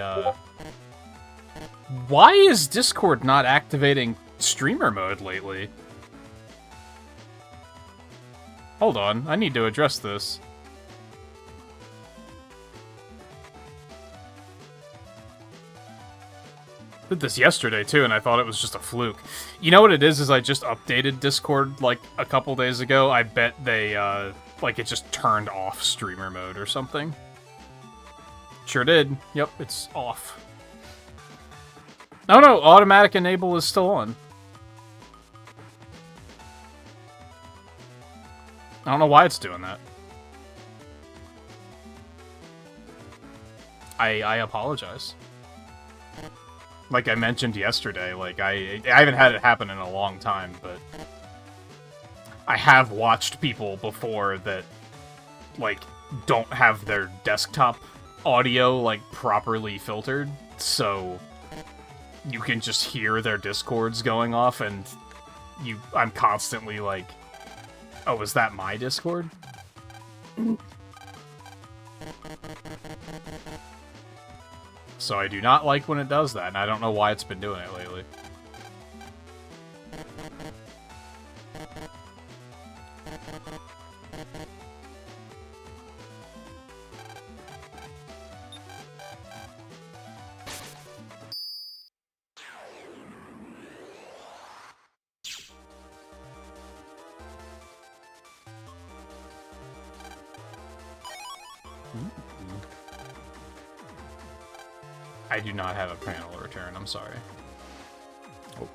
Why is Discord not activating streamer mode lately? Hold on, I need to address this. Did this yesterday, too, and I thought it was just a fluke. You know what it is I just updated Discord, like, a couple days ago. I bet they, like, it just turned off streamer mode or something. Sure did. Yep, it's off. Oh no, automatic enable is still on. I don't know why it's doing that. I apologize. Like I mentioned yesterday, like I haven't had it happen in a long time, but I have watched people before that, like, don't have their desktop audio, like, properly filtered, so you can just hear their Discords going off, and I'm constantly like, oh, is that my Discord? So I do not like when it does that, and I don't know why it's been doing it lately. I do not have a panel return, I'm sorry. Oh.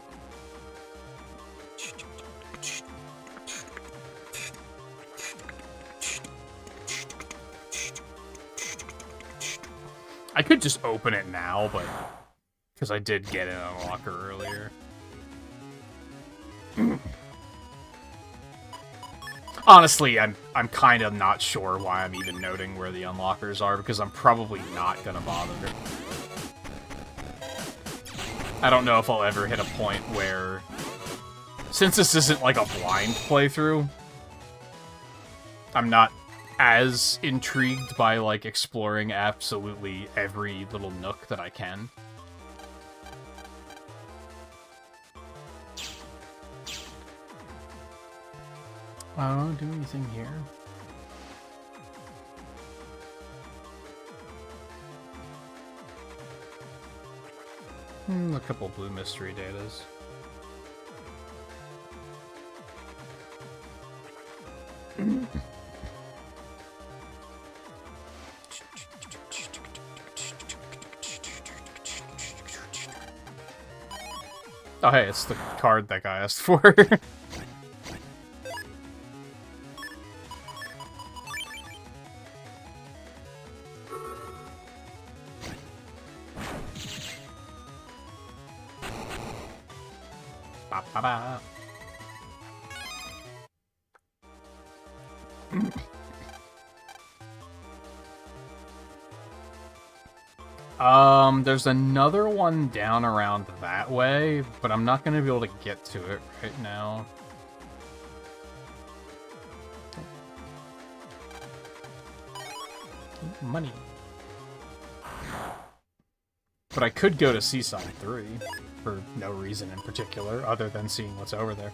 I could just open it now, but because I did get an unlocker earlier. Honestly, I'm kind of not sure why I'm even noting where the unlockers are, because I'm probably not gonna bother. I don't know if I'll ever hit a point where, since this isn't like a blind playthrough, I'm not as intrigued by, like, exploring absolutely every little nook that I can. I don't do anything here. A couple blue mystery datas. Oh, hey, it's the card that guy asked for. Ba, ba, ba. There's another one down around that way, but I'm not gonna be able to get to it right now. Money. But I could go to Seaside 3 for no reason in particular, other than seeing what's over there.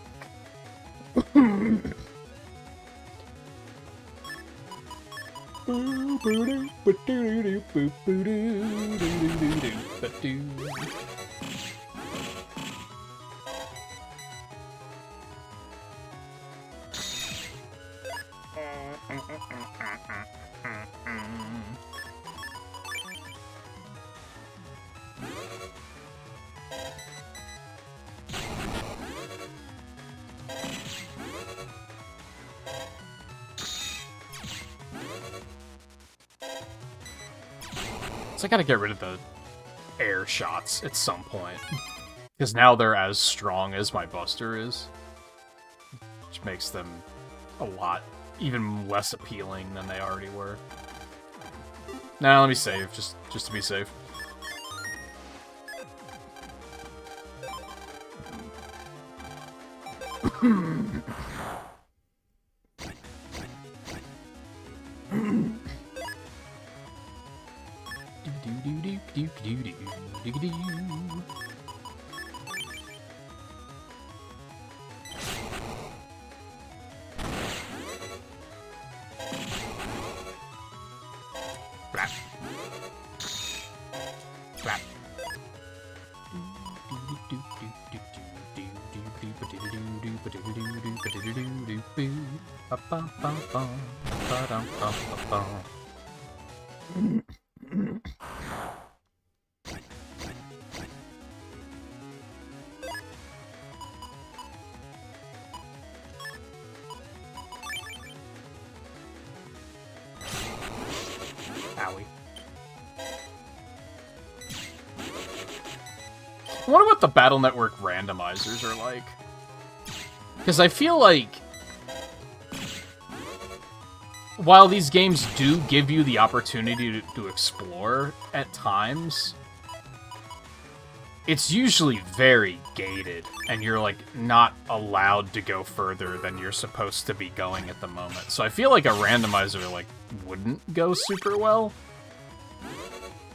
So I gotta get rid of the air shots at some point. Because now they're as strong as my Buster is. Which makes them a lot, even less appealing than they already were. Now let me save, just to be safe. Owie. I wonder what the Battle Network randomizers are like. Because I feel like while these games do give you the opportunity to explore at times, it's usually very gated, and you're, like, not allowed to go further than you're supposed to be going at the moment. So I feel like a randomizer, like, wouldn't go super well.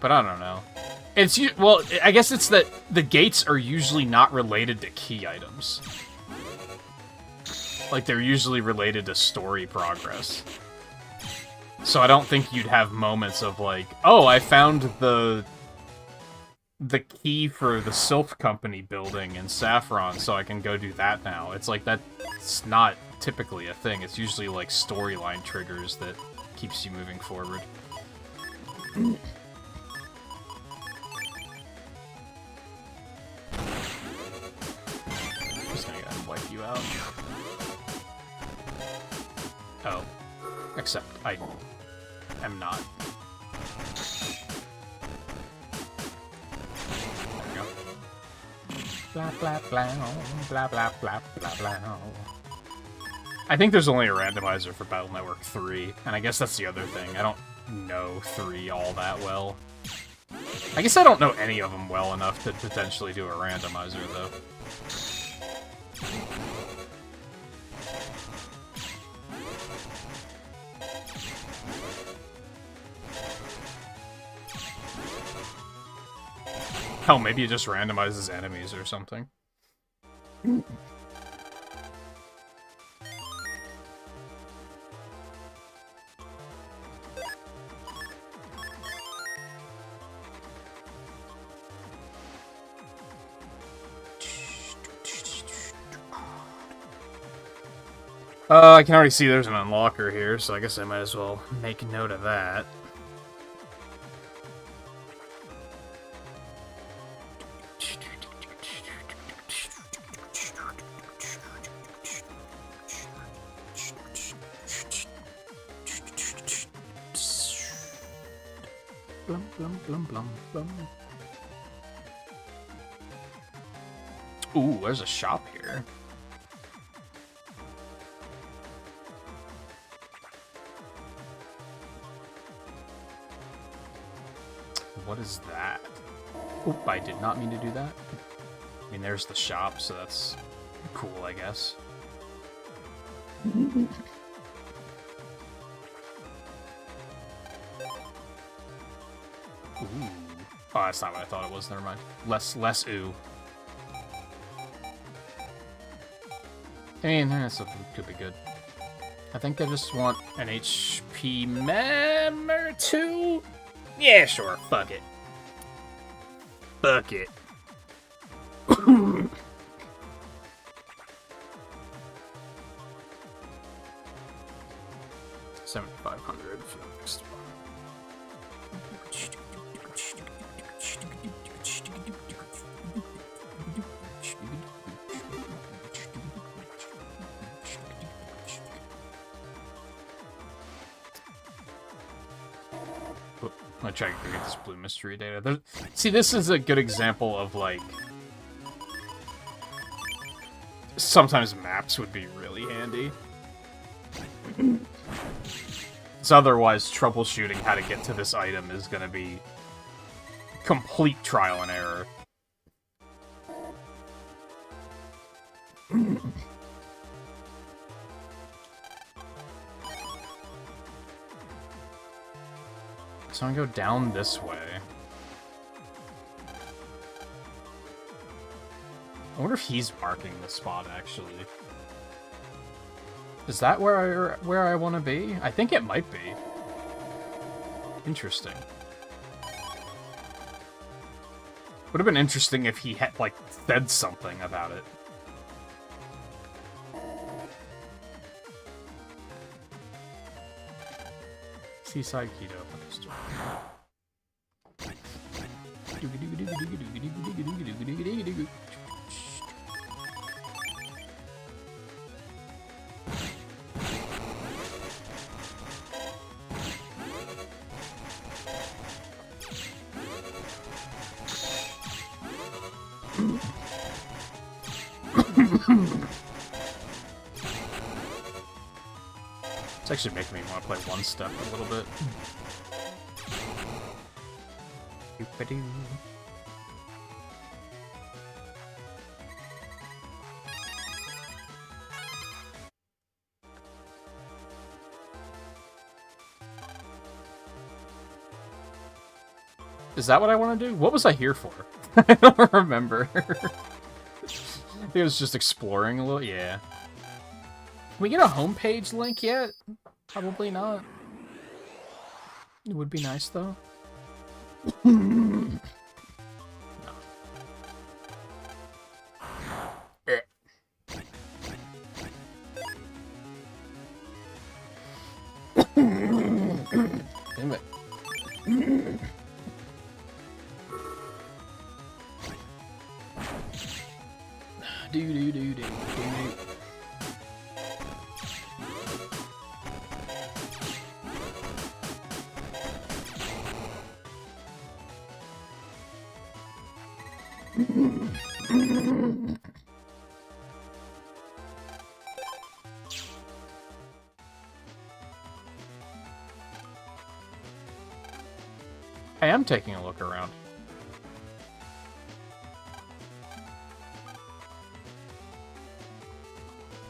But I don't know. It's, well, I guess it's that the gates are usually not related to key items. Like, they're usually related to story progress. So I don't think you'd have moments of, like, oh, I found the key for the Sylph Company building in Saffron, so I can go do that now. It's like, that's not typically a thing. It's usually, like, storyline triggers that keeps you moving forward. I'm just gonna go ahead and wipe you out. Oh. Except I am not. Blah, blah, blah, blah, blah, blah, blah, blah. I think there's only a randomizer for Battle Network 3, and I guess that's the other thing. I don't know 3 all that well. I guess I don't know any of them well enough to potentially do a randomizer, though. Hell, maybe it just randomizes enemies or something. I can already see there's an unlocker here, so I guess I might as well make note of that. Blum, blum, blum, blum, blum. Ooh, there's a shop here. What is that? Oop, I did not mean to do that. I mean, there's the shop, so that's cool, I guess. Ooh. Oh, that's not what I thought it was. Never mind. Less ooh. I mean, that's could be good. I think I just want an HP mem or two. Yeah, sure. Fuck it. Fuck it. $7,500 for the next one. I'm trying to get this blue mystery data. See, this is a good example of, like, sometimes maps would be really handy. So otherwise, troubleshooting how to get to this item is going to be complete trial and error. So I'm gonna go down this way. I wonder if he's marking the spot, actually. Is that where I want to be? I think it might be. Interesting. Would have been interesting if he had, like, said something about it. Seaside Keto. It's actually making me want to play one step a little bit. Is that what I want to do? What was I here for? I don't remember. I think it was just exploring a little. Yeah. Can we get a homepage link yet? Probably not. It would be nice, though. No. Damn it. Do. I am taking a look around.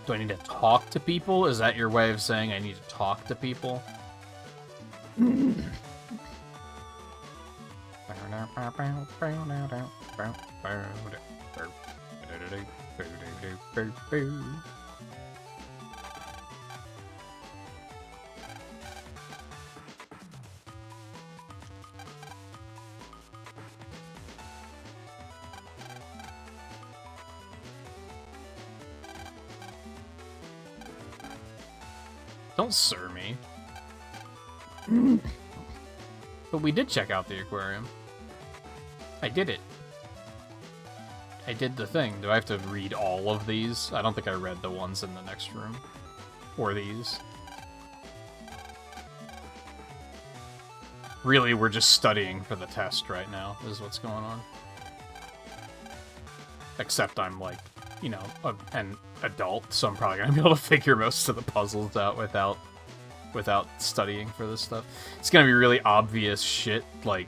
Do I need to talk to people? Is that your way of saying I need to talk to people? Don't sir me. But we did check out the aquarium. I did it. I did the thing. Do I have to read all of these? I don't think I read the ones in the next room. Or these. Really, we're just studying for the test right now, is what's going on. Except I'm, like, you know, an adult, so I'm probably gonna be able to figure most of the puzzles out without studying for this stuff. It's gonna be really obvious shit, like...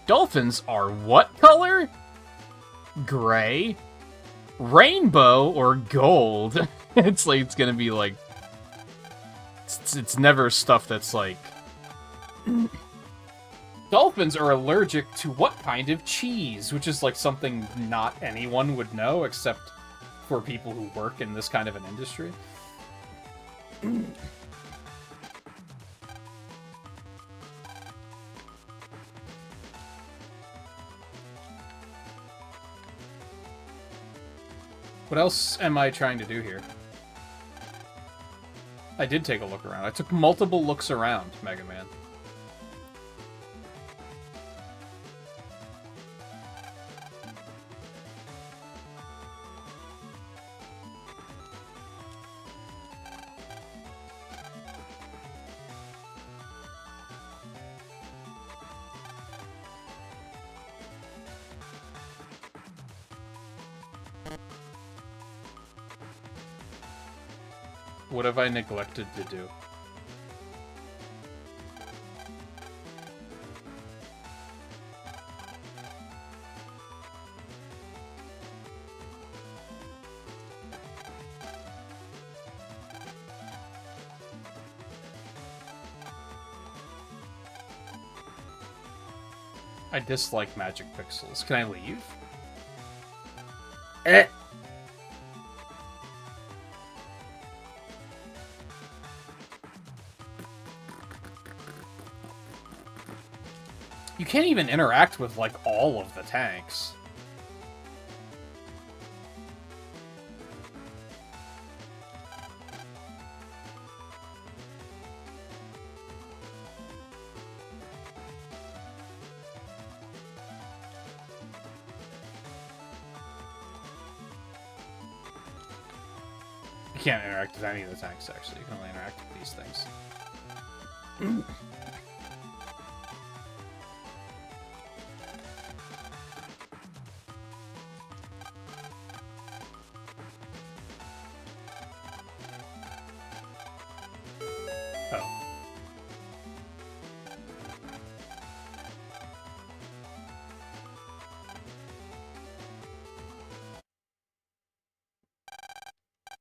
Dolphins are what color? Gray? Rainbow or gold? It's like, it's gonna be like... It's never stuff that's like... Dolphins are allergic to what kind of cheese? Which is like something not anyone would know except for people who work in this kind of an industry. What else am I trying to do here? I did take a look around. I took multiple looks around, Mega Man. What have I neglected to do? I dislike magic pixels. Can I leave? Eh. You can't even interact with, like, all of the tanks. You can't interact with any of the tanks, actually. You can only interact with these things.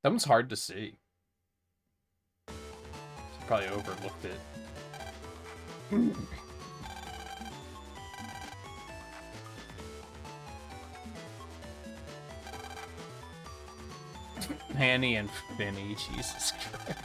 That one's hard to see. Probably overlooked it. Hanny and Finny, Jesus Christ.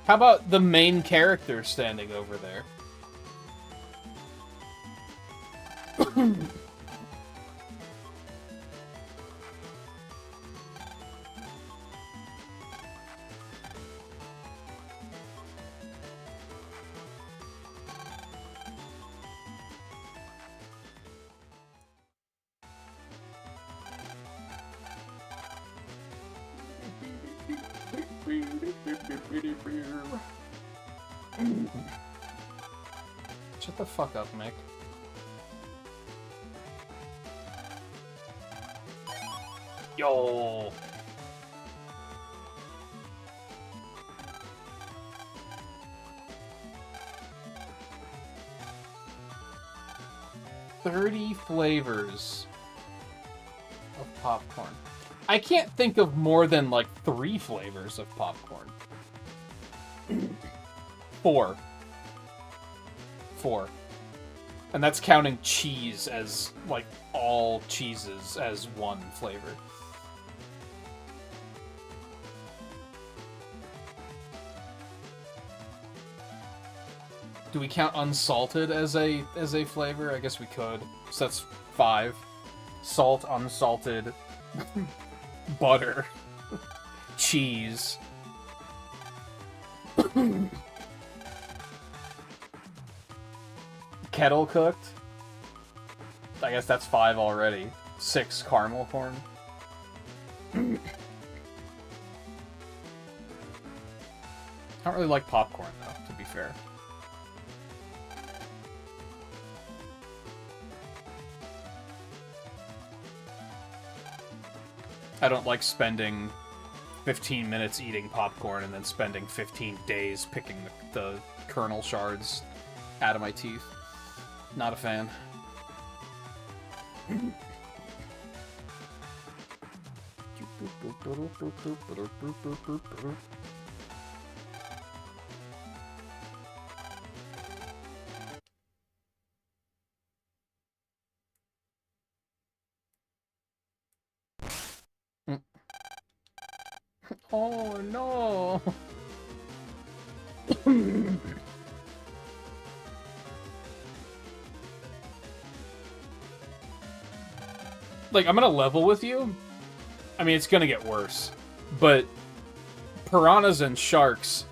How about the main character standing over there? Shut the fuck up, Mick. Yo. $30 flavors of popcorn. I can't think of more than like 3 flavors of popcorn. 4. 4. And that's counting cheese as, like, all cheeses as one flavor. Do we count unsalted as a flavor? I guess we could. So that's 5. Salt, unsalted, butter, cheese. Kettle cooked. I guess that's 5 already. 6 caramel corn. I don't really like popcorn though, to be fair. I don't like spending 15 minutes eating popcorn and then spending 15 days picking the kernel shards out of my teeth. Not a fan. Oh no! Like, I'm gonna level with you. I mean, it's gonna get worse. But piranhas and sharks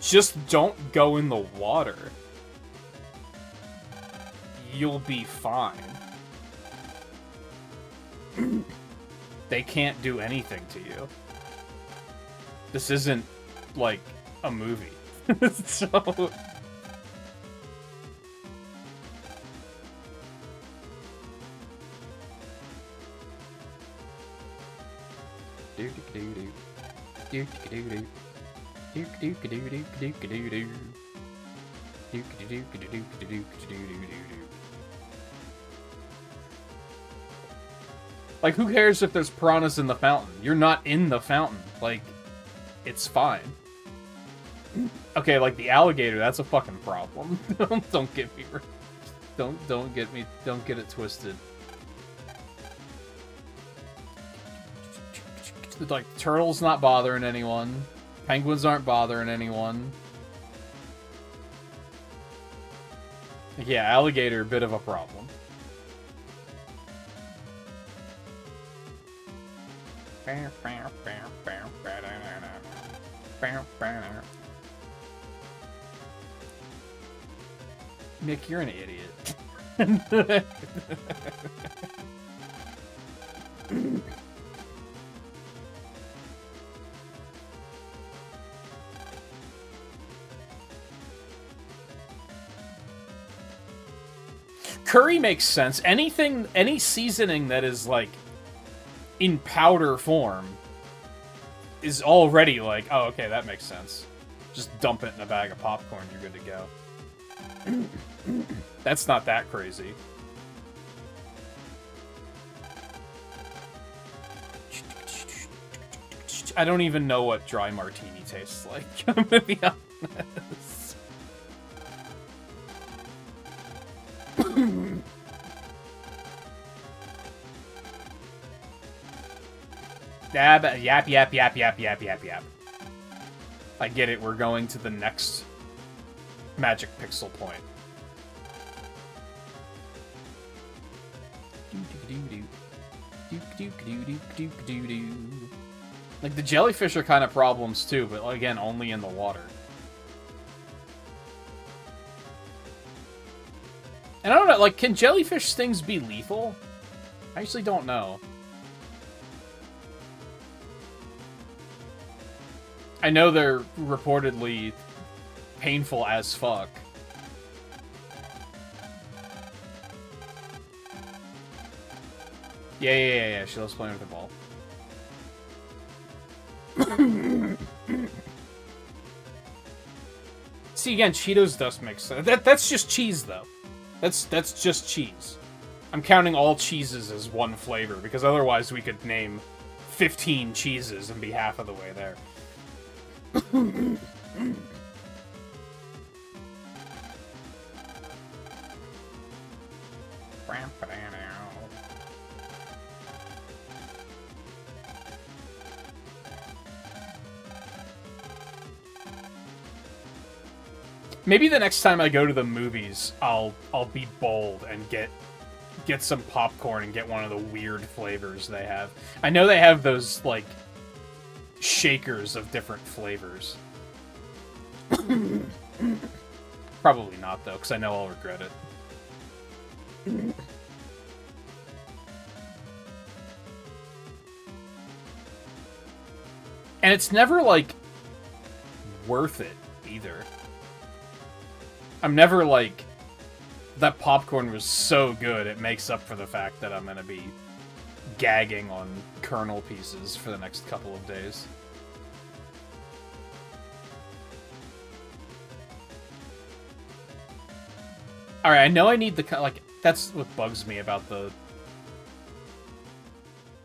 just don't go in the water. You'll be fine. They can't do anything to you. This isn't, like, a movie. So... Like, who cares if there's piranhas in the fountain? You're not in the fountain. Like, it's fine. Okay, like the alligator, that's a fucking problem. Don't get me... Don't get it twisted. Like, turtles not bothering anyone. Penguins aren't bothering anyone. Yeah, alligator, bit of a problem. Nick, you're an idiot. Curry makes sense. Anything, any seasoning that is, like, in powder form is already like, oh, okay, that makes sense. Just dump it in a bag of popcorn, you're good to go. That's not that crazy. I don't even know what dry martini tastes like, I'm gonna be honest. Yap. I get it, we're going to the next magic pixel point. Like, the jellyfish are kind of problems too, but again, only in the water. And I don't know, like, can jellyfish stings be lethal? I actually don't know. I know they're reportedly painful as fuck. Yeah, she loves playing with the ball. See, again, Cheetos dust makes sense. That's just cheese, though. That's just cheese. I'm counting all cheeses as one flavor, because otherwise we could name 15 cheeses and be half of the way there. Maybe the next time I go to the movies, I'll be bold and get some popcorn and get one of the weird flavors they have. I know they have those, like, shakers of different flavors. Probably not, though, because I know I'll regret it. And it's never, like, worth it, either. I'm never, like, that popcorn was so good it makes up for the fact that I'm gonna be gagging on kernel pieces for the next couple of days. Alright, I know I need the, like, that's what bugs me about the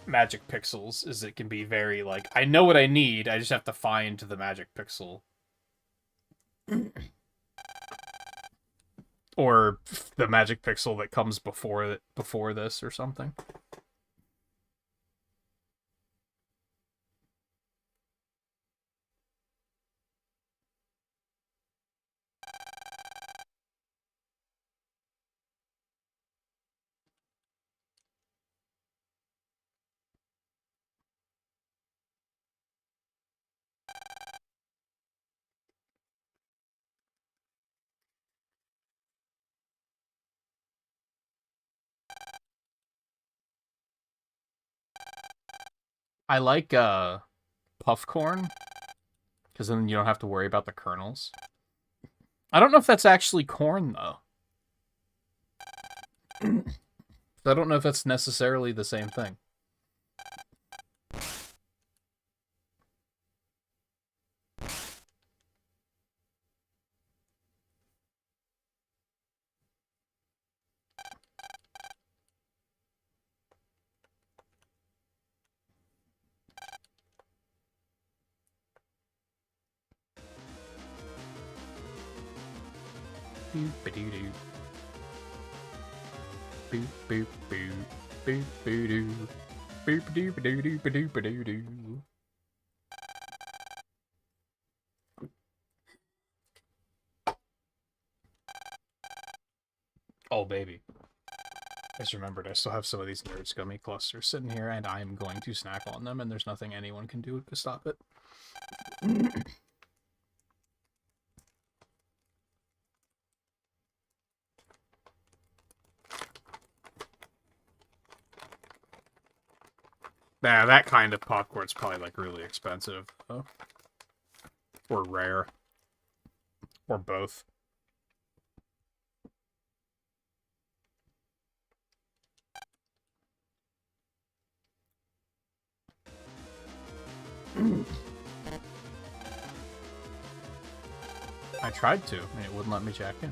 magic pixels, is it can be very, like, I know what I need, I just have to find the magic pixel. Or the magic pixel that comes before this or something. I like puff corn, because then you don't have to worry about the kernels. I don't know if that's actually corn, though. I don't know if that's necessarily the same thing. Boop-a-doo-doo. Boop-boop-boo. Boop-boo-doo. Boop-a-doo-ba-doo-doo-ba-doo-ba-doo-doo. Oh, baby. I just remembered I still have some of these Nerds Gummy clusters sitting here, and I'm going to snack on them, and there's nothing anyone can do to stop it. Nah, that kind of popcorn's probably, like, really expensive, though. Or rare. Or both. I tried to, and it wouldn't let me jack in.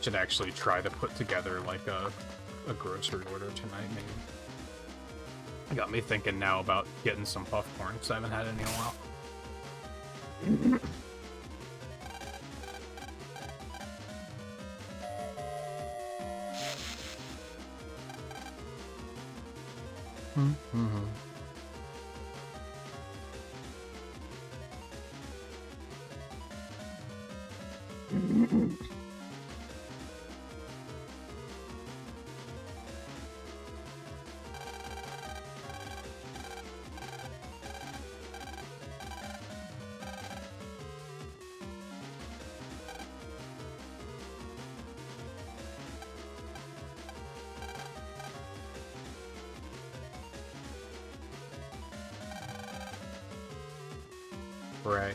Should actually try to put together, like, a grocery order tonight, maybe. Got me thinking now about getting some popcorn, because I haven't had any in a while. prey.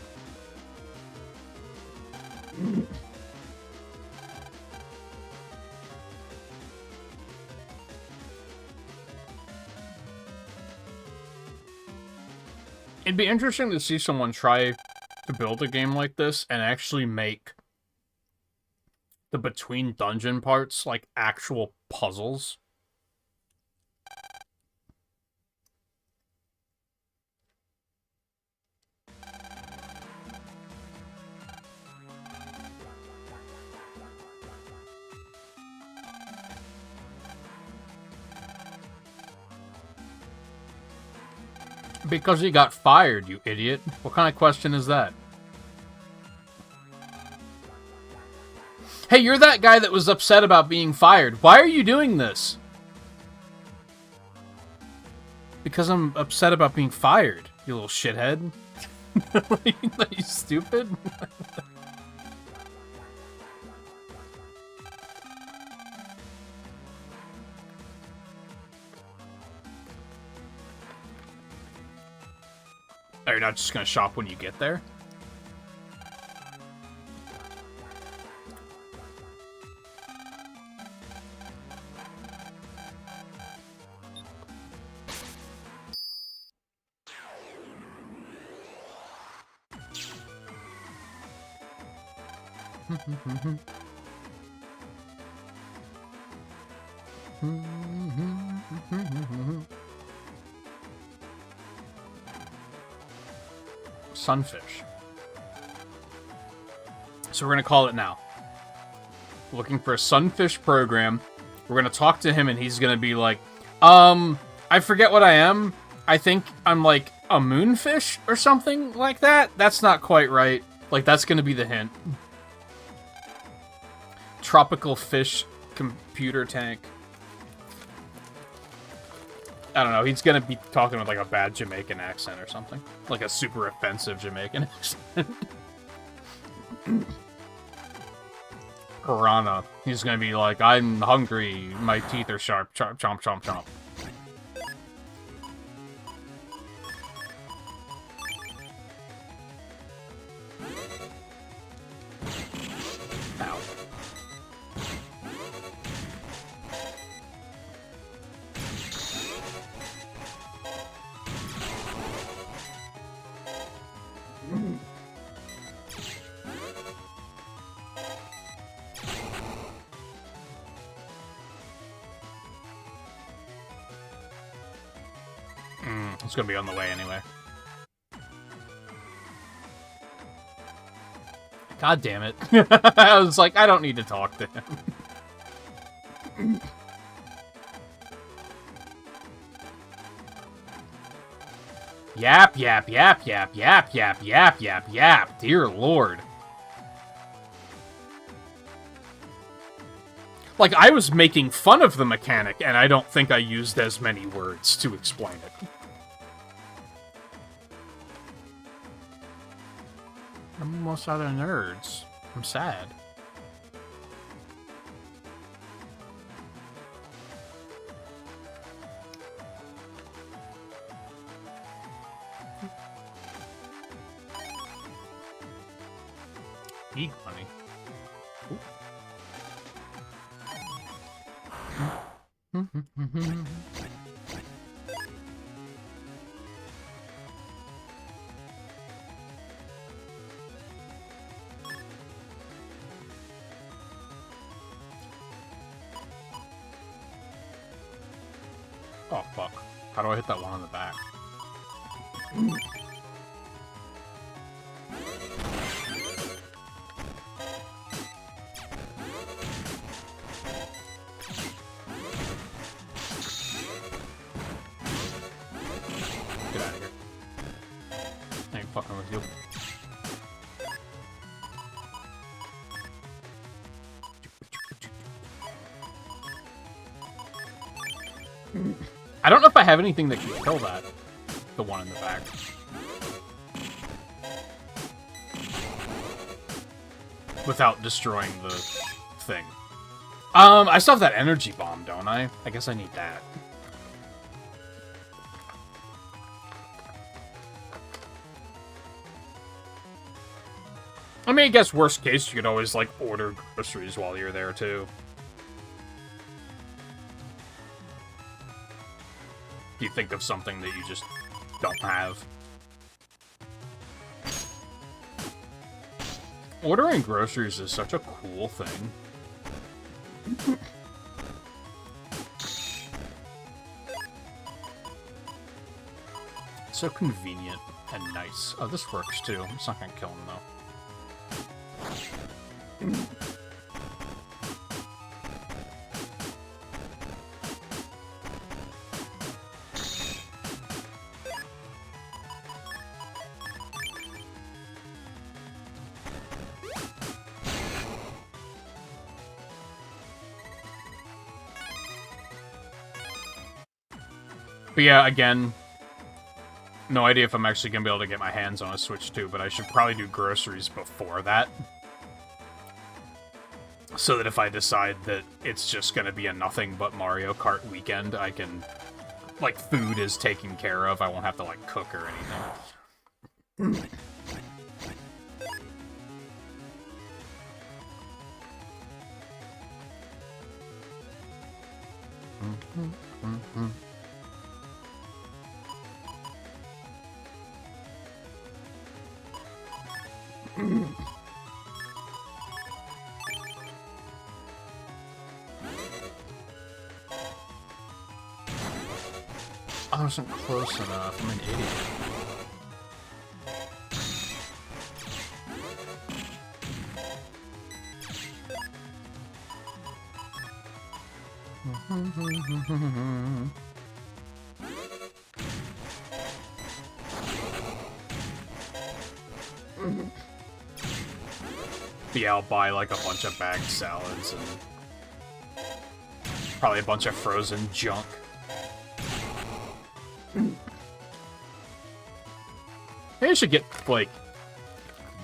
It'd be interesting to see someone try to build a game like this and actually make the between dungeon parts like actual puzzles. Because he got fired, you idiot. What kind of question is that? Hey, you're that guy that was upset about being fired. Why are you doing this? Because I'm upset about being fired, you little shithead. Are you stupid? Oh, you're not just gonna shop when you get there? Sunfish. So we're gonna call it now. Looking for a sunfish program. We're gonna talk to him and he's gonna be like, I forget what I am. I think I'm like a moonfish or something like that. That's not quite right. Like, that's gonna be the hint. Tropical fish computer tank. I don't know, he's gonna be talking with like a bad Jamaican accent or something. Like a super offensive Jamaican accent. Piranha. He's gonna be like, I'm hungry, my teeth are sharp, chomp, chomp, chomp, chomp. Ow. It's gonna be on the way anyway. God damn it. I was like, I don't need to talk to him. Yap, yap, yap, yap, yap, yap, yap, yap, yap. Dear Lord. Like, I was making fun of the mechanic, and I don't think I used as many words to explain it. I'm almost out of nerds. I'm sad. Eat money. Oh, fuck. How do I hit that one on the back? Get out of here. I ain't fucking with you. I don't know if I have anything that can kill that. The one in the back. Without destroying the thing. I still have that energy bomb, don't I? I guess I need that. I mean, I guess worst case, you could always, like, order groceries while you're there, too. If you think of something that you just don't have. Ordering groceries is such a cool thing. So convenient and nice. Oh, this works too. It's not gonna kill him though. But yeah, again, no idea if I'm actually going to be able to get my hands on a Switch 2, but I should probably do groceries before that. So that if I decide that it's just going to be a nothing but Mario Kart weekend, I can, like, food is taken care of. I won't have to, like, cook or anything. I wasn't close enough. I'm an idiot. Yeah, I'll buy like a bunch of bagged salads and probably a bunch of frozen junk. Maybe I should get, like,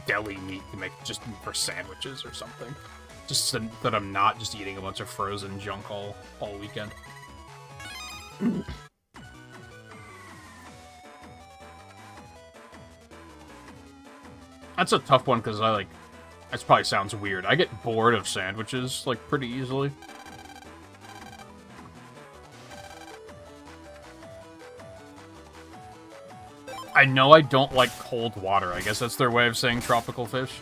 deli meat to make just for sandwiches or something. Just so that I'm not just eating a bunch of frozen junk all weekend. That's a tough one, because I, like... That probably sounds weird. I get bored of sandwiches, like, pretty easily. I know I don't like cold water. I guess that's their way of saying tropical fish.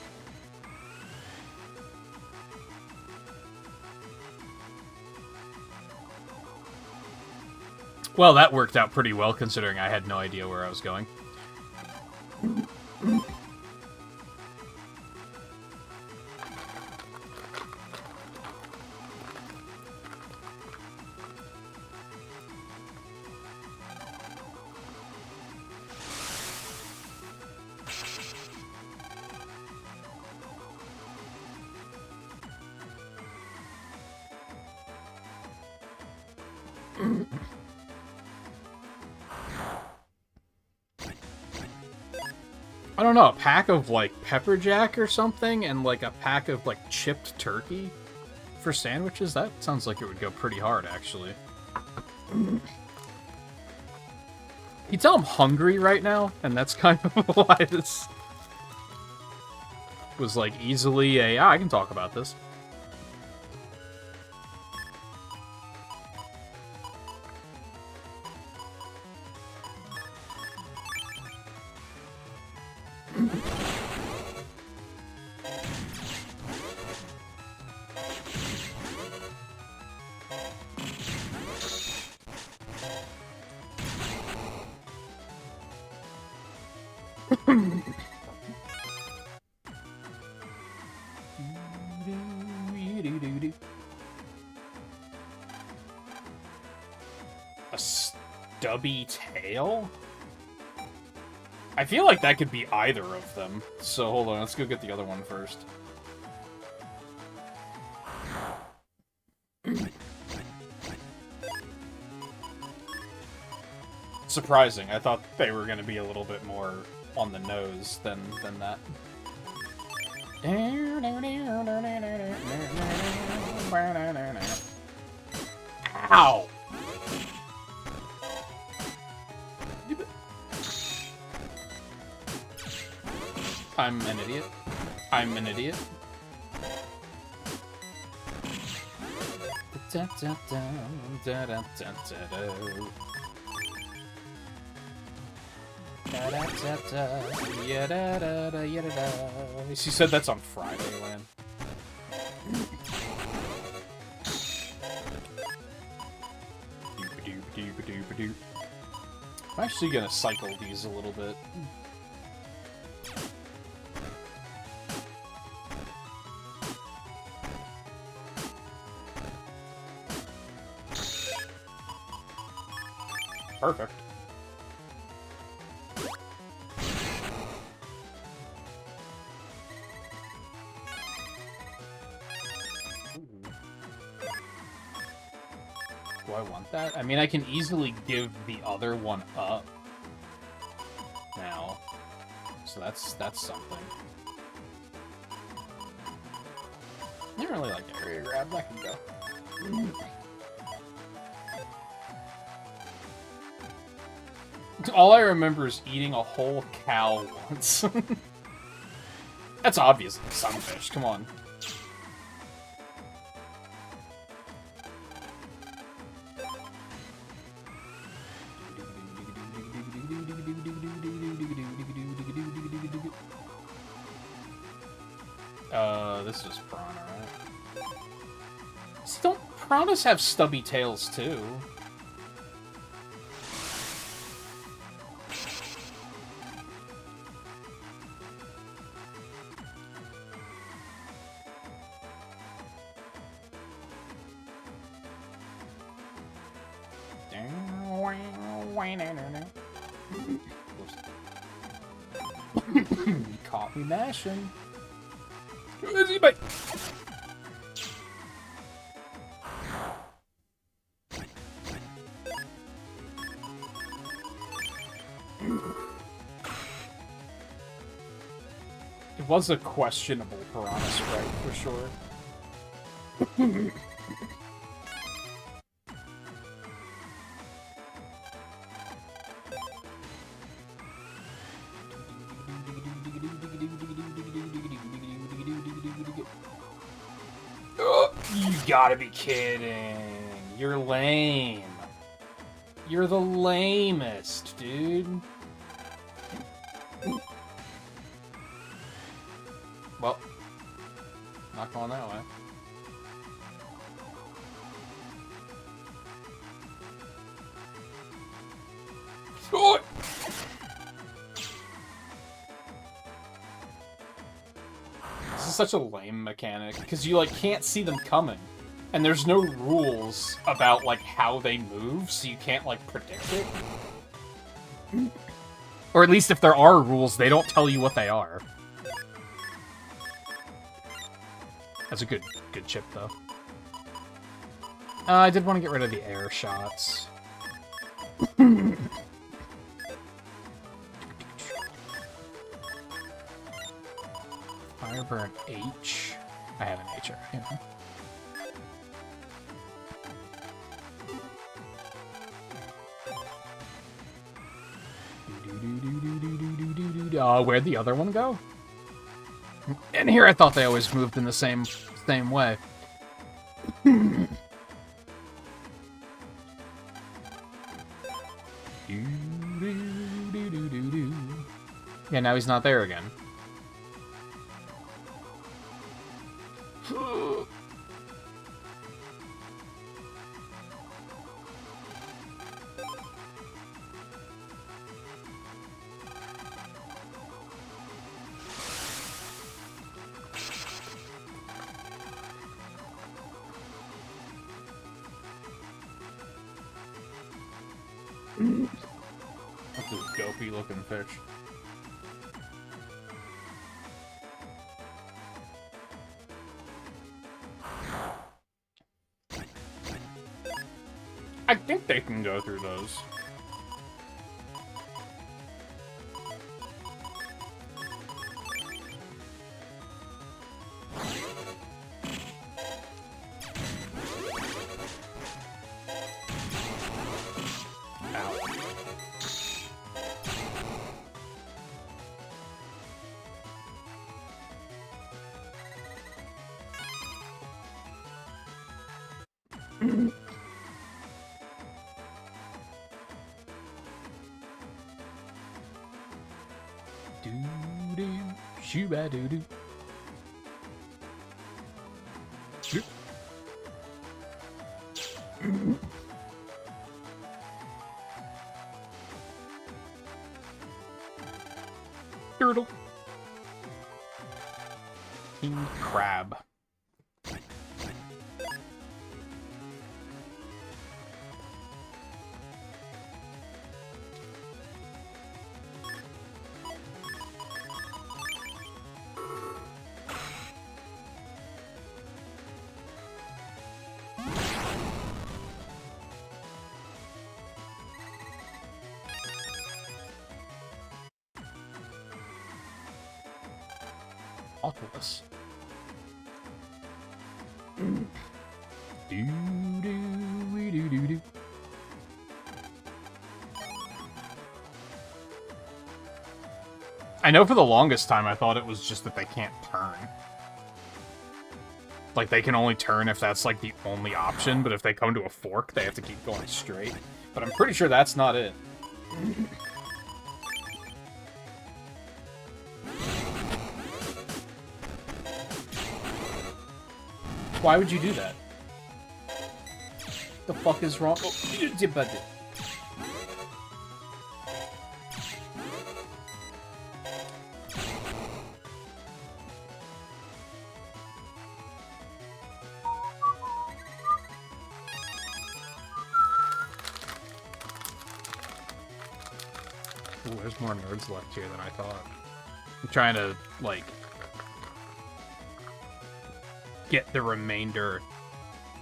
Well, that worked out pretty well, considering I had no idea where I was going. I don't know, a pack of, like, pepper jack or something, and, like, a pack of, like, chipped turkey for sandwiches? That sounds like it would go pretty hard, actually. You tell I'm hungry right now, and that's kind of why this was, like, easily a, I can talk about this. A stubby tail? I feel like that could be either of them. So hold on, let's go get the other one first. Surprising. I thought they were going to be a little bit more on the nose than that. Ow! I'm an idiot. I'm an idiot. She said that's on Friday, Lan. I'm actually gonna cycle these a little bit. Perfect. Do I want that? I mean, I can easily give the other one up now. So that's something. I don't really like area grab. That can go. All I remember is eating a whole cow once. That's obviously sunfish. Come on. This is Piranha, right? See, don't Piranhas have stubby tails, too? You caught me mashing. Where's he, mate? It was a questionable Piranha sprite, for sure. You gotta be kidding. You're lame. You're the lamest, dude. Well, not going that way. Oh! This is such a lame mechanic, because you, like, can't see them coming. And there's no rules about, like, how they move, so you can't, like, predict it. Or at least if there are rules, they don't tell you what they are. That's a good chip, though. I did want to get rid of the air shots. Fire burn H. I have an H, you know. Where'd the other one go? And here I thought they always moved in the same way. Yeah, now he's not there again. That's a dopey looking fish. I think they can go through those. Shoo-ba-doo-doo. Shoo. Turtle. King crab. Oculus. Do-do-wee-do-do-do. I know for the longest time I thought it was just that they can't turn. Like, they can only turn if that's, like, the only option, but if they come to a fork, they have to keep going straight. But I'm pretty sure that's not it. Why would you do that? The fuck is wrong? Oh, you did bad it. Ooh, there's more nerds left here than I thought. I'm trying to, like, get the remainder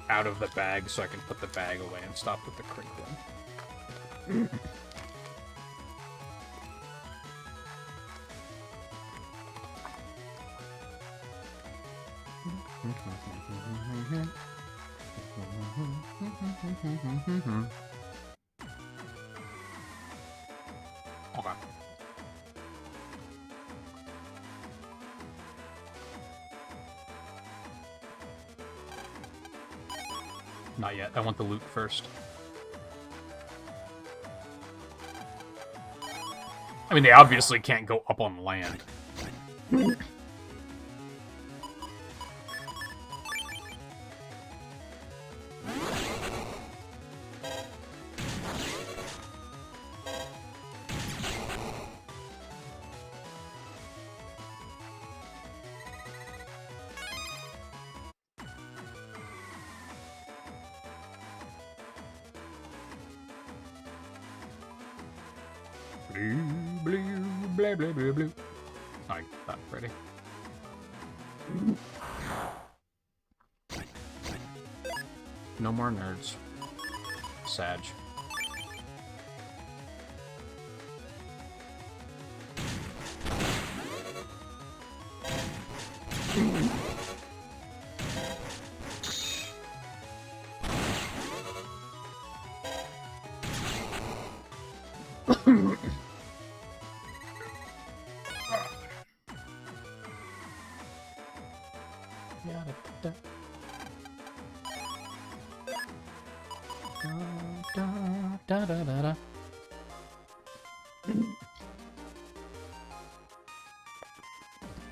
out of the bag so I can put the bag away and stop with the crinkling. Okay. Not yet. I want the loot first. I mean, they obviously can't go up on land. Blah, blah, blah, blah. I got that ready. No more nerds. Sag.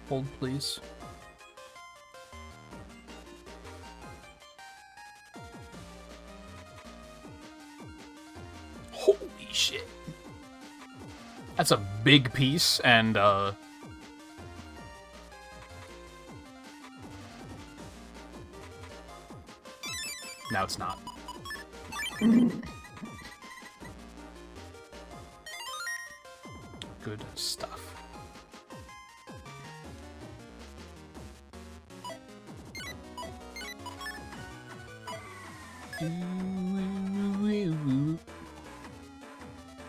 Hold, please. Holy shit. That's a big piece, and, now it's not. Good stuff.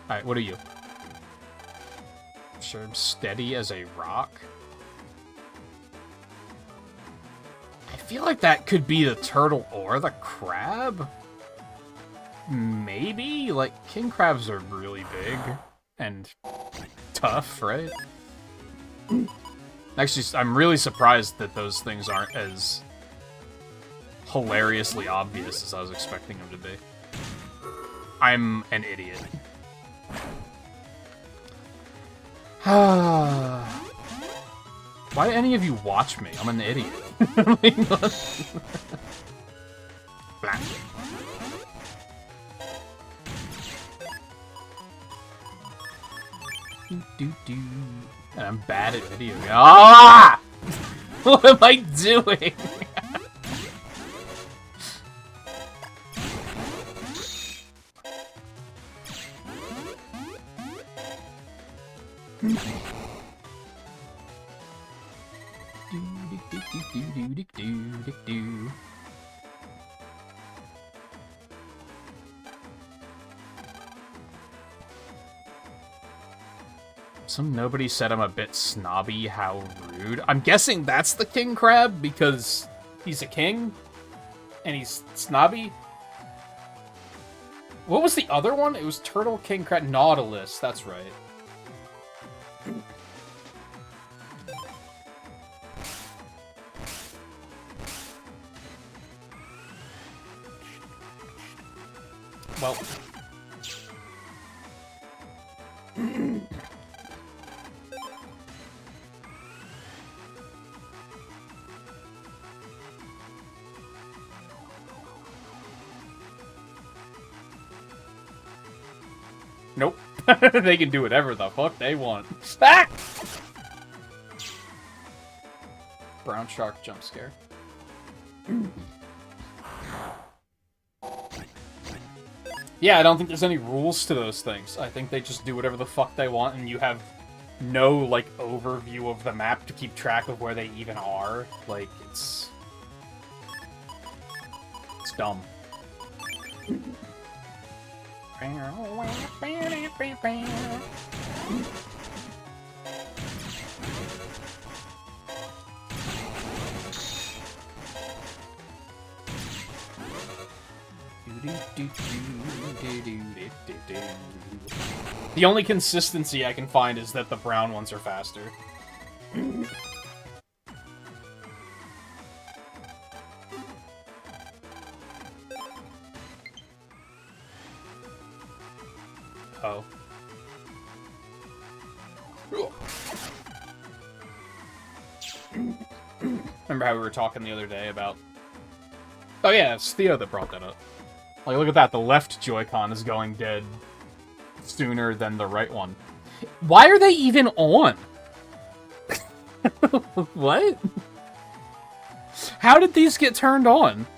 Alright, what are you? Sure, I'm steady as a rock. I feel like that could be the turtle or the crab. Maybe? Like, king crabs are really big and tough, right? Actually, I'm really surprised that those things aren't as hilariously obvious as I was expecting them to be. I'm an idiot. Why do any of you watch me? I'm an idiot. Black. And I'm bad at video games. Ah! What am I doing? Some nobody said I'm a bit snobby, how rude. I'm guessing that's the king crab because he's a king and he's snobby. What was the other one? It was turtle, king crab, nautilus, that's right. Well. Nope. They can do whatever the fuck they want. Ah! Brown shark jump scare. Yeah, I don't think there's any rules to those things. I think they just do whatever the fuck they want, and you have no, like, overview of the map to keep track of where they even are. Like, it's dumb. The only consistency I can find is that the brown ones are faster. Oh. Remember how we were talking the other day about... Oh yeah, it's Theo that brought that up. Like, look at that, the left Joy-Con is going dead sooner than the right one. Why are they even on? What? How did these get turned on?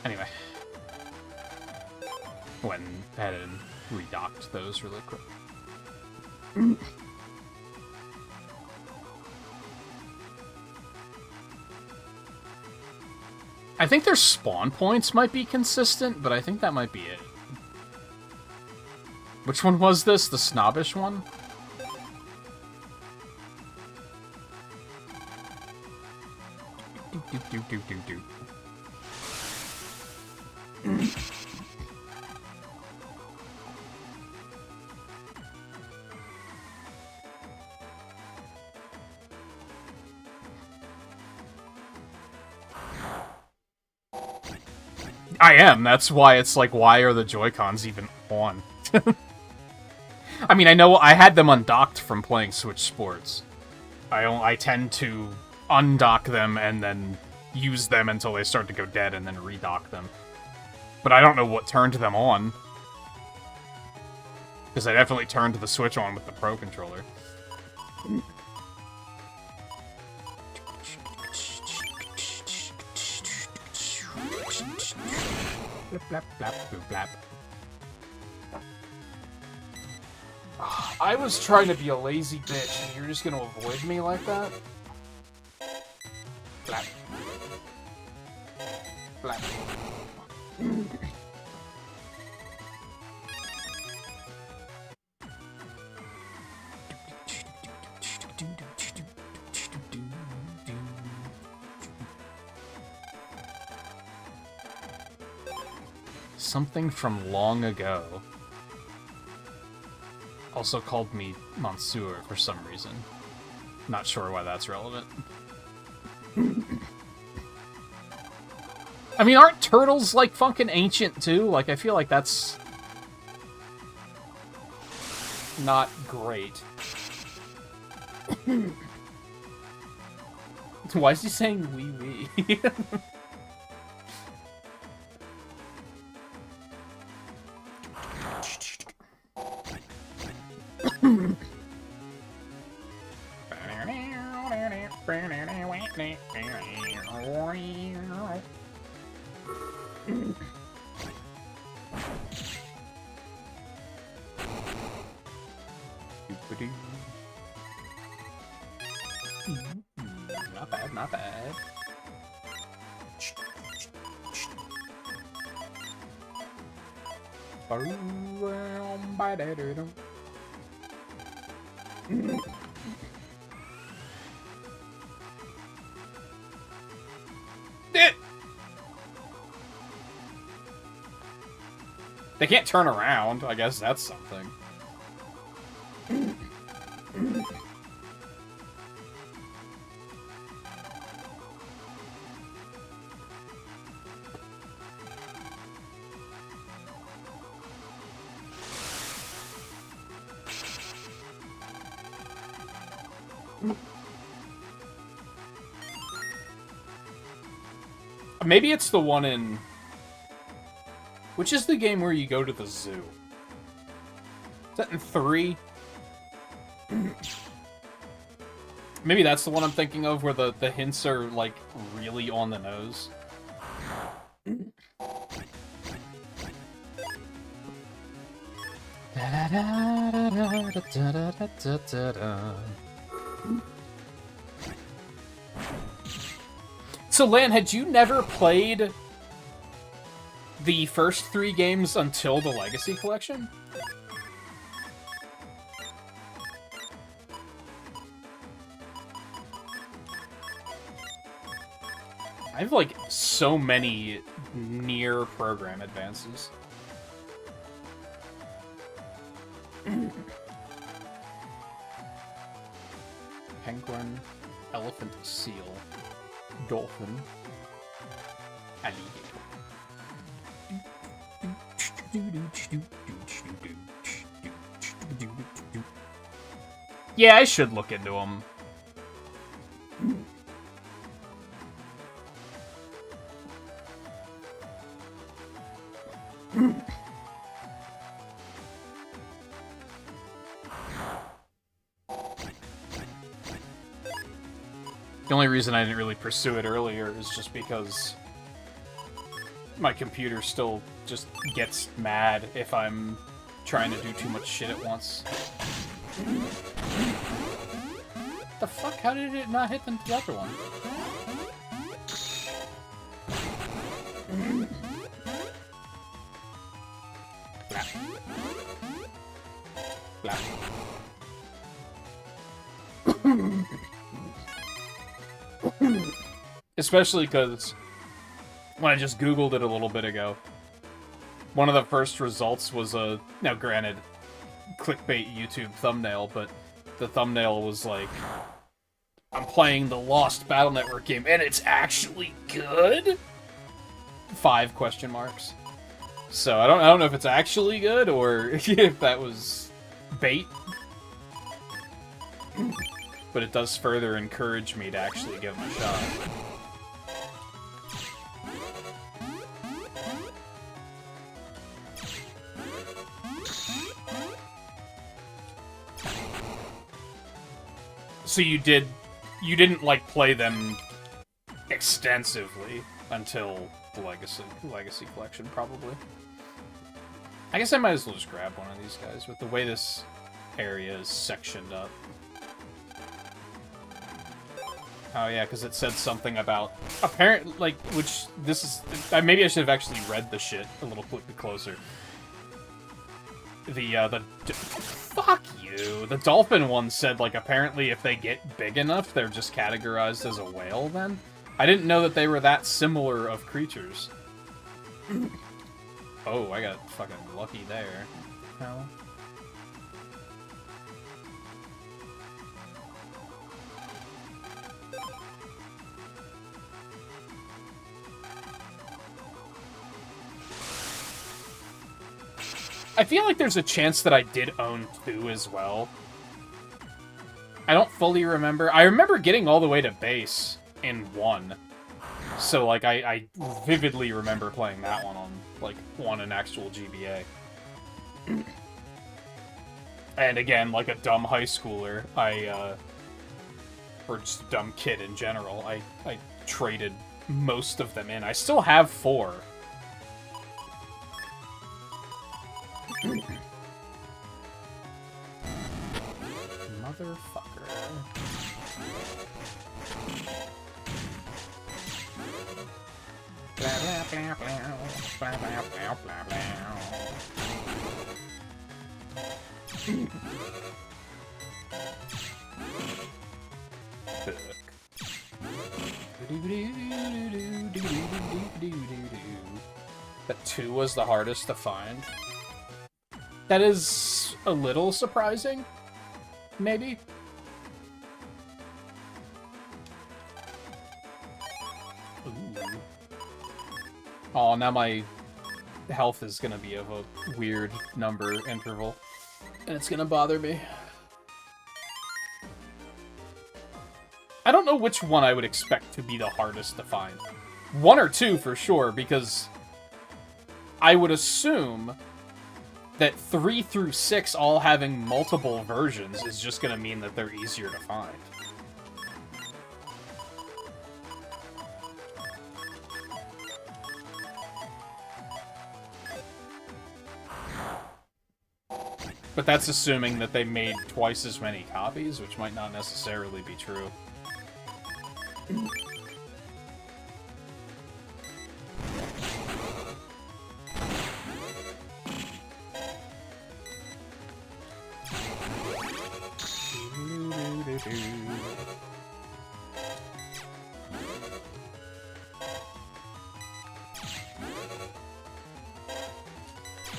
Anyway. Went ahead and redocked those really quick. I think their spawn points might be consistent, but I think that might be it. Which one was this? The snobbish one? Do. I am. That's why it's like, why are the Joy-Cons even on? I mean, I know I had them undocked from playing Switch Sports. I tend to undock them and then use them until they start to go dead and then redock them. But I don't know what turned them on. Because I definitely turned the Switch on with the Pro Controller. Blap, blap, blap, blap, blap. I was trying to be a lazy bitch, and you're just gonna avoid me like that? Blap. Blap. Something from long ago. also called me Monsieur for some reason. Not sure why that's relevant. I mean, aren't turtles, like, fucking ancient, too? Like, I feel like that's not great. Why is he saying wee wee? Not bad, not bad. They can't turn around. I guess that's something. Maybe it's the one in... Which is the game where you go to the zoo? Is that in 3? Maybe that's the one I'm thinking of, where the hints are, like, really on the nose. So, Lan, had you never played the first 3 games until the Legacy Collection? I have, like, so many near program advances. Penguin, elephant, seal, dolphin, alligator. Yeah, I should look into them. The only reason I didn't really pursue it earlier is just because my computer still just gets mad if I'm trying to do too much shit at once. The fuck? How did it not hit the other one? Blah. Blah. Especially because when I just Googled it a little bit ago, one of the first results was a, now granted, clickbait YouTube thumbnail, but the thumbnail was like, I'm playing the Lost Battle Network game, and it's actually good? 5 question marks. So I don't know if it's actually good, or if that was bait. But it does further encourage me to actually give him a shot. So you didn't, like, play them extensively until the Legacy Collection, probably. I guess I might as well just grab one of these guys, with the way this area is sectioned up. Oh yeah, because it said something about apparently, like, which this is. Maybe I should have actually read the shit a little bit closer. Fuck you. The dolphin one said, like, apparently if they get big enough, they're just categorized as a whale. Then I didn't know that they were that similar of creatures. Oh, I got fucking lucky there. Hell. I feel like there's a chance that I did own 2 as well. I don't fully remember. I remember getting all the way to base in 1. So, like, I vividly remember playing that one on, like, on an actual GBA. And again, like a dumb high schooler, or just a dumb kid in general, I traded most of them in. I still have 4. Motherfucker. Blah, blah, blah, blah, blah, blah, blah, blah, blah. That 2 was the hardest to find. That is a little surprising, maybe. Ooh. Oh, now my health is gonna be of a weird number interval, and it's gonna bother me. I don't know which one I would expect to be the hardest to find. 1 or 2 for sure, because I would assume that 3 through 6 all having multiple versions is just gonna mean that they're easier to find. But that's assuming that they made twice as many copies, which might not necessarily be true.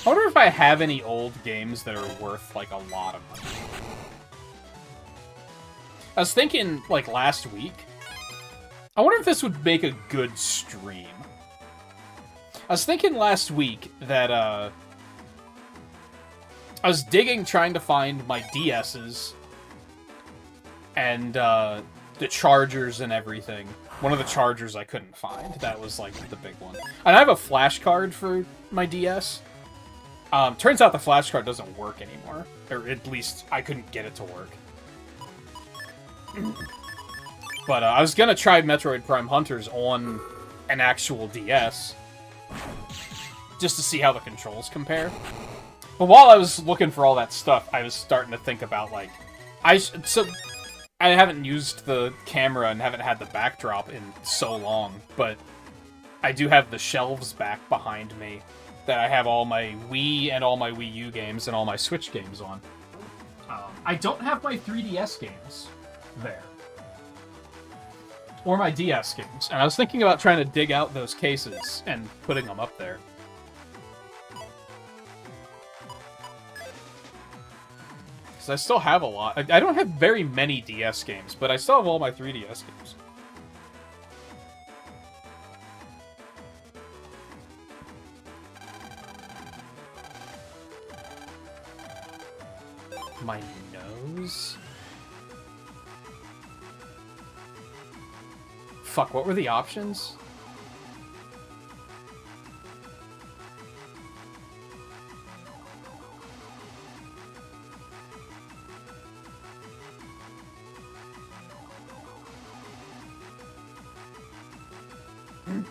I wonder if I have any old games that are worth, like, a lot of money. I was thinking, like, last week, I wonder if this would make a good stream. I was thinking last week that, I was digging, trying to find my DS's and, the chargers and everything. One of the chargers I couldn't find. That was, like, the big one. And I have a flash card for my DS. Turns out the flash card doesn't work anymore. Or at least, I couldn't get it to work. But I was gonna try Metroid Prime Hunters on an actual DS. Just to see how the controls compare. But while I was looking for all that stuff, I was starting to think about, like... I haven't used the camera and haven't had the backdrop in so long, but I do have the shelves back behind me that I have all my Wii and all my Wii U games and all my Switch games on. I don't have my 3DS games there. Or my DS games. And I was thinking about trying to dig out those cases and putting them up there. Because I still have a lot. I don't have very many DS games, but I still have all my 3DS games. My nose? Fuck, what were the options? I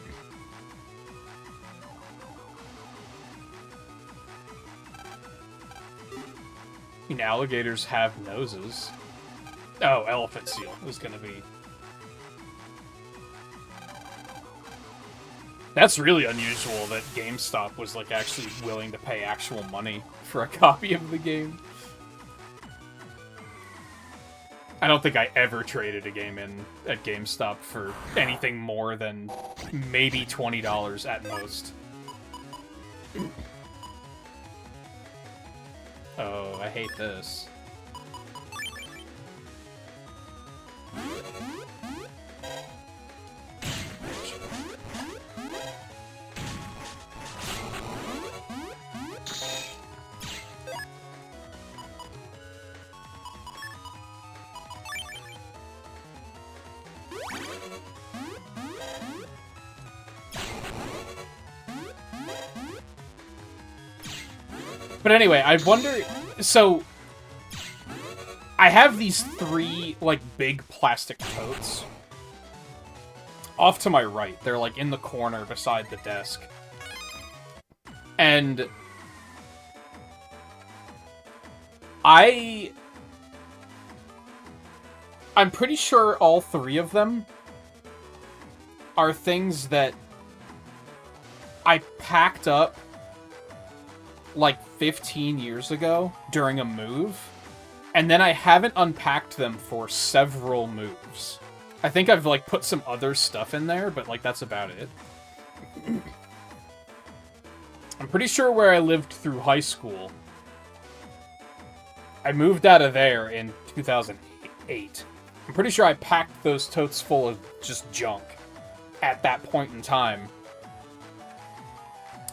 mean, alligators have noses. Oh, elephant seal was gonna be... That's really unusual that GameStop was, like, actually willing to pay actual money for a copy of the game. I don't think I ever traded a game in at GameStop for anything more than maybe $20 at most. Oh, I hate this. But anyway, I wonder... So, I have these 3, like, big plastic totes. Off to my right. They're, like, in the corner beside the desk. And... I'm pretty sure all 3 of them are things that I packed up like 15 years ago during a move, and then I haven't unpacked them for several moves. I think I've like put some other stuff in there, but like that's about it. I'm pretty sure where I lived through high school, I moved out of there in 2008. I'm pretty sure I packed those totes full of just junk at that point in time.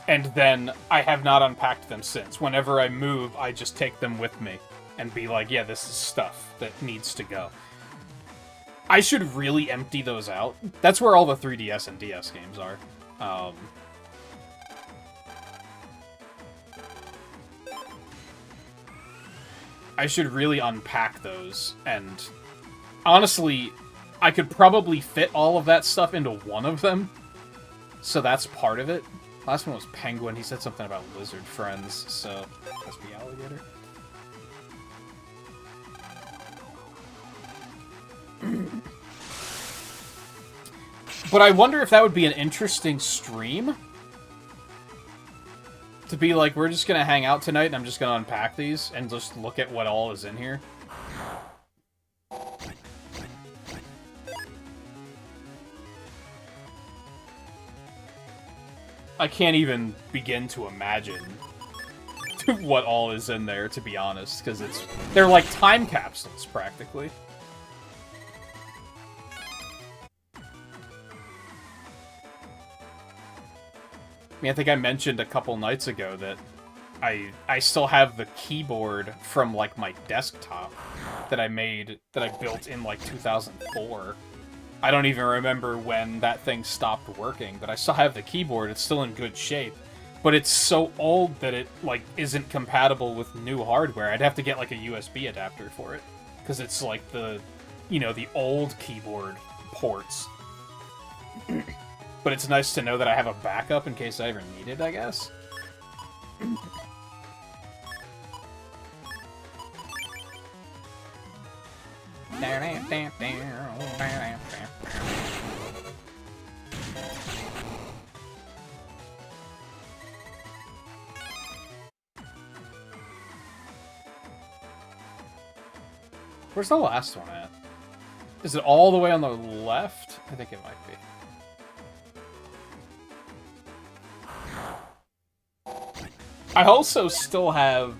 And then I have not unpacked them since. Whenever I move, I just take them with me and be like, yeah, this is stuff that needs to go. I should really empty those out. That's where all the 3DS and DS games are. I should really unpack those, and honestly, I could probably fit all of that stuff into one of them, so that's part of it. Last one was Penguin. He said something about lizard friends, so must be alligator. But I wonder if that would be an interesting stream. To be like, we're just gonna hang out tonight and I'm just gonna unpack these and just look at what all is in here. I can't even begin to imagine what all is in there, to be honest, because they're like time capsules, practically. I mean, I think I mentioned a couple nights ago that I still have the keyboard from, like, my desktop that I built in, like, 2004. I don't even remember when that thing stopped working, but I still have the keyboard. It's still in good shape. But it's so old that it, like, isn't compatible with new hardware. I'd have to get, like, a USB adapter for it. Because it's, like, the, you know, the old keyboard ports. But it's nice to know that I have a backup in case I ever need it, I guess. Where's the last one at? Is it all the way on the left? I think it might be. I also still have...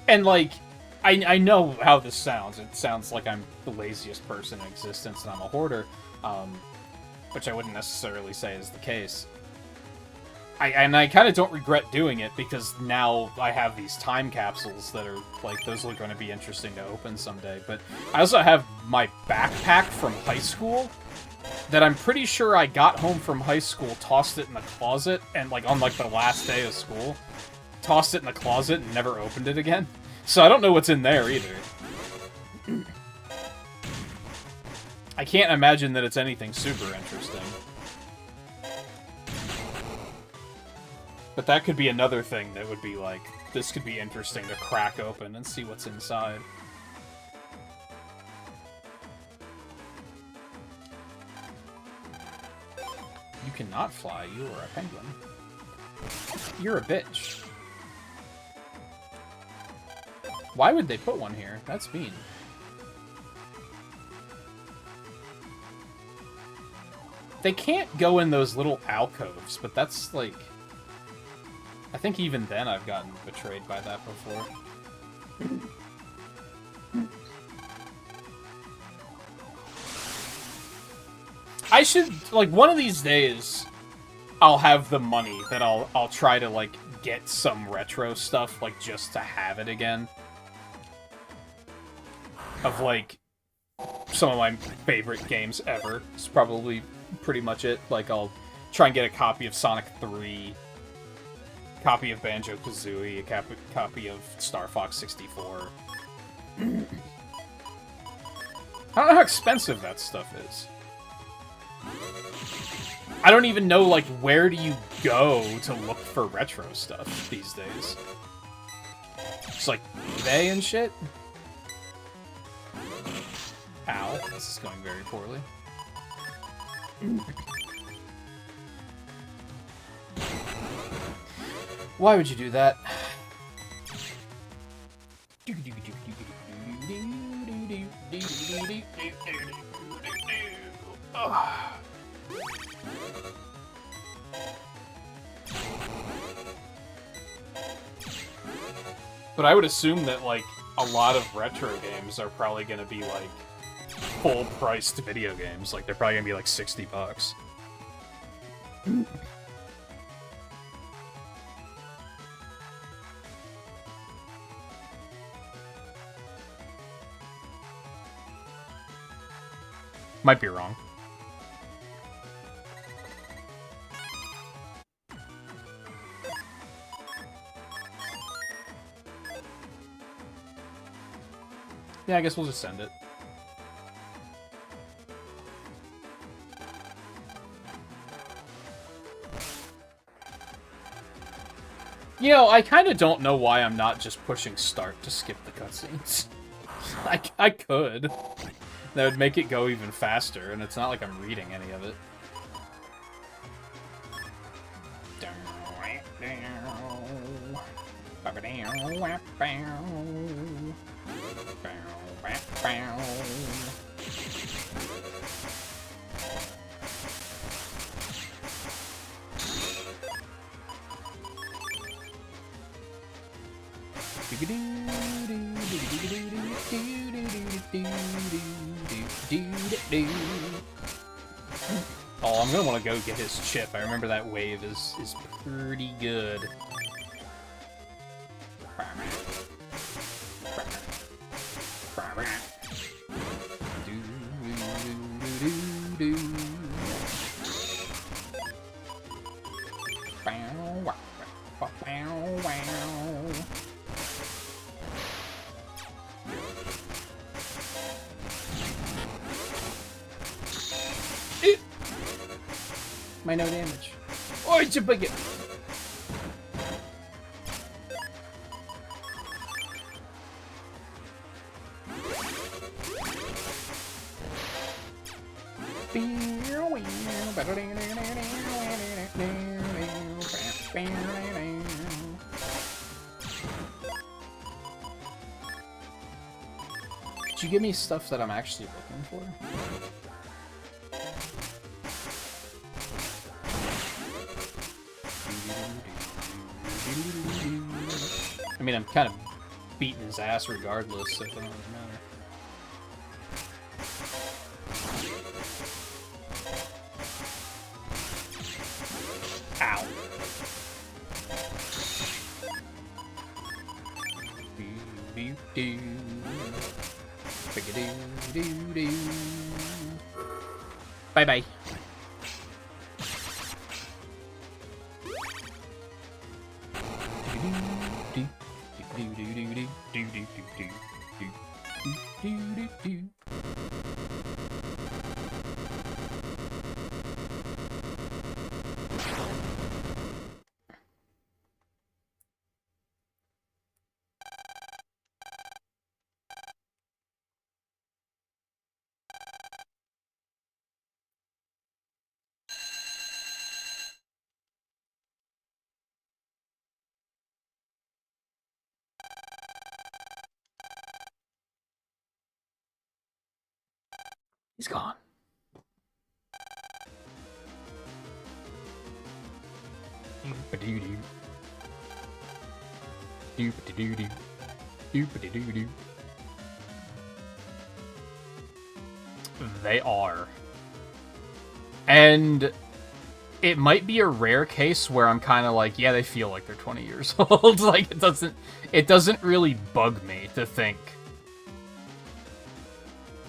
And, like, I know how this sounds. It sounds like I'm the laziest person in existence and I'm a hoarder, which I wouldn't necessarily say is the case. I kind of don't regret doing it, because now I have these time capsules that are, like, those are going to be interesting to open someday. But I also have my backpack from high school that I'm pretty sure I got home from high school, tossed it in the closet, and, like, on, like, the last day of school, tossed it in the closet and never opened it again. So I don't know what's in there, either. I can't imagine that it's anything super interesting. But that could be another thing that would be like, this could be interesting to crack open and see what's inside. You cannot fly, you are a penguin. You're a bitch. Why would they put one here? That's mean. They can't go in those little alcoves, but that's like... I think even then I've gotten betrayed by that before. I should, like, one of these days, I'll have the money that I'll try to, like, get some retro stuff, like, just to have it again. Of, like, some of my favorite games ever. It's probably pretty much it. Like, I'll try and get a copy of Sonic 3. copy of Banjo-Kazooie, a copy of Star Fox 64. I don't know how expensive that stuff is. I don't even know, like, where do you go to look for retro stuff these days? Just, like, eBay and shit? Ow, this is going very poorly. Why would you do that? But I would assume that, like, a lot of retro games are probably going to be, like, full-priced video games. Like, they're probably going to be, like, $60. Might be wrong. Yeah, I guess we'll just send it. You know, I kind of don't know why I'm not just pushing start to skip the cutscenes. I could. That would make it go even faster, and it's not like I'm reading any of it. Oh, I'm gonna want to go get his chip. I remember that wave is pretty good. My no damage. Oh, it's a bigot. Could you give me stuff that I'm actually looking for? I mean, I'm kind of beating his ass regardless, so it doesn't really matter. Ow. Bye-bye. He's gone. Doop-a-doo-doo. Doop-a-doo-doo. Doop-a-doo-doo. They are. And it might be a rare case where I'm kind of like, yeah, they feel like they're 20 years old. Like, it doesn't really bug me to think,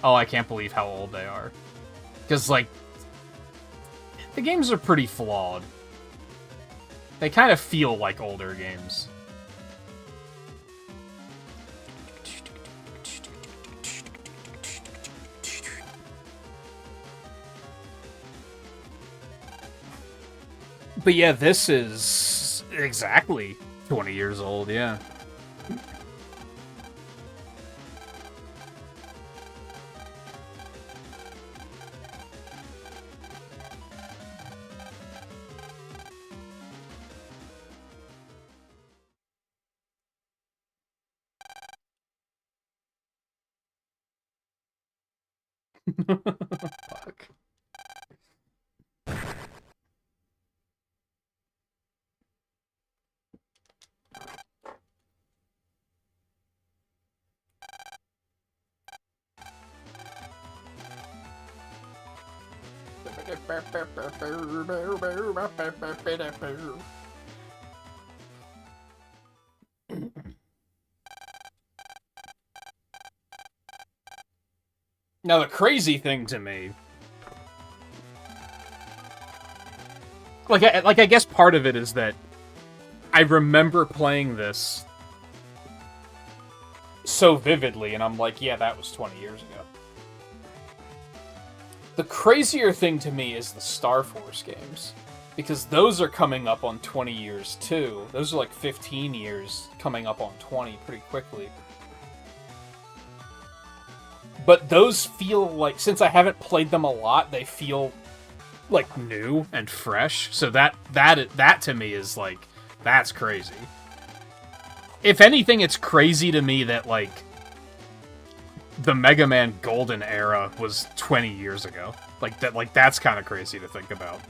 oh, I can't believe how old they are. Because, like, the games are pretty flawed. They kind of feel like older games. But yeah, this is exactly 20 years old, yeah. Fuck. Now the crazy thing to me, I guess part of it is that I remember playing this so vividly, and I'm like, yeah, that was 20 years ago. The crazier thing to me is the Star Force games, because those are coming up on 20 years too. Those are like 15 years coming up on 20 pretty quickly. But those feel like, since I haven't played them a lot, they feel like new and fresh. So that to me is like, that's crazy. If anything, it's crazy to me that like the Mega Man Golden era was 20 years ago. That's kind of crazy to think about.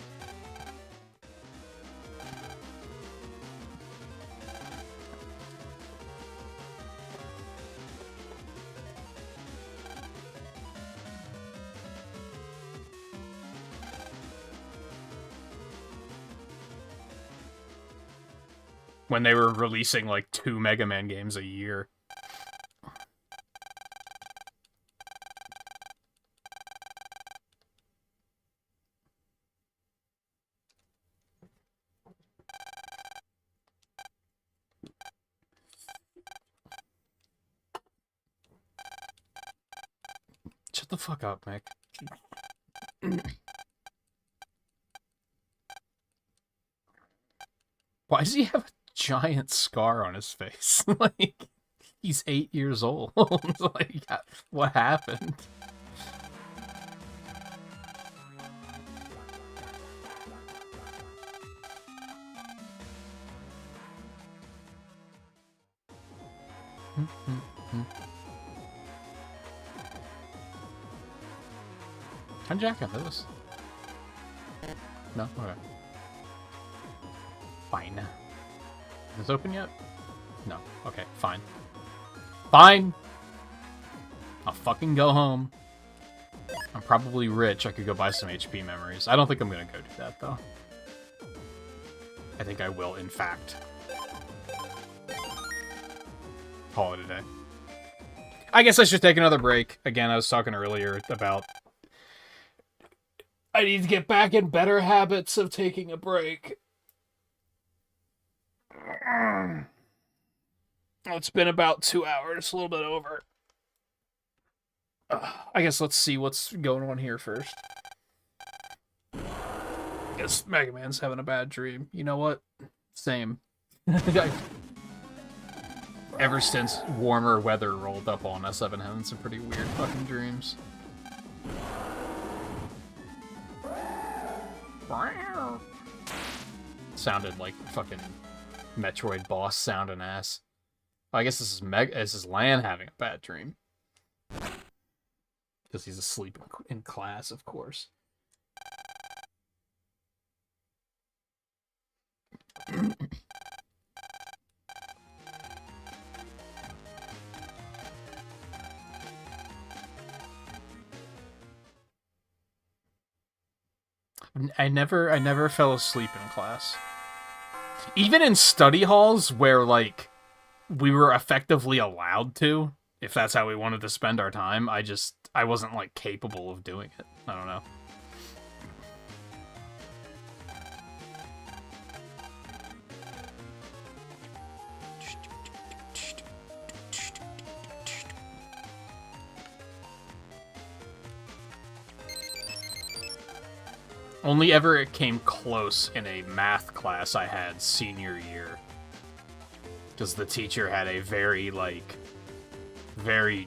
When they were releasing like 2 Mega Man games a year. Shut the fuck up, Mick. Why does he have a giant scar on his face? Like, he's 8 years old. Like, what happened? Can Jack have this? No? Okay. Fine. Is this open yet? No. Okay, fine. Fine! I'll fucking go home. I'm probably rich. I could go buy some HP memories. I don't think I'm gonna go do that, though. I think I will, in fact. Call it a day. I guess I should take another break. Again, I was talking earlier about I need to get back in better habits of taking a break. It's been about 2 hours, a little bit over. I guess let's see what's going on here first. I guess Mega Man's having a bad dream. You know what? Same. Ever since warmer weather rolled up on us, I've been having some pretty weird fucking dreams. Sounded like fucking Metroid boss sounding ass. Oh, I guess this is Lan having a bad dream. Because he's asleep in class, of course. I never fell asleep in class. Even in study halls where, like, we were effectively allowed to, if that's how we wanted to spend our time, I wasn't, like, capable of doing it. I don't know. Only ever it came close in a math class I had senior year. Because the teacher had a very, like, very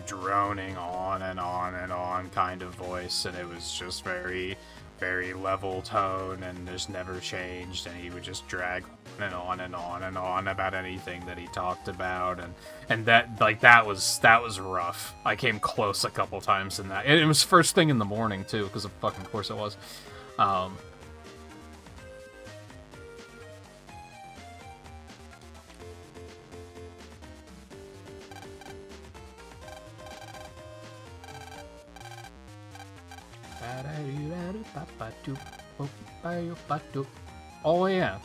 droning on and on and on kind of voice, and it was just very, very level tone and just never changed, and he would just drag on and on and on and on about anything that he talked about, and that, like, that was rough. I came close a couple times in that. And it was first thing in the morning, too, because of fucking course it was. Oh yeah.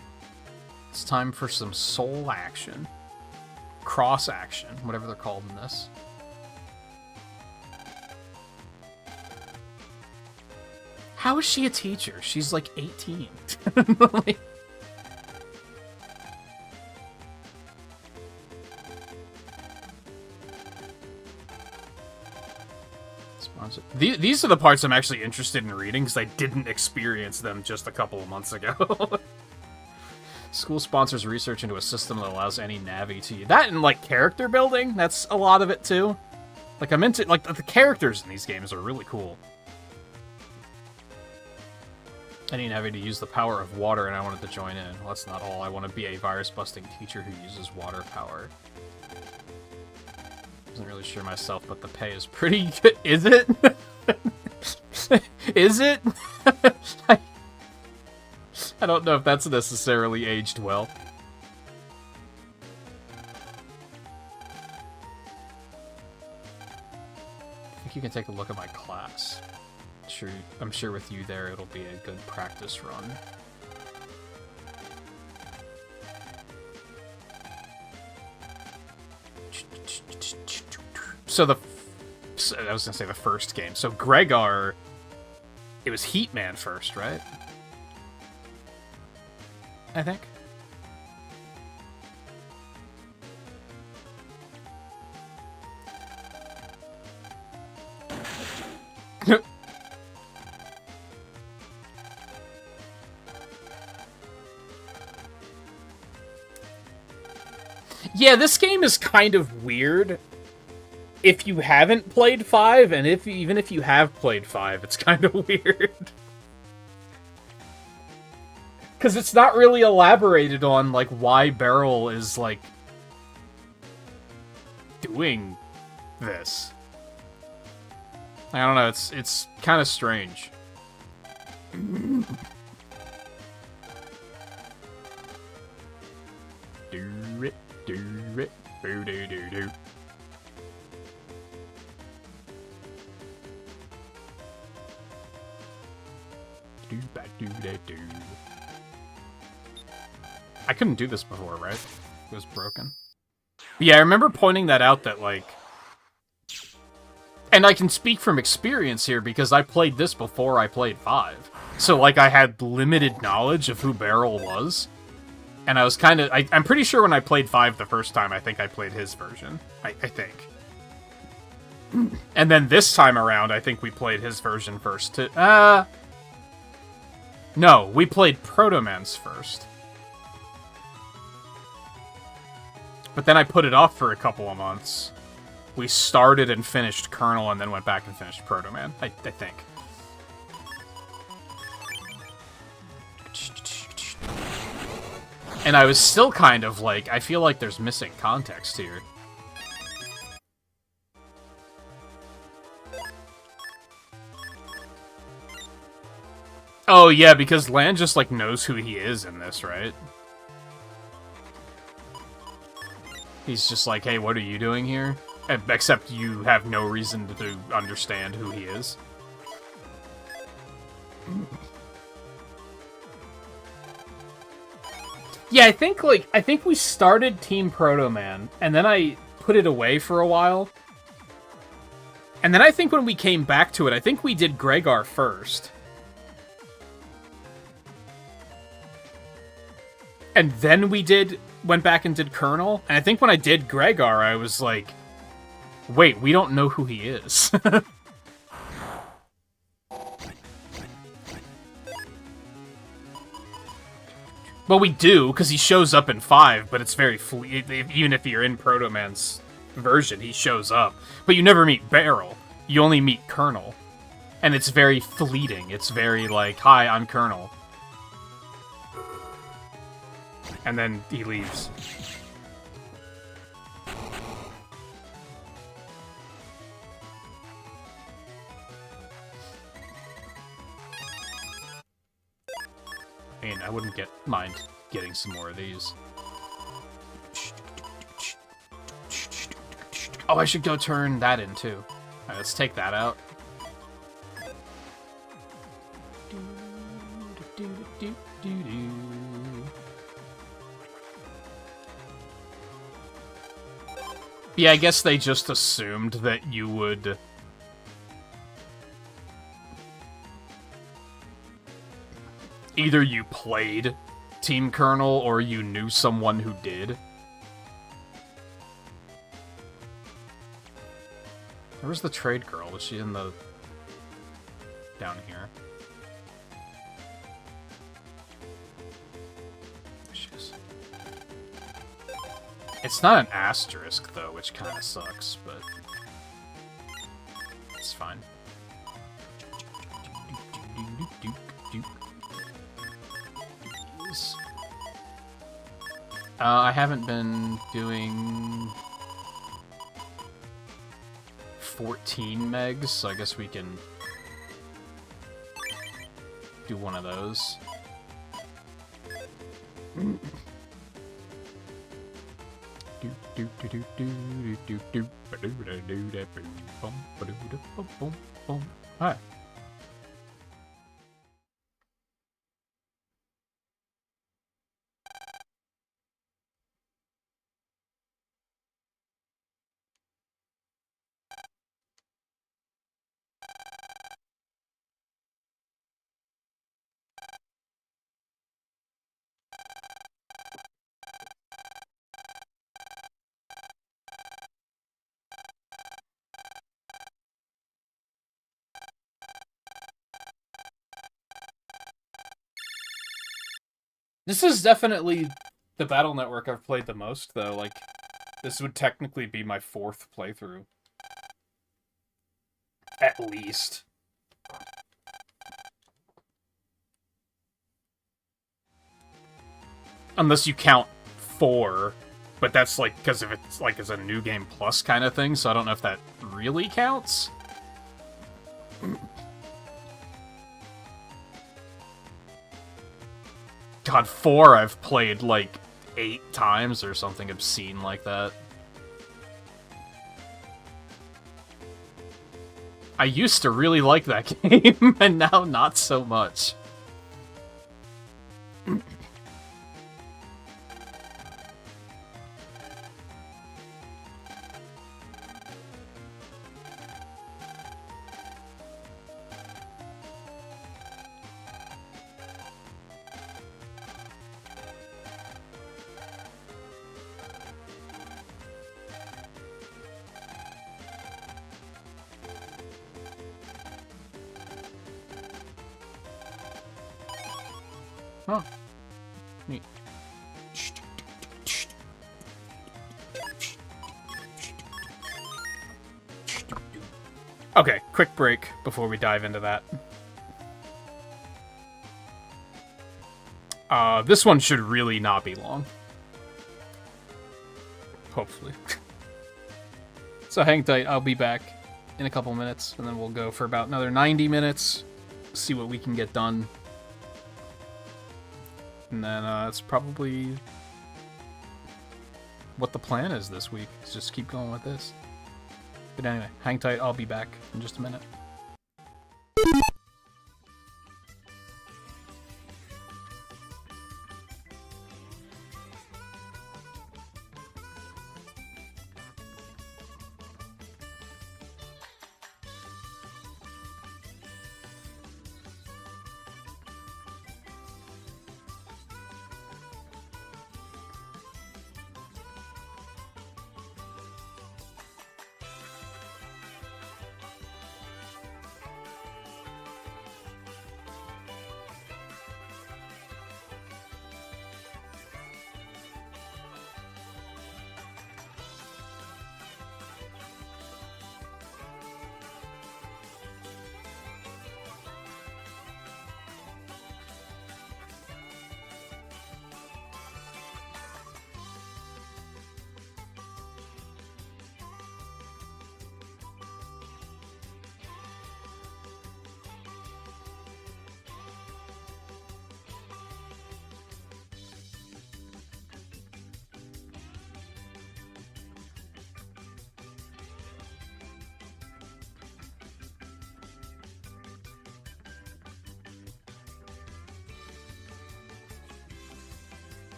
It's time for some soul action. Cross action, whatever they're called in this. How is she a teacher? She's like 18. Like... These are the parts I'm actually interested in reading, because I didn't experience them just a couple of months ago. School sponsors research into a system that allows any Navi to use... That and, like, character building, that's a lot of it, too. Like, I'm into... Like, the characters in these games are really cool. Any Navi to use the power of water, and I wanted to join in. Well, that's not all. I want to be a virus-busting teacher who uses water power. Wasn't really sure myself, but the pay is pretty good. Is it? Is it? I don't know if that's necessarily aged well. I think you can take a look at my class. I'm sure with you there, it'll be a good practice run. So I was gonna say the first game. So Gregor, it was Heatman first, right? I think. Yeah, this game is kind of weird. If you haven't played 5, and even if you have played 5, it's kind of weird. Because it's not really elaborated on, like, why Beryl is, like, doing this. I don't know, it's kind of strange. Do-it, Do-ba-do-da-do. I couldn't do this before, right? It was broken. But yeah, I remember pointing that out, that, like... And I can speak from experience here, because I played this before I played 5. So, like, I had limited knowledge of who Beryl was. And I was kind of... I'm pretty sure when I played 5 the first time, I think I played his version. I think. And then this time around, I think we played his version first, too. No, we played Proto Man's first. But then I put it off for a couple of months. We started and finished Colonel, and then went back and finished Proto Man, I think. And I was still kind of like, I feel like there's missing context here. Oh, yeah, because Lan just, like, knows who he is in this, right? He's just like, hey, what are you doing here? Except you have no reason to understand who he is. Yeah, I think we started Team Proto Man, and then I put it away for a while. And then I think when we came back to it, I think we did Gregor first. And then we went back and did Colonel. And I think when I did Gregor, I was like, wait, we don't know who he is. Well, we do, because he shows up in 5, but it's very even if you're in Proto Man's version, he shows up. But you never meet Beryl. You only meet Colonel. And it's very fleeting. It's very like, hi, I'm Colonel. And then he leaves. I mean, I wouldn't mind getting some more of these. Oh, I should go turn that in, too. Alright, let's take that out. Yeah, I guess they just assumed that you would... Either you played Team Colonel or you knew someone who did. Where's the trade girl? Was she in the... down here? There she is. It's not an asterisk, though, which kind of sucks, but... it's fine. I haven't been doing 14 megs, so I guess we can do one of those. Alright. This is definitely the Battle Network I've played the most, though. Like, this would technically be my 4th playthrough. At least. Unless you count 4, but that's like, because if it's like as a New Game Plus kind of thing, so I don't know if that really counts. God, 4 I've played like 8 times or something obscene like that. I used to really like that game, and now not so much. Huh. Neat. Okay, quick break before we dive into that. This one should really not be long. Hopefully. So hang tight, I'll be back in a couple minutes, and then we'll go for about another 90 minutes, see what we can get done. And then it's probably what the plan is this week. Is just keep going with this. But anyway, hang tight. I'll be back in just a minute.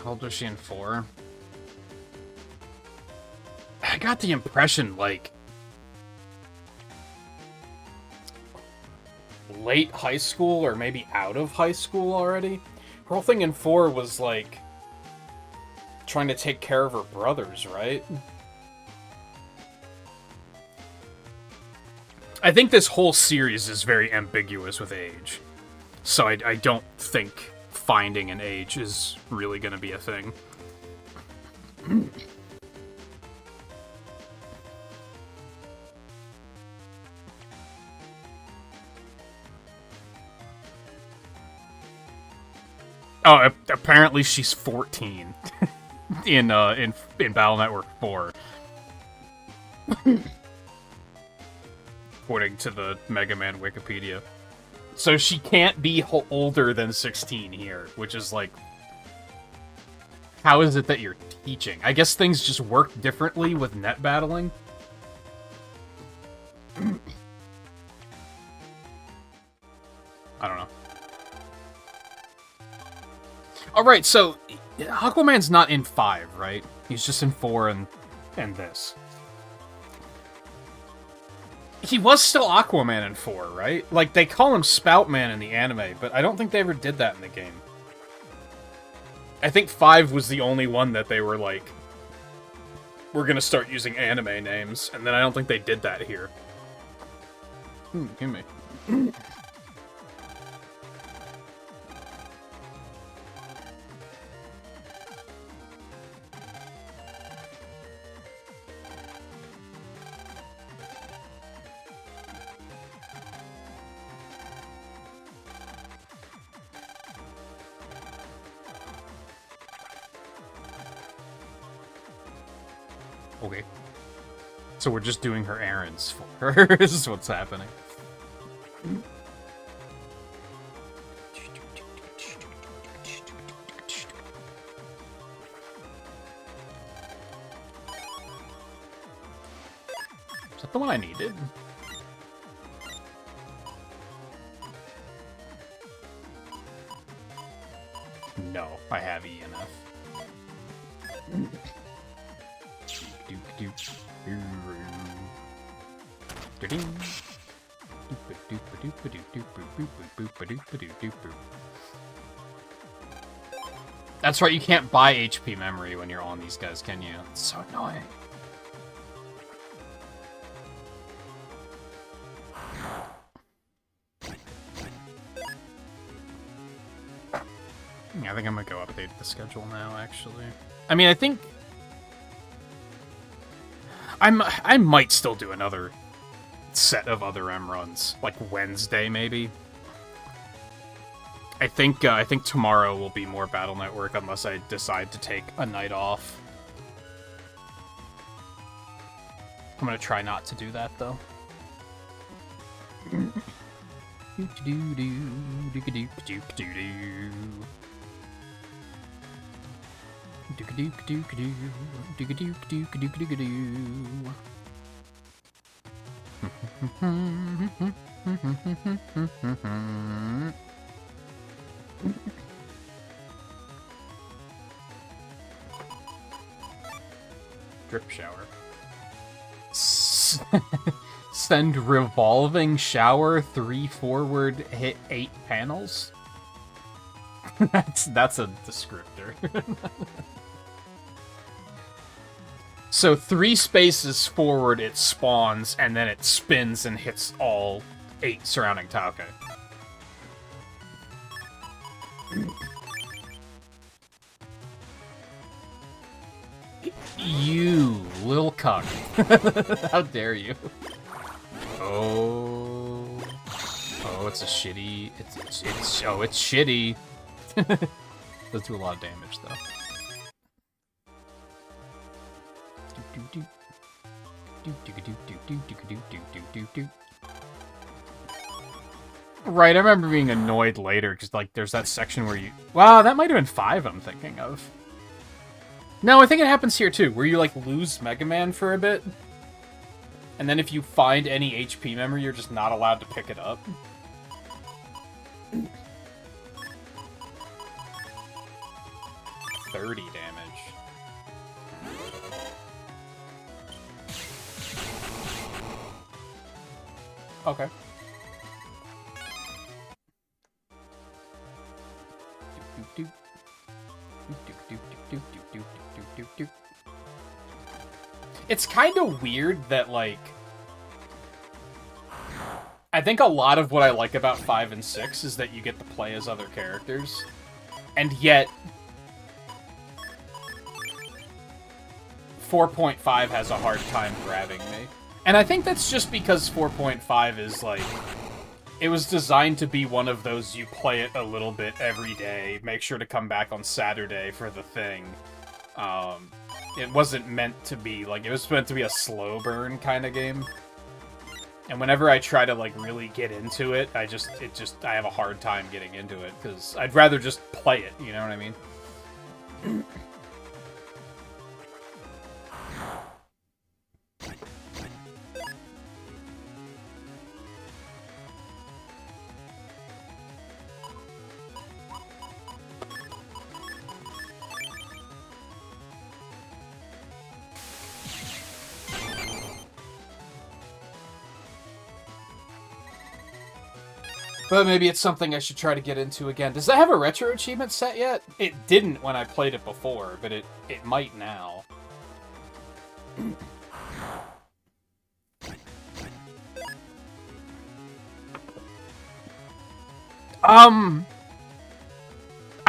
How old was she in 4? I got the impression, like, late high school or maybe out of high school already. Her whole thing in 4 was, like, trying to take care of her brothers, right? I think this whole series is very ambiguous with age. So I don't think finding an age is really going to be a thing. Oh, apparently she's 14 in Battle Network 4. According to the Mega Man Wikipedia. So she can't be older than 16 here, which is like... How is it that you're teaching? I guess things just work differently with net battling. I don't know. Alright, so Aquaman's not in 5, right? He's just in 4 and this. He was still Aquaman in 4, right? Like, they call him Spoutman in the anime, but I don't think they ever did that in the game. I think 5 was the only one that they were like, we're gonna start using anime names, and then I don't think they did that here. Give me. Okay. So we're just doing her errands for her, is what's happening. Is that the one I needed? No, I have ENF. That's right, you can't buy HP memory when you're on these guys, can you? It's so annoying. Yeah, I think I'm gonna go update the schedule now, actually. I mean, I think... I might still do another set of other M runs, like Wednesday, maybe. I think tomorrow will be more Battle Network, unless I decide to take a night off. I'm gonna try not to do that, though. Drip shower. Send revolving shower 3 forward, hit 8 panels. That's a descriptor. So 3 spaces forward it spawns, and then it spins and hits all 8 surrounding tile. Okay. You lil cuck. How dare you? Oh. Oh, it's a shitty... It's shitty. Does do a lot of damage, though. Right, I remember being annoyed later, because, like, there's that section where you... Wow, that might have been 5 I'm thinking of. No, I think it happens here, too, where you, like, lose Mega Man for a bit. And then if you find any HP memory, you're just not allowed to pick it up.
30 damage. Okay. It's kind of weird that, like... I think a lot of what I like about 5 and 6 is that you get to play as other characters. And yet... 4.5 has a hard time grabbing me. And I think that's just because 4.5 is, like... It was designed to be one of those you play it a little bit every day, make sure to come back on Saturday for the thing. It wasn't meant to be, like, it was meant to be a slow burn kind of game. And whenever I try to, like, really get into it, I have a hard time getting into it, because I'd rather just play it, you know what I mean? But maybe it's something I should try to get into again. Does that have a retro achievement set yet? It didn't when I played it before, but it might now. I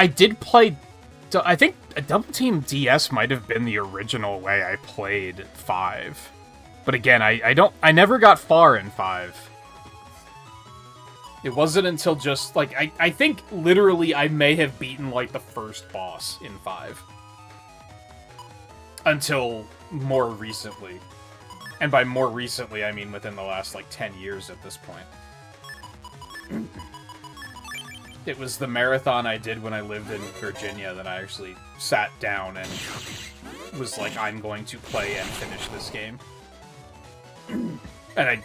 did play... I think a Double Team DS might have been the original way I played 5. But again, I never got far in 5. It wasn't until just, like, I think literally I may have beaten, like, the first boss in 5. Until more recently. And by more recently, I mean within the last, like, 10 years at this point. It was the marathon I did when I lived in Virginia that I actually sat down and was like, I'm going to play and finish this game. And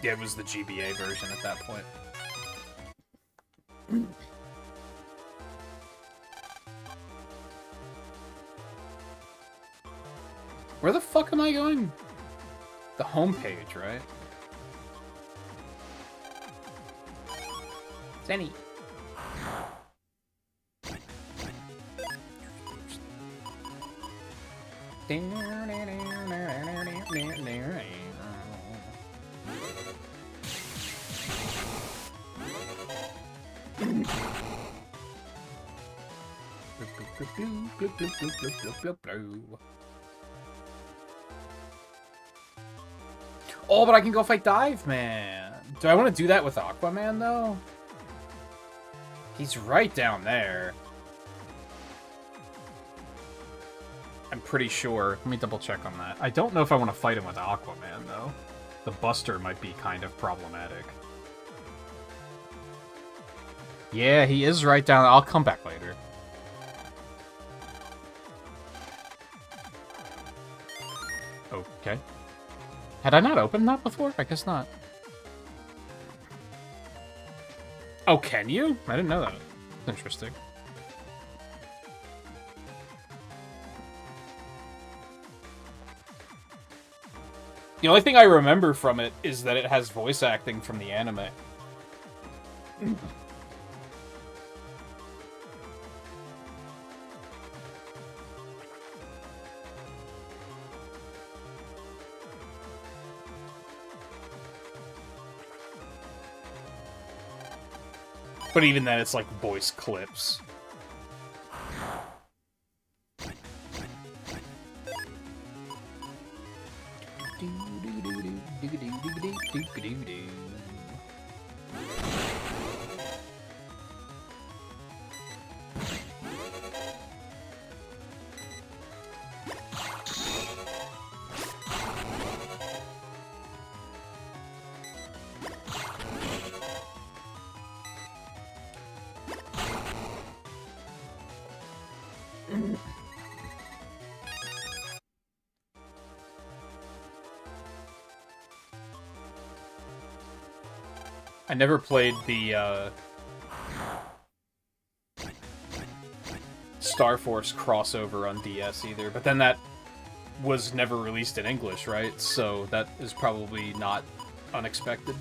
it was the GBA version at that point. Where the fuck am I going? The homepage, right? Zenny. Oh, but I can go fight Dive Man. Do I want to do that with Aquaman, though? He's right down there. I'm pretty sure. Let me double check on that. I don't know if I want to fight him with Aquaman, though. The Buster might be kind of problematic. Yeah, he is right down. I'll come back later. Okay. Had I not opened that before? I guess not. Oh, can you? I didn't know that. Interesting. The only thing I remember from it is that it has voice acting from the anime. But even then, it's like voice clips. I never played the Star Force crossover on DS either, but then that was never released in English, right? So that is probably not unexpected.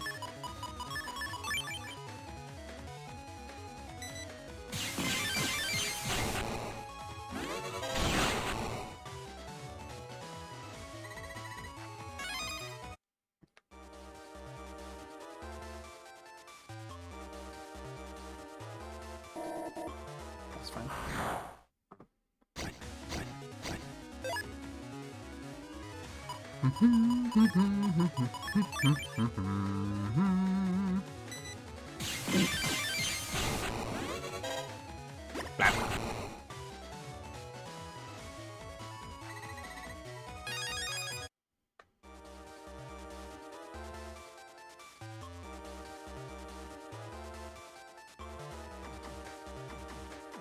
That's fine.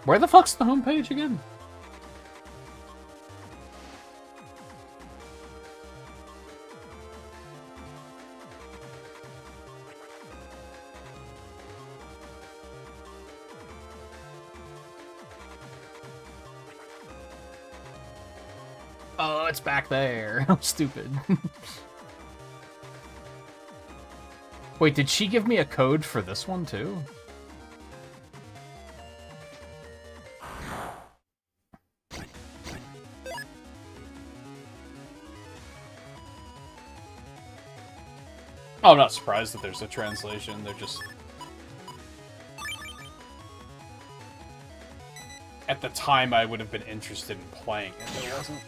Where the fuck's the homepage again? Oh, it's back there. I'm stupid. Wait, did she give me a code for this one too? Oh, I'm not surprised that there's a translation. They're just... At the time, I would have been interested in playing it, but it wasn't.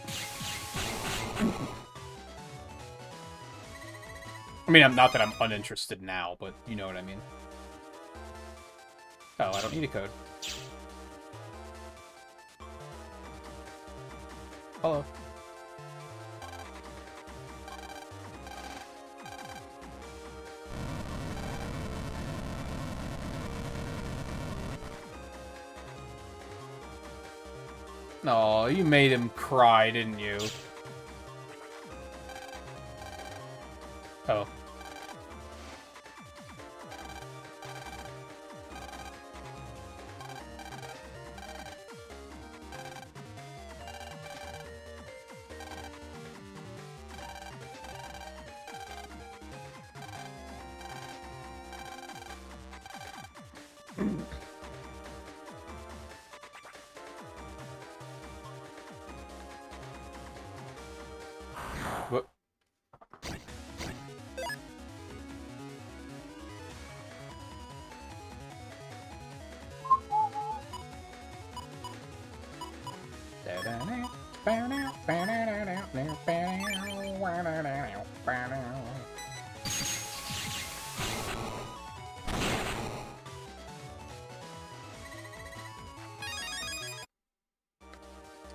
I mean, not that I'm uninterested now, but you know what I mean. Oh, I don't need a code. Hello. No, you made him cry, didn't you? Oh. What?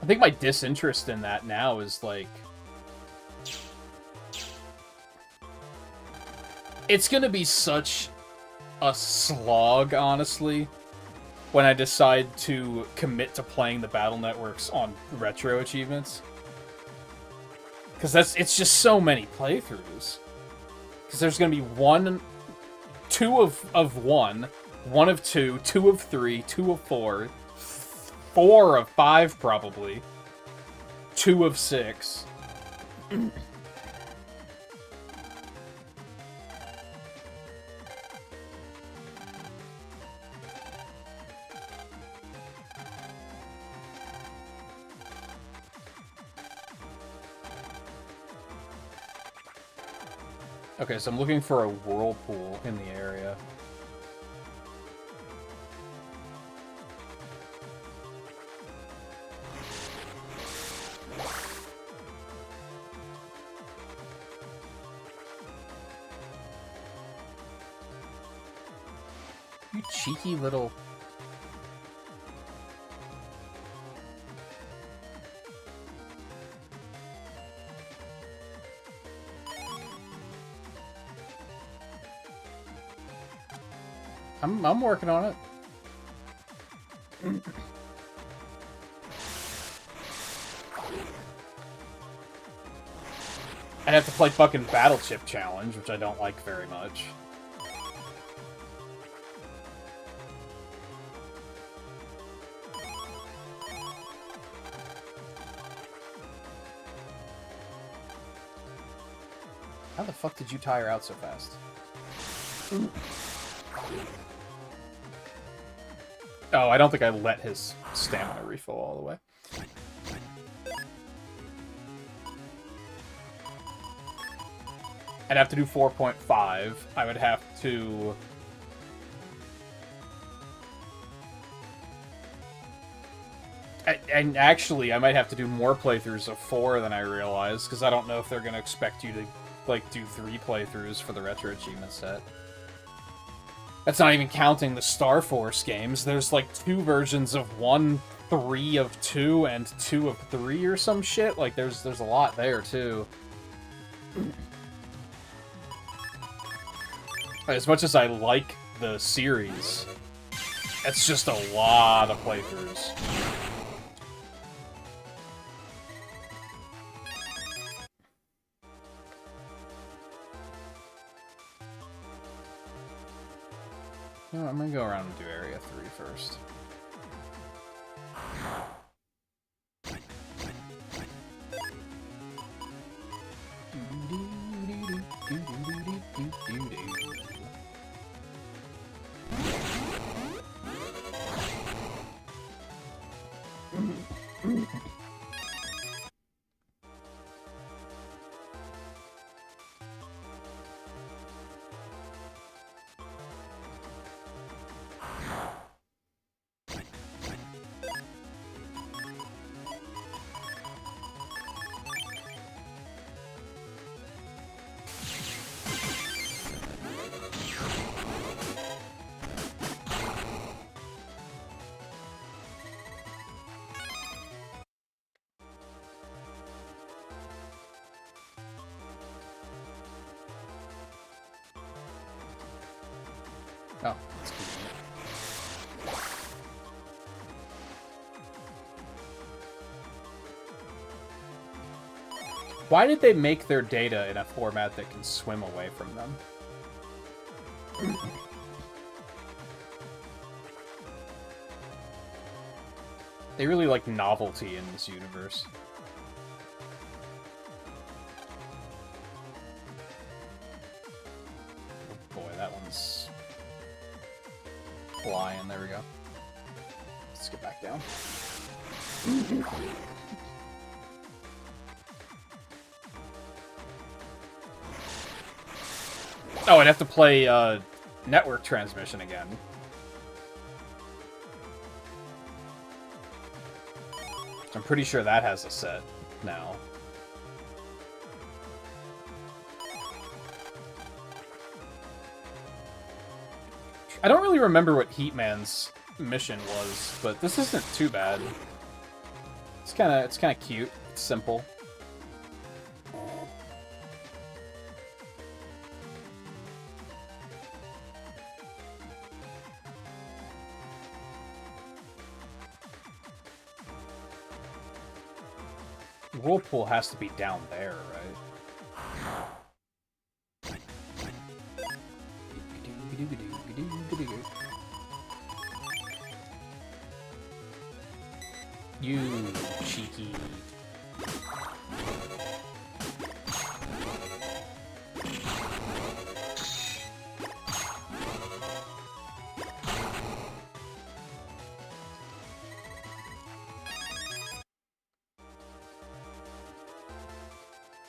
I think my disinterest in that now is like... It's gonna be such a slog, honestly, when I decide to commit to playing the Battle Networks on retro achievements. Because it's just so many playthroughs. Because there's gonna be two of one of two, 2 of 3, 2 of 4, 4 of 5 probably, 2 of 6. Okay, so I'm looking for a whirlpool in the area. You cheeky little... I'm working on it. I have to play fucking Battle Chip Challenge, which I don't like very much. How the fuck did you tire out so fast? Oh, I don't think I let his stamina refill all the way. I'd have to do 4.5. I would have to... And actually, I might have to do more playthroughs of 4 than I realized, because I don't know if they're going to expect you to, like, do 3 playthroughs for the Retro Achievement set. That's not even counting the Star Force games. There's, like, 2 versions of 1, 3 of 2, and 2 of 3 or some shit. Like, there's a lot there, too. As much as I like the series, it's just a lot of playthroughs. You know, I'm gonna go around and do Area 3 first. Oh, that's convenient. Why did they make their data in a format that can swim away from them? They really like novelty in this universe. Oh boy, that one's flying. There we go. Let's get back down. Oh, I'd have to play network transmission again. I'm pretty sure that has a set now. I don't really remember what Heatman's mission was, but this isn't too bad. It's kind of cute. It's simple. Whirlpool has to be down there, right? You cheeky.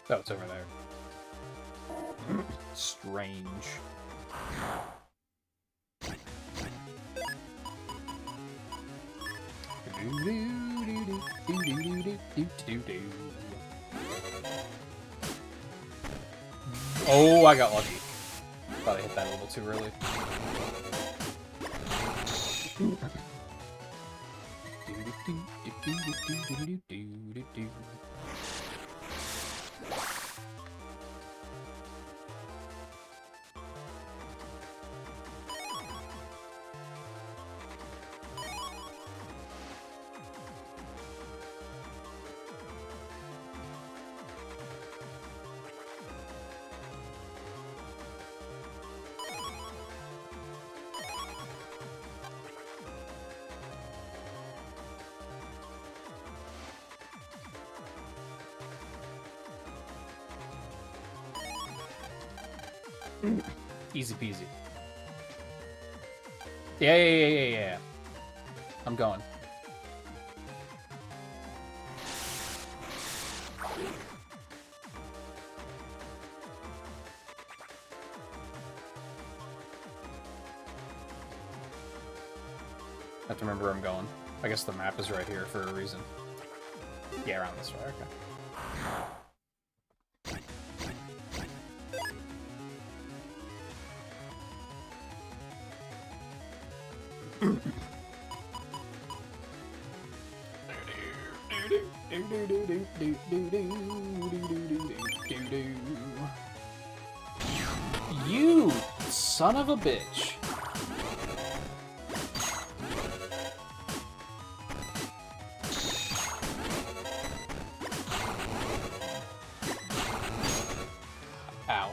Oh, it's over there. Strange. Oh, I got lucky. Thought I hit that a little too early. Easy peasy. Yeah. I'm going. I have to remember where I'm going. I guess the map is right here for a reason. Yeah, around this way, okay. You son of a bitch. Ow.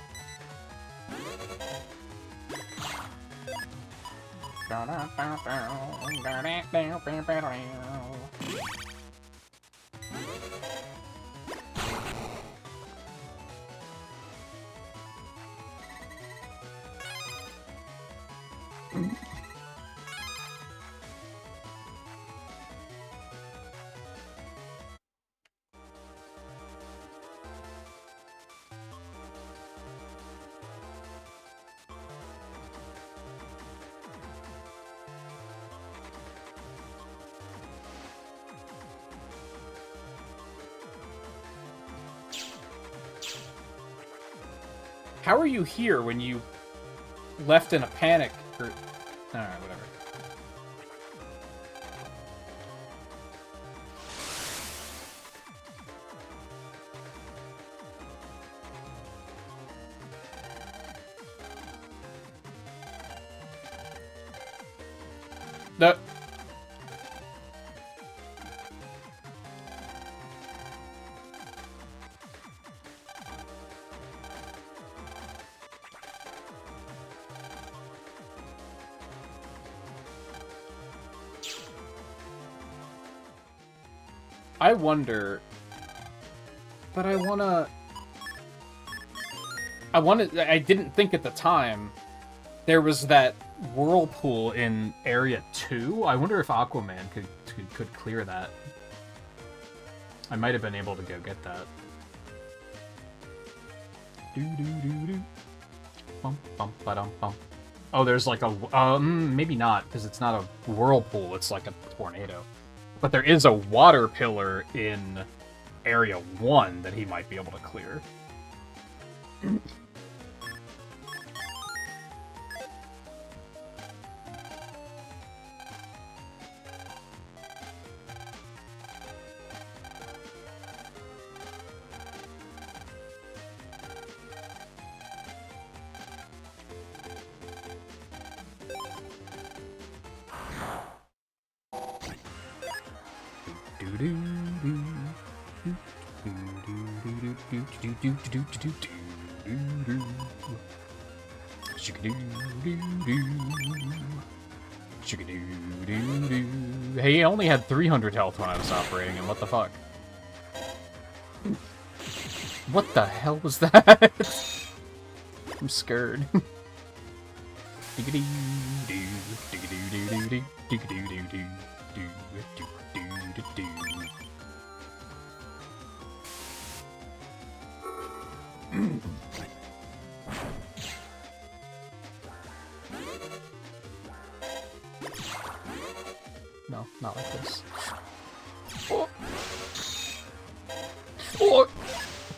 How are you here when you left in a panic? Or... Alright, whatever. No. I wonder, but I didn't think at the time there was that whirlpool in Area 2. I wonder if Aquaman could clear that. I might have been able to go get that. Bum, bum, ba-dum, bum. Oh, there's like a... maybe not, because it's not a whirlpool, it's like a tornado. But there is a water pillar in Area 1 that he might be able to clear. Hey, he only had 300 health when I was operating him. What the fuck? What the hell was that? I'm scared. No, not like this. Oh. Oh.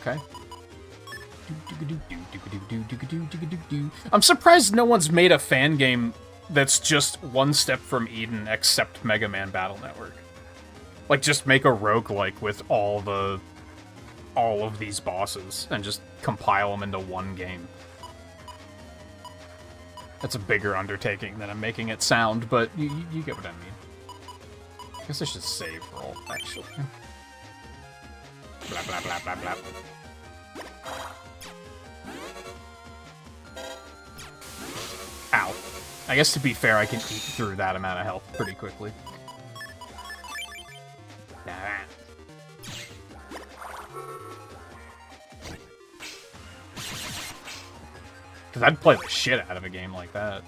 Okay. I'm surprised no one's made a fan game that's just one step from Eden except Mega Man Battle Network. Like, just make a roguelike with all of these bosses and just compile them into one game. That's a bigger undertaking than I'm making it sound, but you get what I mean. I guess I should save roll, actually. Blah, blah, blah, blah, blah. Ow. I guess to be fair, I can eat through that amount of health pretty quickly.
Because I'd play the shit out of a game like that.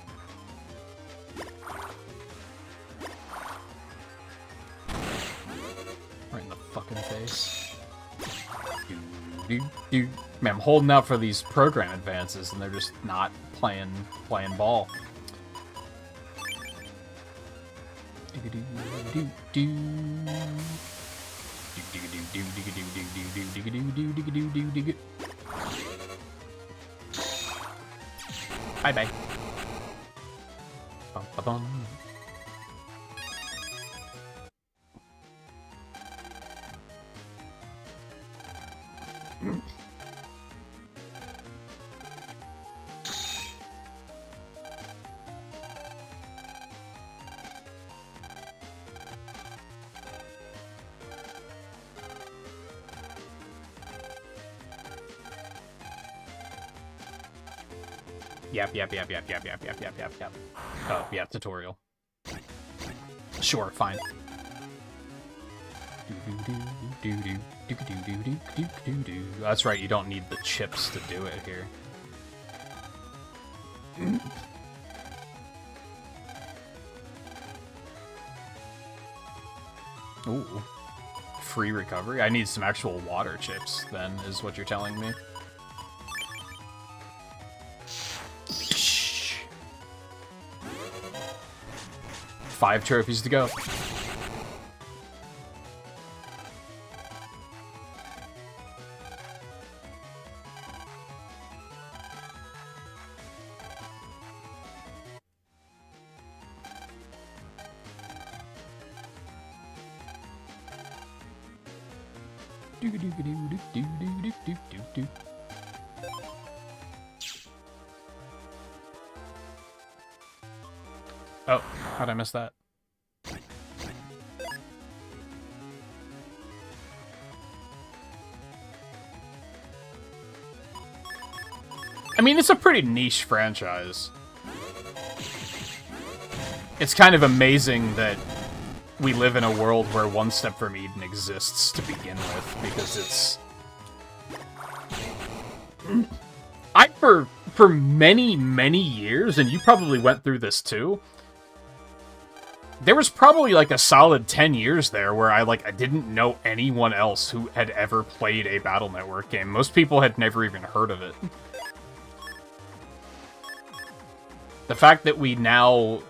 Right in the fucking face. Man, I'm holding out for these program advances, and they're just not playing ball. Bye bye. Bum, ba, bum. Yep. Oh, yeah, tutorial. Sure, fine. That's right, you don't need the chips to do it here. Ooh. Free recovery? I need some actual water chips, then, is what you're telling me. 5 trophies to go. Oh, how'd I miss that? I mean, it's a pretty niche franchise. It's kind of amazing that we live in a world where One Step from Eden exists to begin with, because it's... For many, many years, and you probably went through this too, there was probably like a solid 10 years there where I didn't know anyone else who had ever played a Battle Network game. Most people had never even heard of it. The fact that we now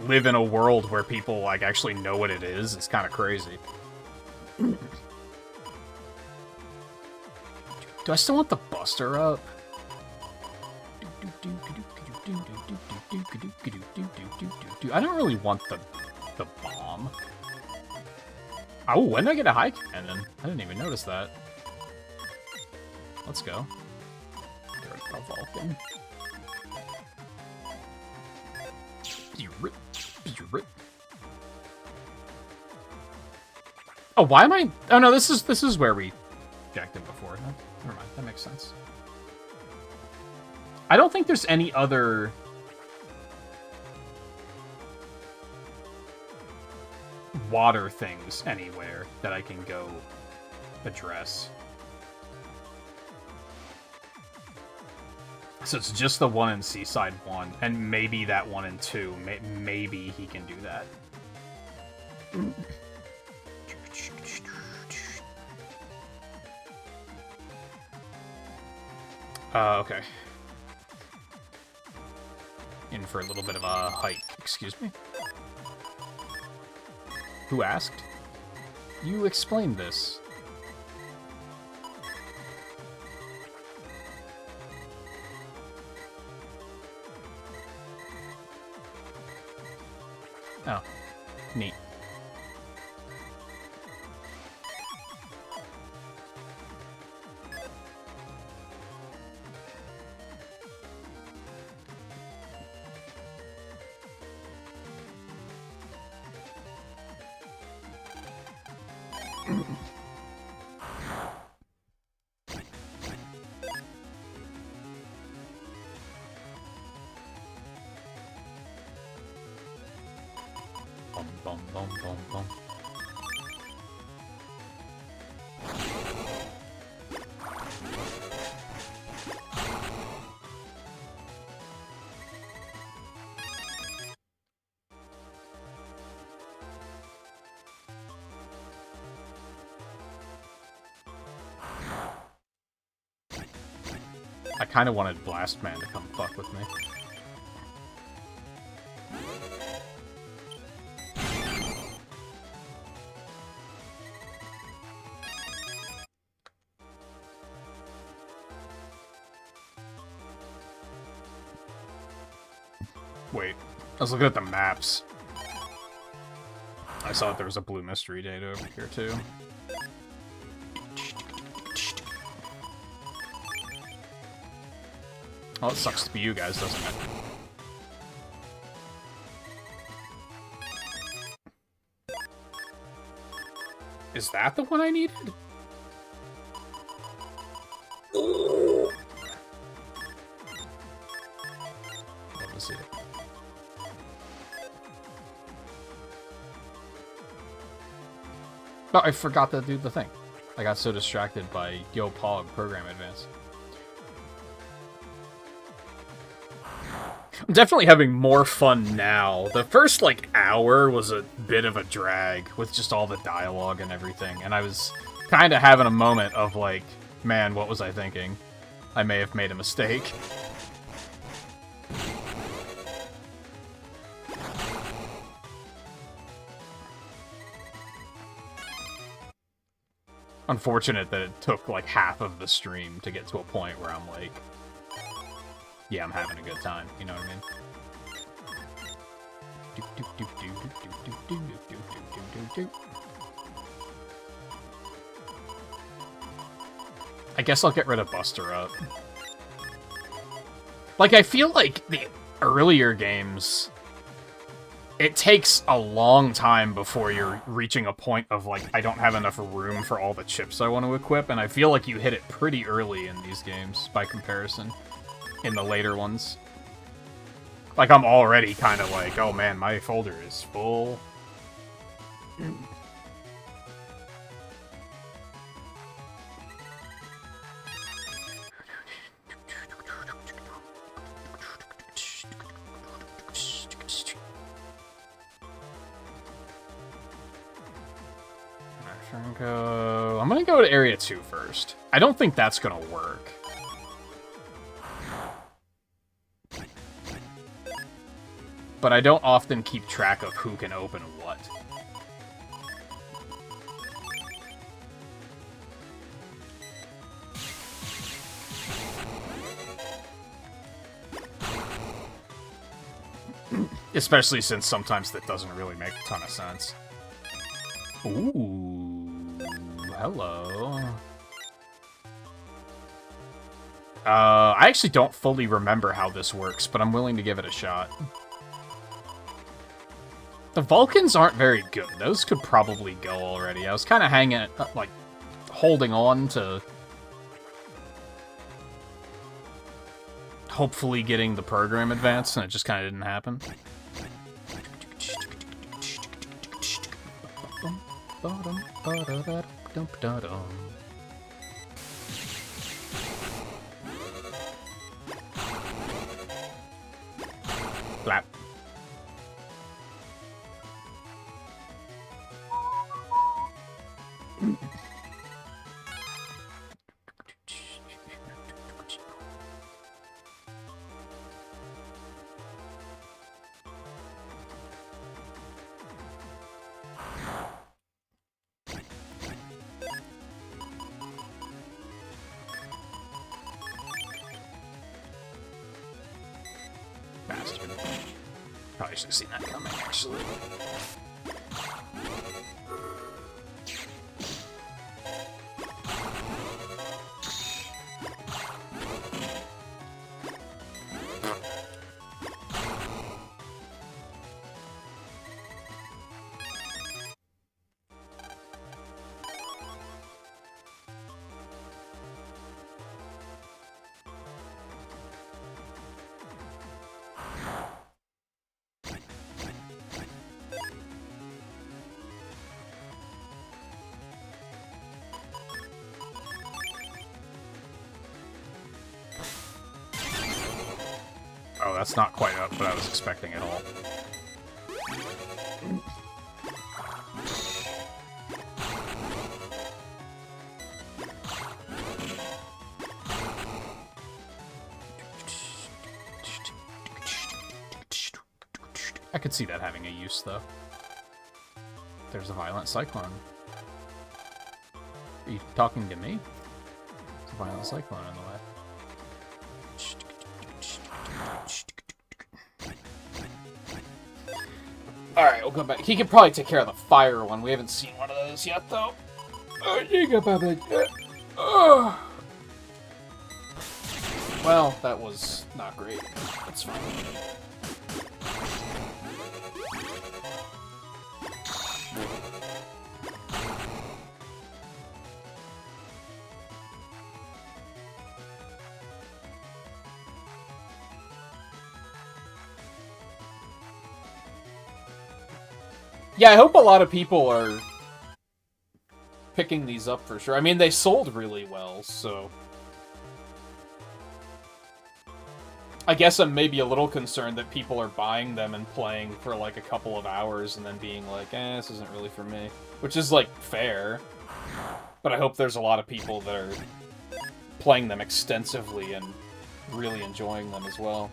live in a world where people actually know what it is kind of crazy. Do I still want the Buster up? I don't really want the bomb. Oh, when did I get a high cannon? I didn't even notice that. Let's go. There's a Vulcan. Oh, why am I? Oh no, this is where we jacked him before. Never mind, that makes sense. I don't think there's any other water things anywhere that I can go address. So it's just the one in Seaside 1, and maybe that one in 2. Maybe he can do that. Okay. In for a little bit of a hike. Excuse me? Who asked? You explained this. Oh, neat. Bum, bum, bum, bum. I kind of wanted Blast Man to come fuck with me. Wait, I was looking at the maps. I saw that there was a blue mystery data over here, too. Oh, it sucks to be you guys, doesn't it? Is that the one I needed? Let me see it. Oh, I forgot to do the thing. I got so distracted by Yo Pog Program Advance. I'm definitely having more fun now. The first, like, hour was a bit of a drag with just all the dialogue and everything, and I was kind of having a moment of, like, man, what was I thinking? I may have made a mistake. Unfortunate that it took, like, half of the stream to get to a point where I'm like, yeah, I'm having a good time, you know what I mean? I guess I'll get rid of Buster Up. Like, I feel like the earlier games, it takes a long time before you're reaching a point of, like, I don't have enough room for all the chips I want to equip, and I feel like you hit it pretty early in these games, by comparison. In the later ones. Like, I'm already kind of like, oh man, my folder is full. I'm gonna go to Area 2 first. I don't think that's gonna work. But I don't often keep track of who can open what. Especially since sometimes that doesn't really make a ton of sense. Ooh, hello. I actually don't fully remember how this works, but I'm willing to give it a shot. The Vulcans aren't very good. Those could probably go already. I was kind of hanging, like, holding on to hopefully getting the program advanced, and it just kind of didn't happen. Flap. Bastard. Probably should have seen that coming, actually. Oh, that's not quite up what I was expecting at all. could see that having a use, though. There's a violent cyclone. Are you talking to me? There's a violent cyclone on the way. Alright, we'll go back. He could probably take care of the fire one. We haven't seen one of those yet, though. Well, that was not great. That's fine. Yeah, I hope a lot of people are picking these up for sure. I mean, they sold really well, so... I guess I'm maybe a little concerned that people are buying them and playing for like a couple of hours and then being like, this isn't really for me. Which is, like, fair. But I hope there's a lot of people that are playing them extensively and really enjoying them as well.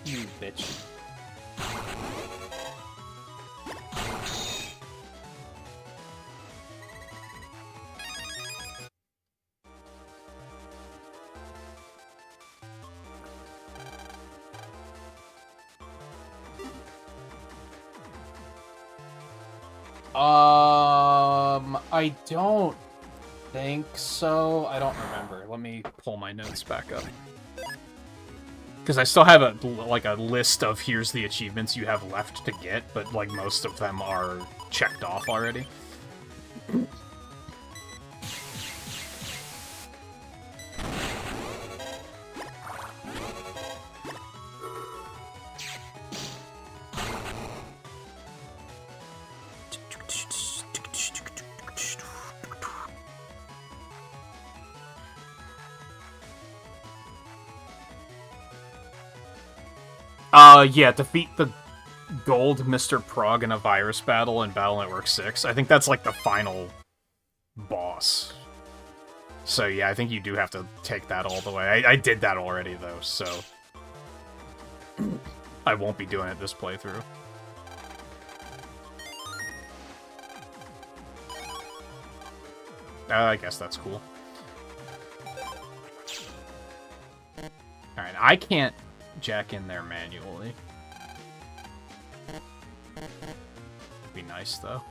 You bitch. I don't think so. I don't remember. Let me pull my notes back up. Because I still have a list of here's the achievements you have left to get, but like most of them are checked off already. Yeah, defeat the gold Mr. Prog in a virus battle in Battle Network 6. I think that's, like, the final boss. So, yeah, I think you do have to take that all the way. I did that already, though, so... I won't be doing it this playthrough. I guess that's cool. Alright, I can't jack in there manually. Be nice, though.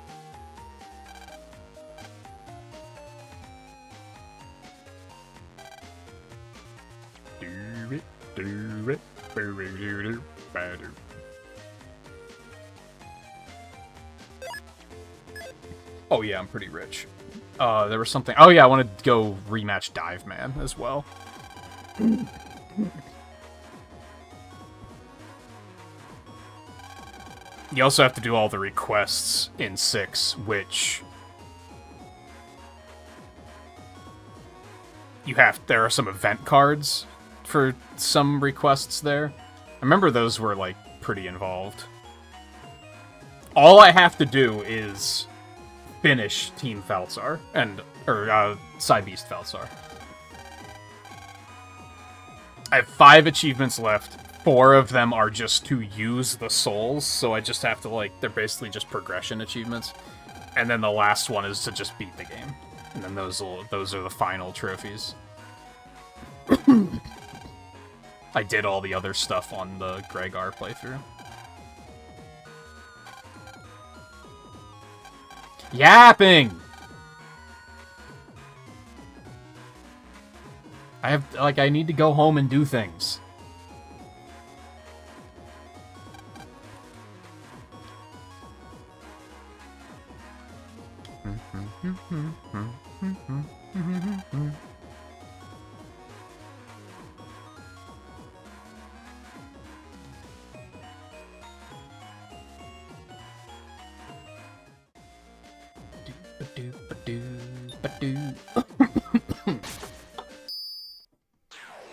Oh yeah, I'm pretty rich. There was something... Oh yeah, I wanted to go rematch Dive Man as well. You also have to do all the requests in 6, which... There are some event cards for some requests there. I remember those were, like, pretty involved. All I have to do is finish Team Falzar, or Cybeast Falzar. I have 5 achievements left. 4 of them are just to use the souls, so I just have to, like, they're basically just progression achievements. And then the last one is to just beat the game. And then those are the final trophies. I did all the other stuff on the Gregar playthrough. Yapping! I need to go home and do things.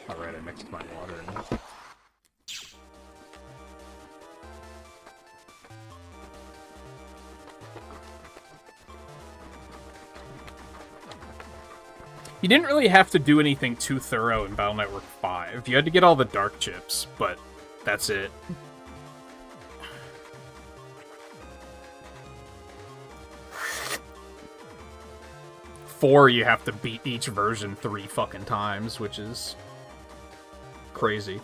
Alright, I mixed my water in. You didn't really have to do anything too thorough in Battle Network 5. You had to get all the dark chips, but that's it. Four, you have to beat each version 3 fucking times, which is crazy.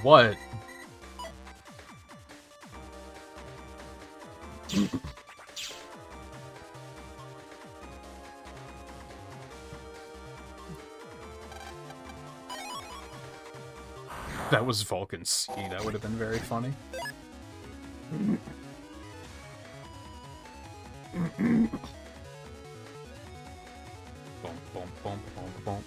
What? That was Vulcan C. That would have been very funny. Boom, boom, boom, boom, boom.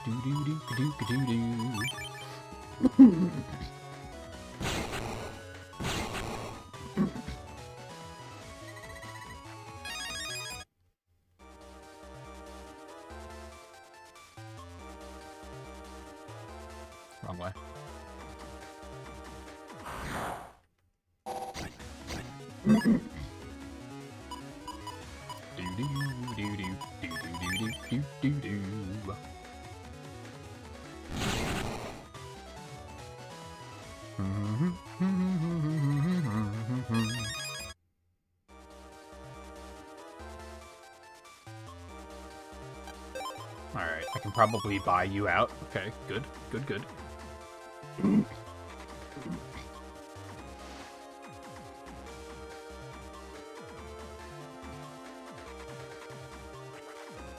Do do do do do do. Wrong way. Do do do do do do do do do. Alright, I can probably buy you out. Okay, good, good, good.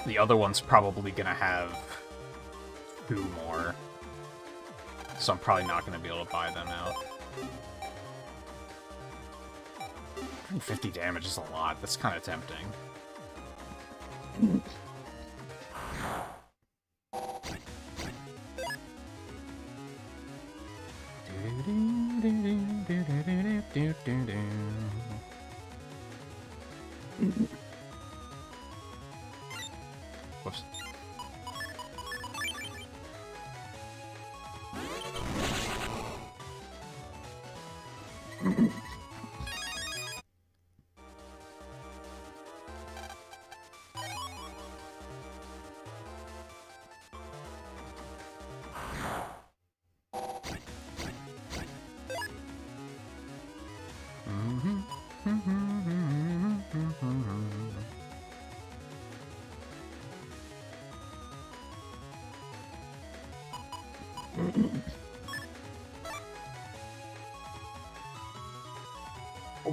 The other one's probably gonna have 2 more. So I'm probably not gonna be able to buy them out. 150 damage is a lot. That's kind of tempting. Whoops.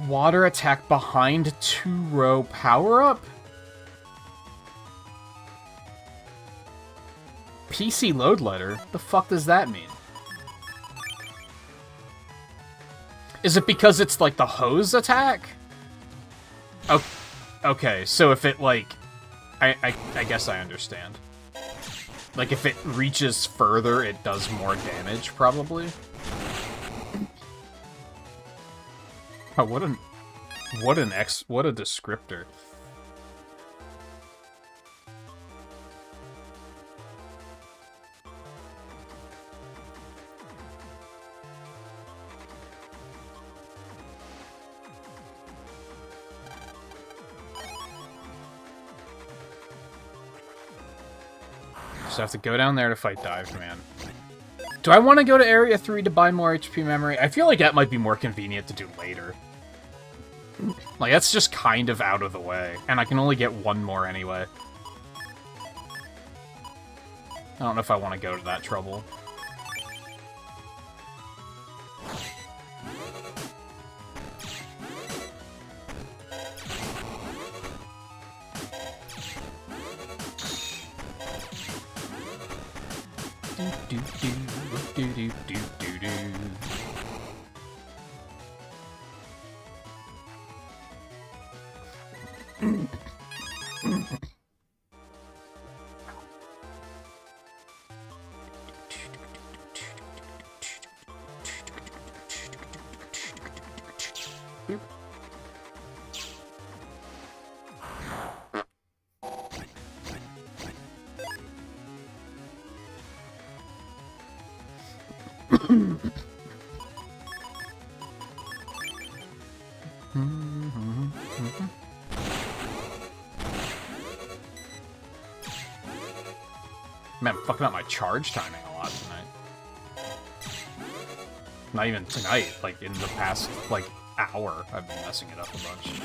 Water attack behind 2-row power-up? PC load letter? The fuck does that mean? Is it because it's like the hose attack? Oh, okay, so if it like... I guess I understand. Like if it reaches further, it does more damage, probably? Oh, what a descriptor. Just have to go down there to fight Dive Man. Do I want to go to Area 3 to buy more HP memory? I feel like that might be more convenient to do later. Like, that's just kind of out of the way. And I can only get 1 more anyway. I don't know if I want to go to that trouble. Do do do do do do do.
Man, I'm fucking up my charge timing a lot tonight. Not even tonight, like in the past, like, hour, I've been messing it up a bunch.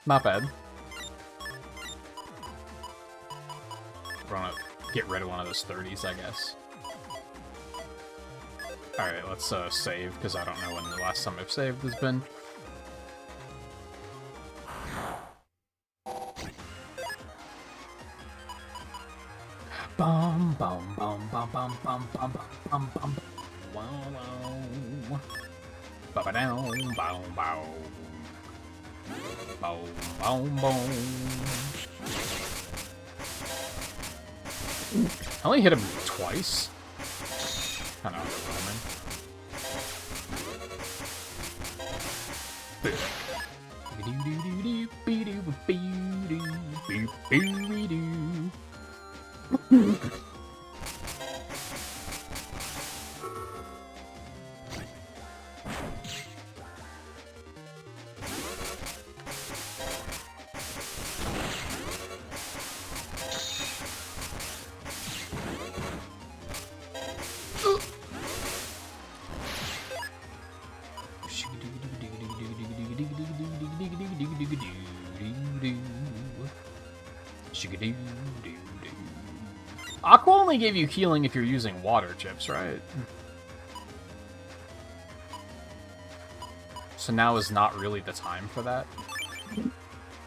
Not bad. We're gonna get rid of one of those 30s, I guess. Alright, let's save, because I don't know when the last time I've saved has been. Bum bum bum bum bum bum bum bum bum. Wow wow. Ba ba down bow bow. Bow bow bow. I only hit him twice. Kind of underwhelming. Aqua only gave you healing if you're using water chips, right? So now is not really the time for that.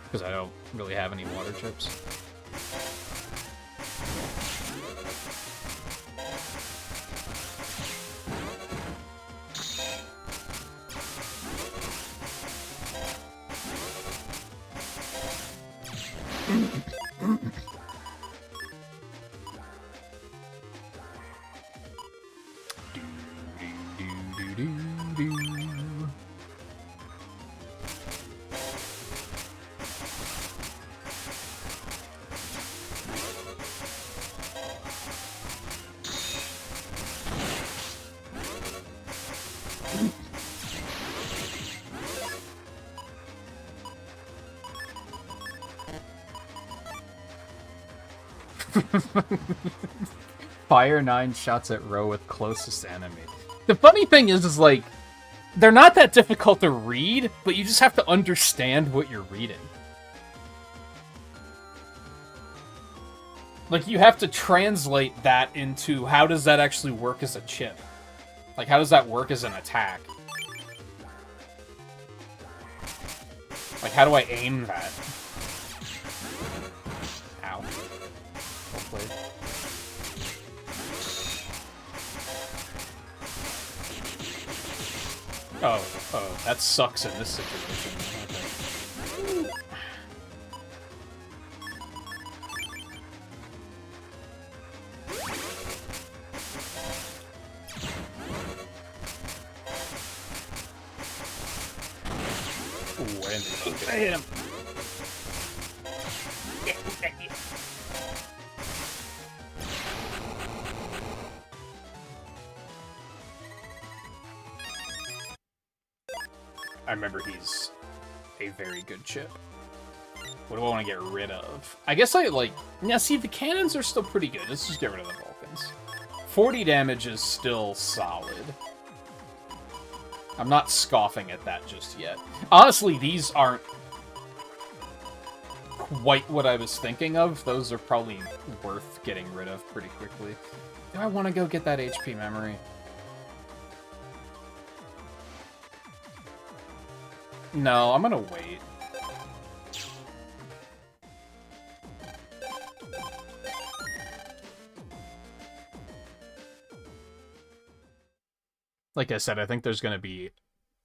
Because I don't really have any water chips. Fire 9 shots at row with closest enemy. The funny thing is like, they're not that difficult to read, but you just have to understand what you're reading. Like, you have to translate that into how does that actually work as a chip? Like, how does that work as an attack? Like, how do I aim that? Ow. Hopefully. Oh, that sucks in this situation. Okay. Ooh, I hit him. I remember he's a very good chip. What do I want to get rid of? I guess I, like... Yeah, see, the cannons are still pretty good. Let's just get rid of the Vulcans. 40 damage is still solid. I'm not scoffing at that just yet. Honestly, these aren't quite what I was thinking of. Those are probably worth getting rid of pretty quickly. Do I want to go get that HP memory? No, I'm gonna wait. Like I said, I think there's gonna be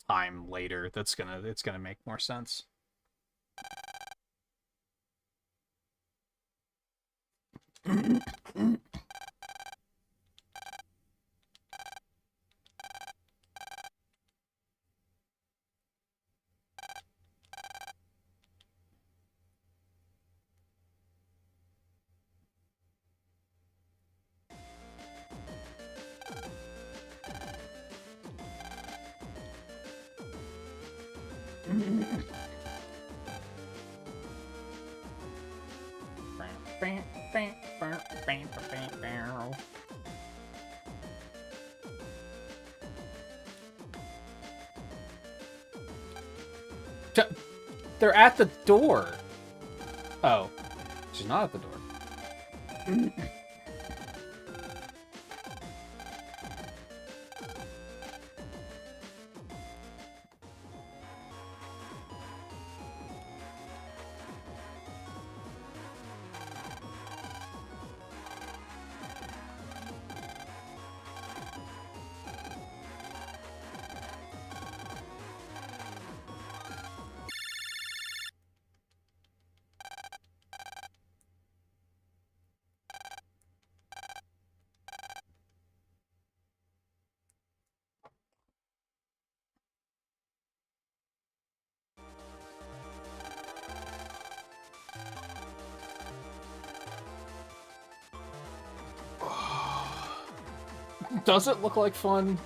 time later that's it's gonna make more sense. They're at the door. Oh. She's not at the door. Does it look like fun?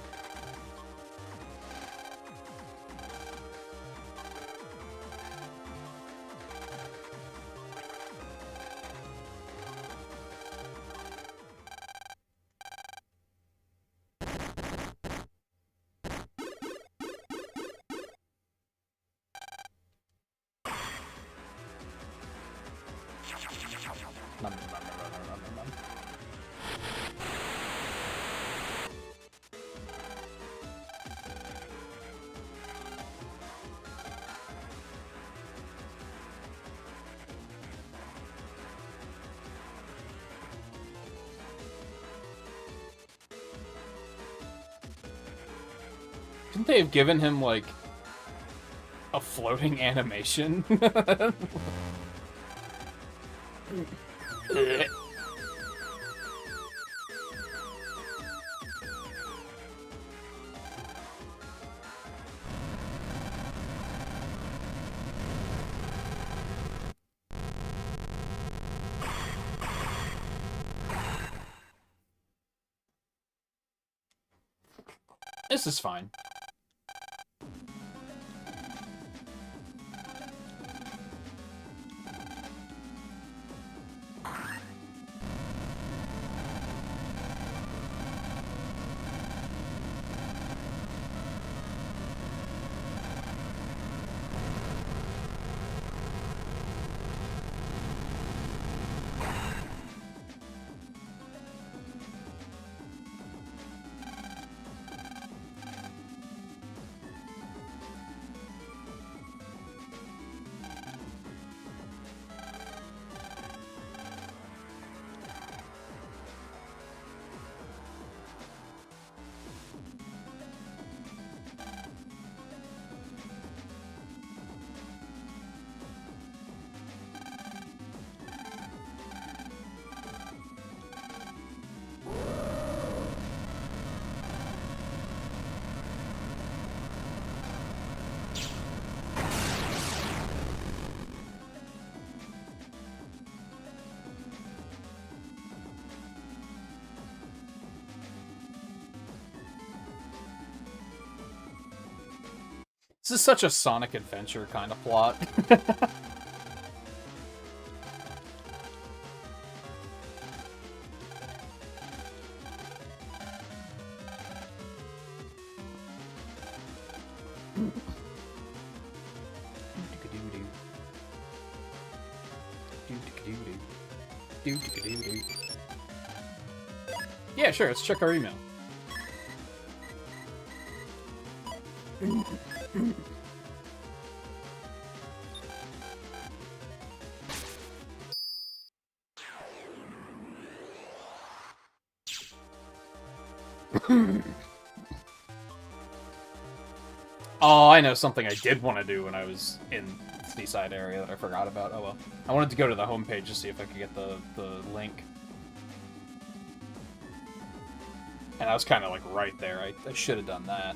Shouldn't they have given him, like, a floating animation? This is fine. This is such a Sonic Adventure kind of plot. Yeah, sure, let's check our email. Oh, I know something I did want to do when I was in the Seaside area that I forgot about. Oh well. I wanted to go to the homepage to see if I could get the link. And I was kind of like right there. I should have done that.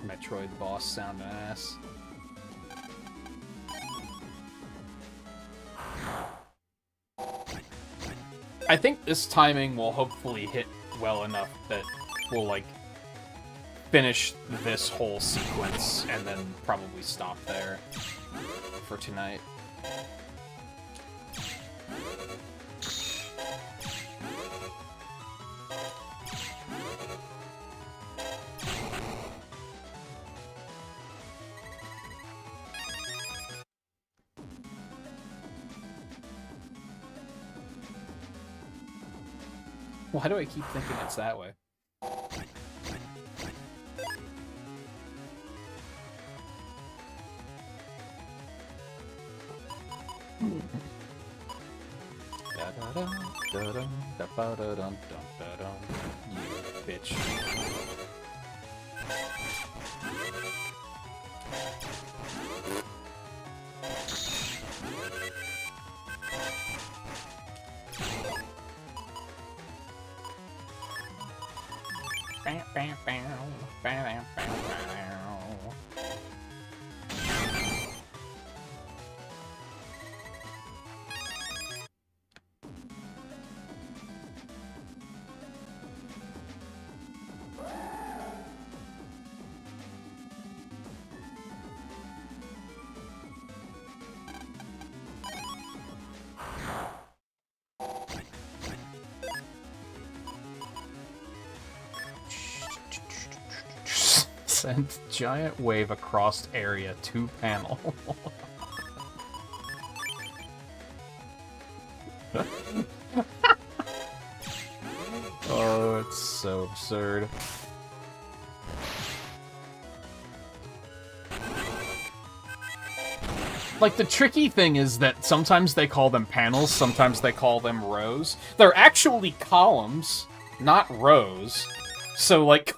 Metroid boss sound ass. I think this timing will hopefully hit well enough that we'll, like, finish this whole sequence and then probably stop there for tonight. Why do I keep thinking it's that way? You bitch. Send giant wave across area to panel. Oh, it's so absurd. Like, the tricky thing is that sometimes they call them panels, sometimes they call them rows. They're actually columns, not rows. So, like,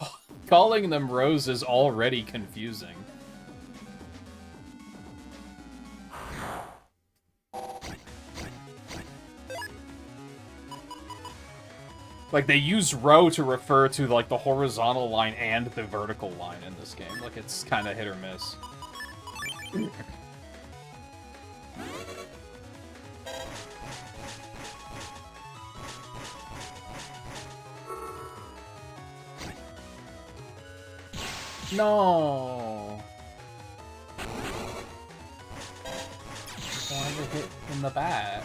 calling them rows is already confusing. Like, they use row to refer to, like, the horizontal line and the vertical line in this game. Like, it's kind of hit or miss. No! Why did it hit in the back?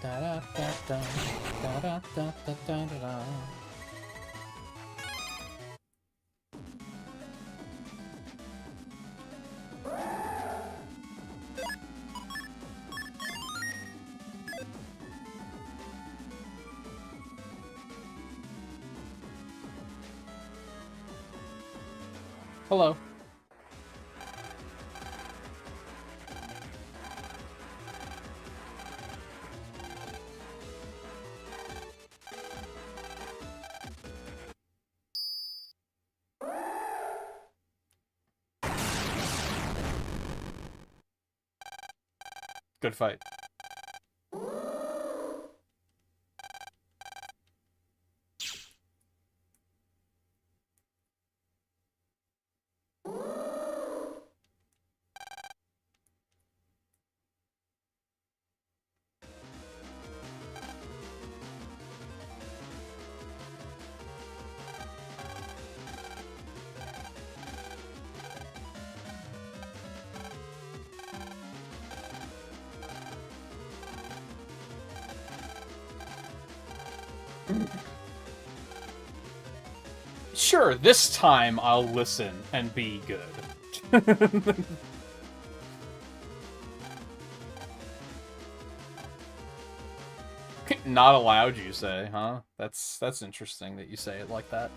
Da da da da da da da da da da. Hello. Good fight. Sure, this time I'll listen and be good. Not allowed, you say, huh? That's interesting that you say it like that.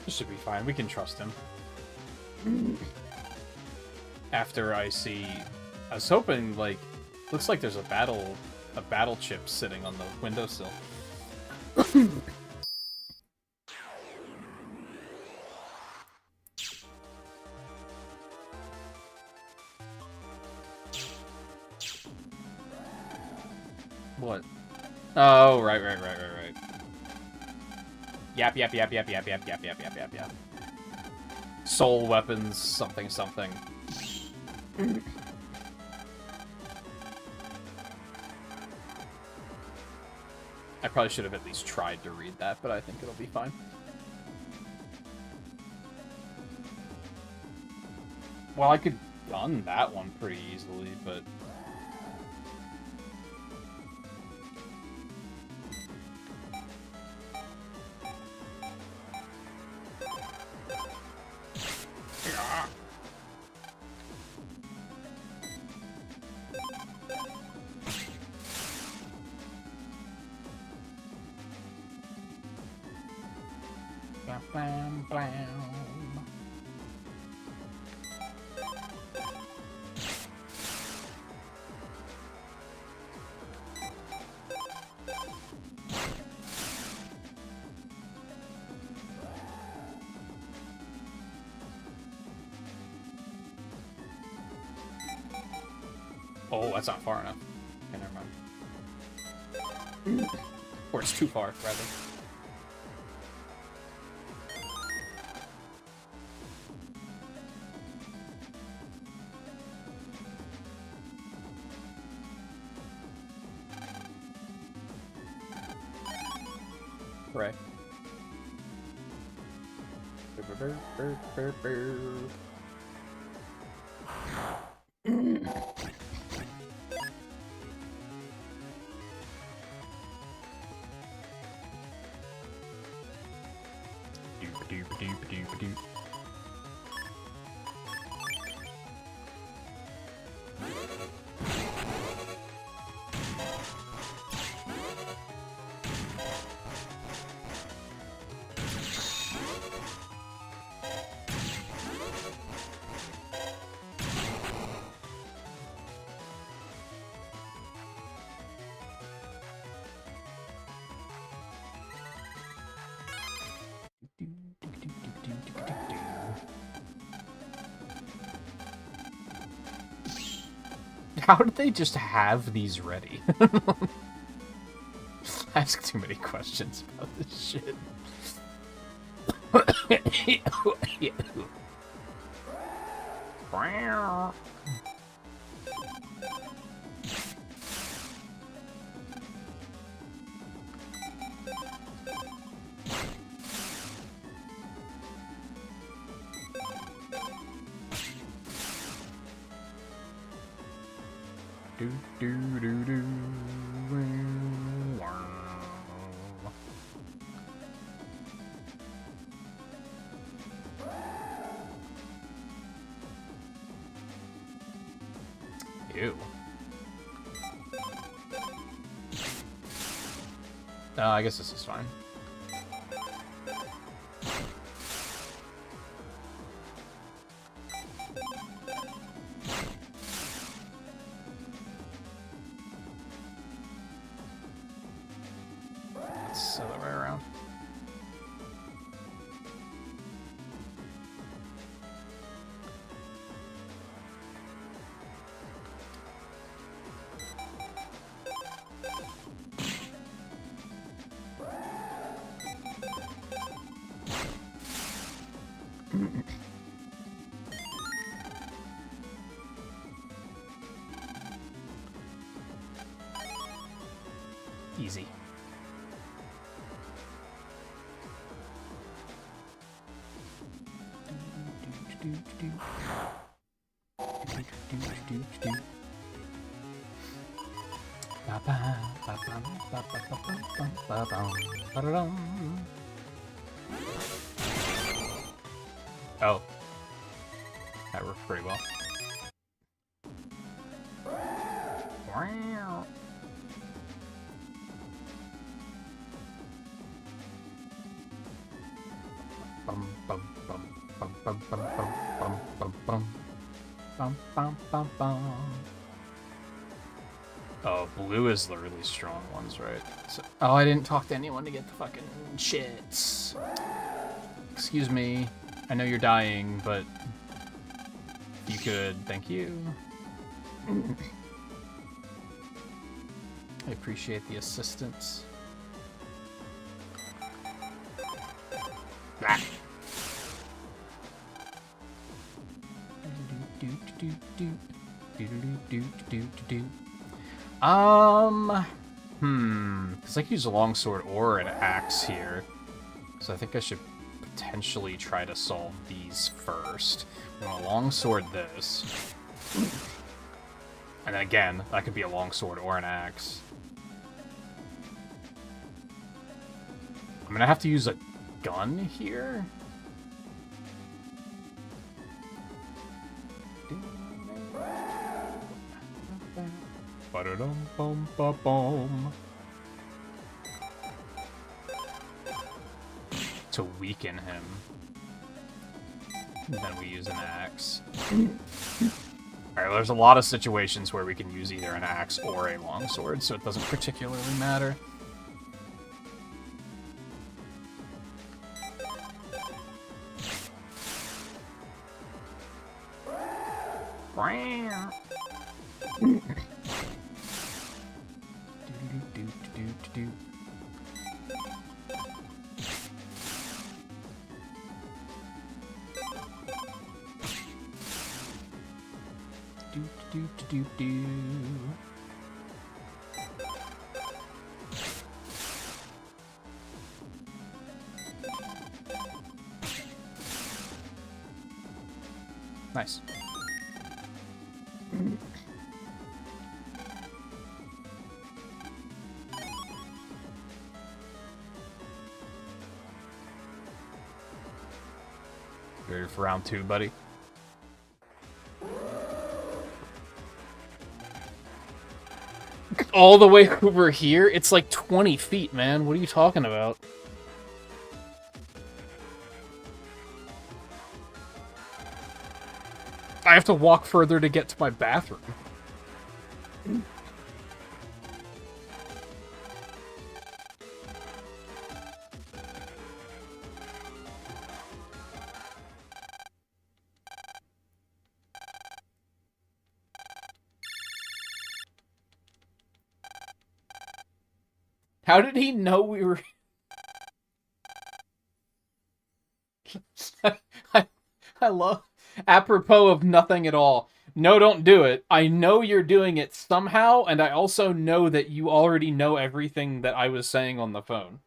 This should be fine. We can trust him. After I see... I was hoping, like... Looks like there's a battle chip sitting on the windowsill. What? Oh, right. Yap. Soul weapons, something. I probably should have at least tried to read that, but I think it'll be fine. Well, I could gun that one pretty easily, but... Oh, that's not far enough. Okay, never mind. Or it's too far, rather. Hooray. How did they just have these ready? I ask too many questions about this shit. Ew. I guess this is fine. It's the other way around. Easy. Oh. That worked pretty well.
Bum, bum, bum, bum, bum, bum, bum, bum, bum, bum. Bum, bum, bum, bum. Oh, blue is the really strong ones, right? So, oh, I didn't talk to anyone to get the fucking shits. Excuse me. I know you're dying, but you could. Thank you. I appreciate the assistance. Ah. Because I could use a longsword or an axe here. So I think I should potentially try to solve these first. I'm gonna longsword this. And then again, that could be a longsword or an axe. I'm gonna have to use a gun here. Ba-da-dum-bum-ba-bum. To weaken him. And then we use an axe. Alright, well, there's a lot of situations where we can use either an axe or a longsword, so it doesn't particularly matter. Nice. Ready for round 2, buddy? All the way over here? It's like 20 feet, man. What are you talking about? I have to walk further to get to my bathroom. How did he know we were... I love... Apropos of nothing at all. No, don't do it. I know you're doing it somehow, and I also know that you already know everything that I was saying on the phone.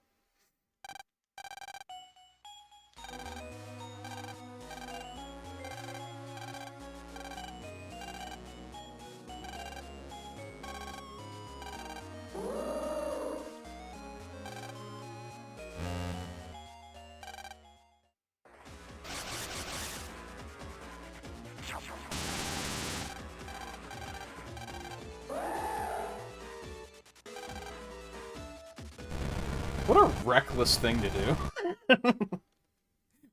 What a reckless thing to do.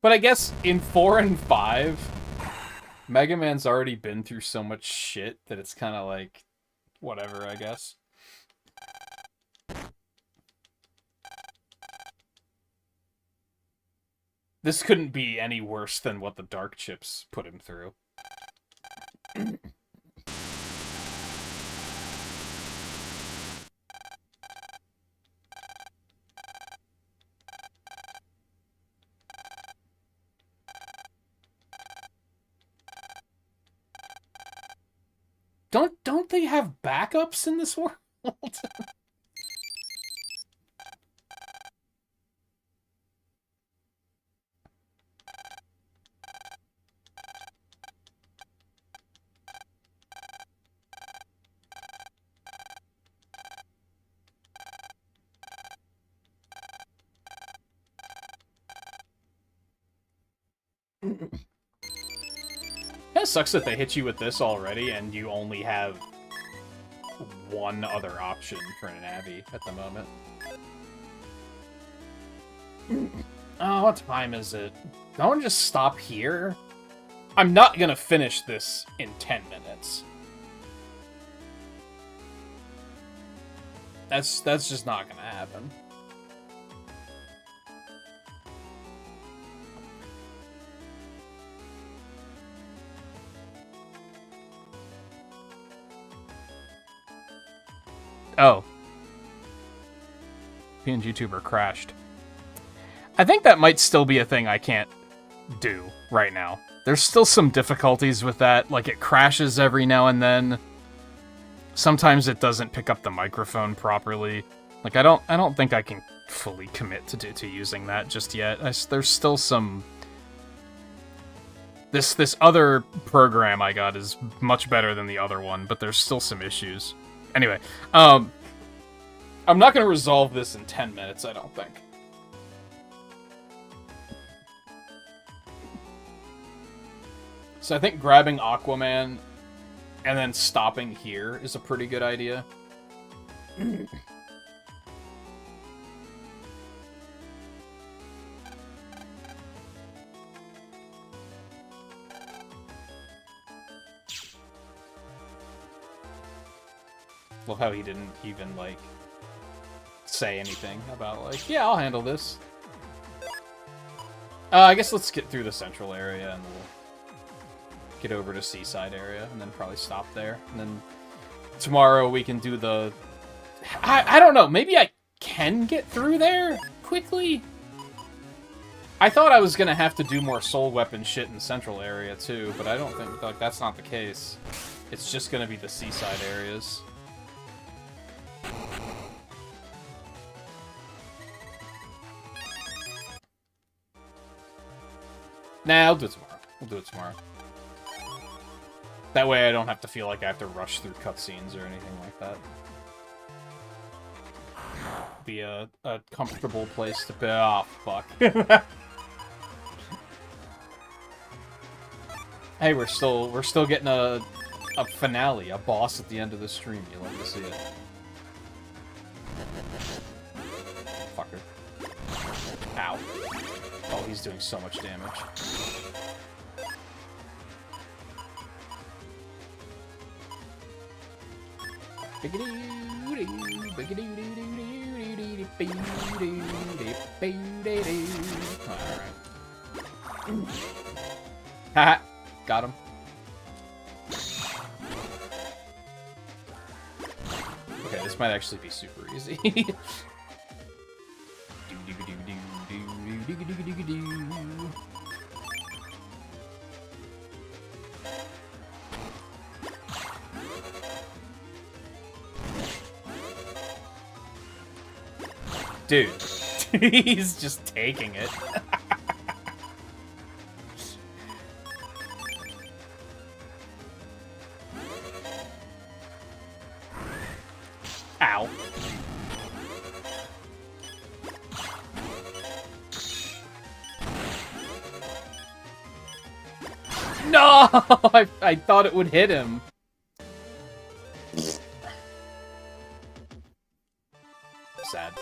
But I guess in 4 and 5, Mega Man's already been through so much shit that it's kind of like, whatever, I guess. This couldn't be any worse than what the Dark Chips put him through. Don't they have backups in this world? It sucks that they hit you with this already, and you only have one other option for an Abby at the moment.
Oh, what time is it? Don't just stop here. I'm not gonna finish this in 10 minutes. That's just not gonna happen.
Oh. PNG YouTuber crashed. I think that might still be a thing I can't do right now. There's still some difficulties with that, like it crashes every now and then. Sometimes it doesn't pick up the microphone properly. Like I don't think I can fully commit to using that just yet. There's still some. This other program I got is much better than the other one, but there's still some issues. Anyway, I'm not gonna resolve this in 10 minutes, I don't think. So I think grabbing Aquaman and then stopping here is a pretty good idea. Love how he didn't even, like, say anything about, like, yeah, I'll handle this. I guess let's get through the central area and we'll get over to Seaside area and then probably stop there. And then tomorrow we can do the... I don't know, maybe I can get through there quickly? I thought I was gonna have to do more soul weapon shit in the central area too, but I don't think, like, that's not the case. It's just gonna be the Seaside areas. Nah, I'll do it tomorrow. We'll do it tomorrow. That way I don't have to feel like I have to rush through cutscenes or anything like that. Be a comfortable place to be. Oh, fuck. Hey, we're still getting a finale, a boss at the end of the stream. You like to see it. Fucker. Ow. Oh, he's doing so much damage. Alright. Haha! Got him. Okay, this might actually be super easy. Dude, he's just taking it. Ow. No! I thought it would hit him. Sad.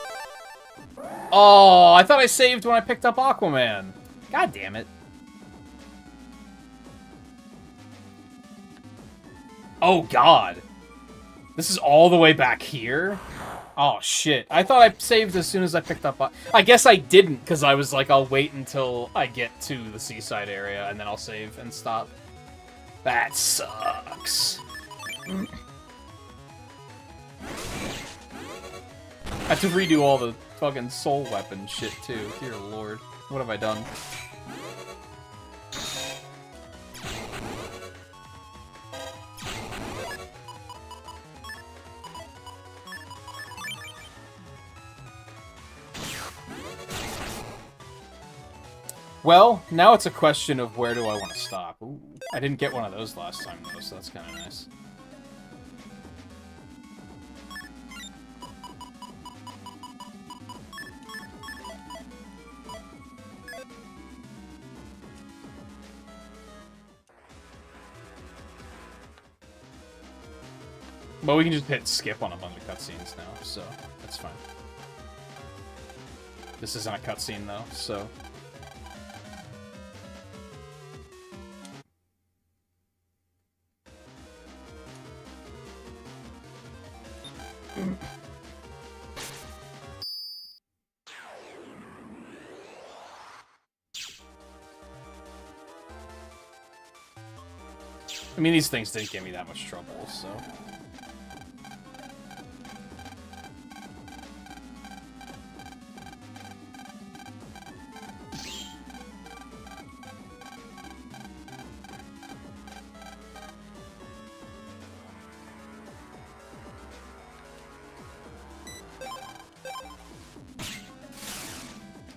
Oh, I thought I saved when I picked up Aquaman. God damn it. Oh, God. This is all the way back here? Oh, shit. I thought I saved as soon as I picked up... I guess I didn't, because I was like, I'll wait until I get to the Seaside area, and then I'll save and stop. That sucks. I have to redo all the fucking soul weapon shit, too. Dear lord. What have I done? Well, now it's a question of where do I want to stop. Ooh, I didn't get one of those last time, though, so that's kind of nice. But we can just hit skip on a bunch of cutscenes now, so that's fine.
This isn't a cutscene, though, so... I mean, these things didn't give me that much trouble, so...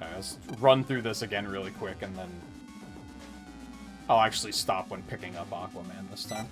Alright, let's run through this again really quick, and then... I'll actually stop when picking up Aquaman this time.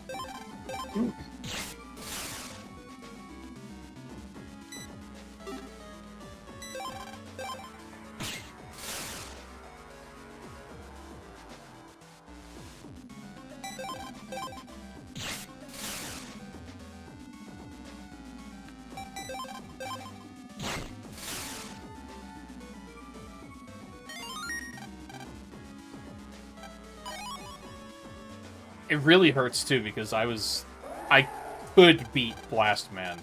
It really hurts, too, because I could beat Blastman.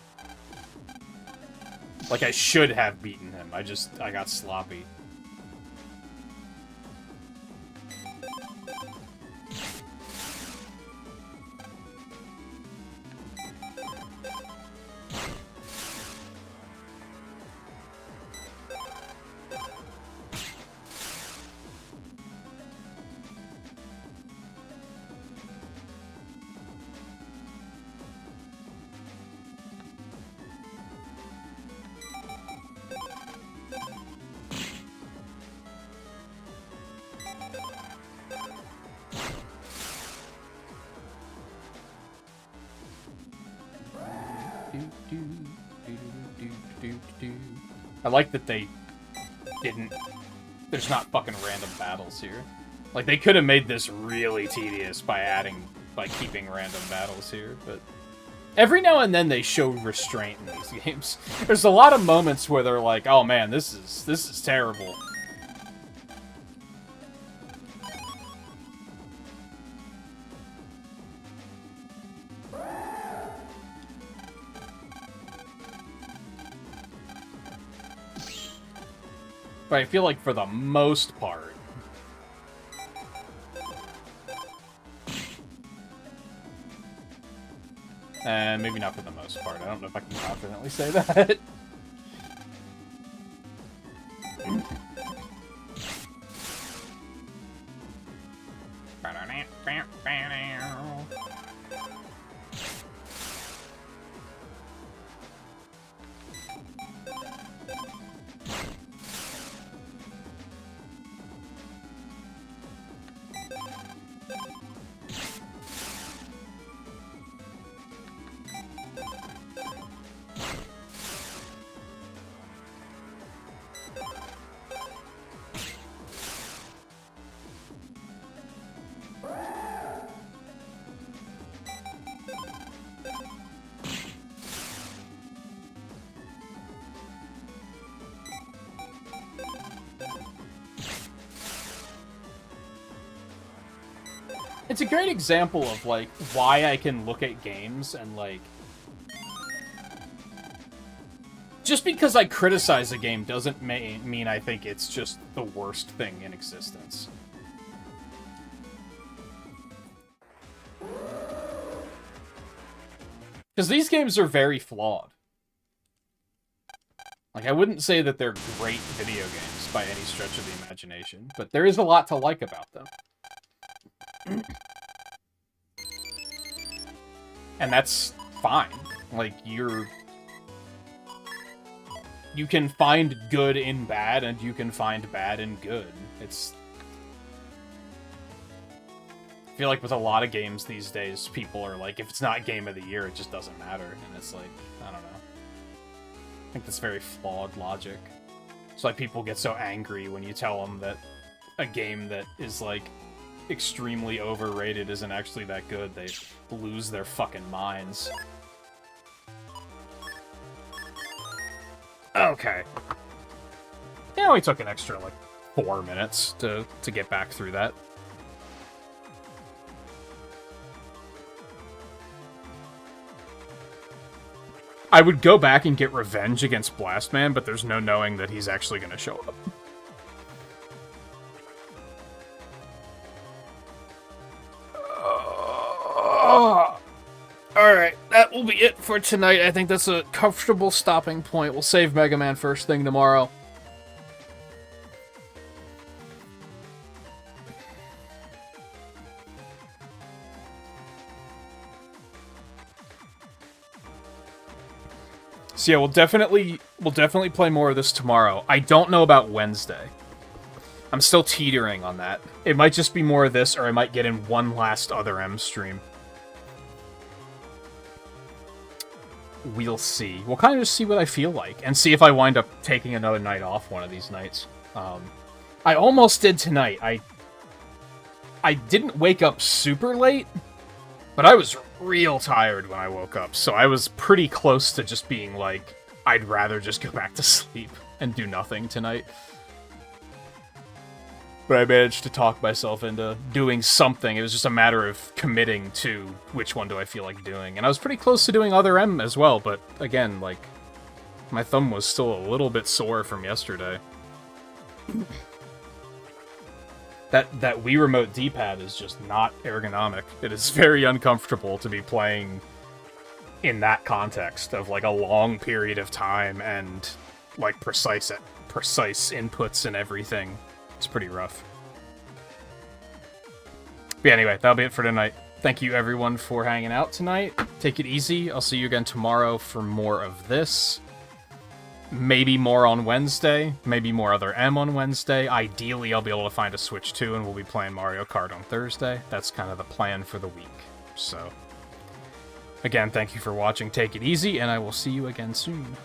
Like, I should have beaten him. I got sloppy. I like that they didn't... There's not fucking random battles here. Like, they could have made this really tedious by keeping random battles here, but... Every now and then they show restraint in these games. There's a lot of moments where they're like, oh man, this is terrible. But I feel like for the most part... And maybe not for the most part. I don't know if I can confidently say that. It's a great example of, like, why I can look at games and, like... Just because I criticize a game doesn't mean I think it's just the worst thing in existence. Because these games are very flawed. Like, I wouldn't say that they're great video games by any stretch of the imagination, but there is a lot to like about them. And that's fine. Like, you can find good in bad, and you can find bad in good. I feel like with a lot of games these days, people are like, if it's not Game of the Year, it just doesn't matter. And it's like, I don't know. I think that's very flawed logic. It's like people get so angry when you tell them that a game that is, like, extremely overrated isn't actually that good. They lose their fucking minds. Okay.
Yeah, we took an extra, like, 4 minutes to get back through that. I would go back and get revenge against Blastman, but there's no knowing that he's actually going to show up. Alright, that will be it for tonight. I think that's a comfortable stopping point. We'll save Mega Man first thing tomorrow. So yeah, we'll definitely play more of this tomorrow. I don't know about Wednesday. I'm still teetering on that. It might just be more of this, or I might get in one last other M stream. We'll see. We'll kind of just see what I feel like, and see if I wind up taking another night off one of these nights. I almost did tonight. I didn't wake up super late, but I was real tired when I woke up, so I was pretty close to just being like, I'd rather just go back to sleep and do nothing tonight. But I managed to talk myself into doing something. It was just a matter of committing to which one do I feel like doing. And I was pretty close to doing Other M as well, but again, like, my thumb was still a little bit sore from yesterday. That Wii Remote D-pad is just not ergonomic. It is very uncomfortable to be playing in that context of, like, a long period of time and, like, precise inputs and everything. It's pretty rough. But yeah, anyway, that'll be it for tonight. Thank you, everyone, for hanging out tonight. Take it easy. I'll see you again tomorrow for more of this. Maybe more on Wednesday. Maybe more Other M on Wednesday. Ideally, I'll be able to find a Switch 2, and we'll be playing Mario Kart on Thursday. That's kind of the plan for the week. So, again, thank you for watching. Take it easy, and I will see you again soon.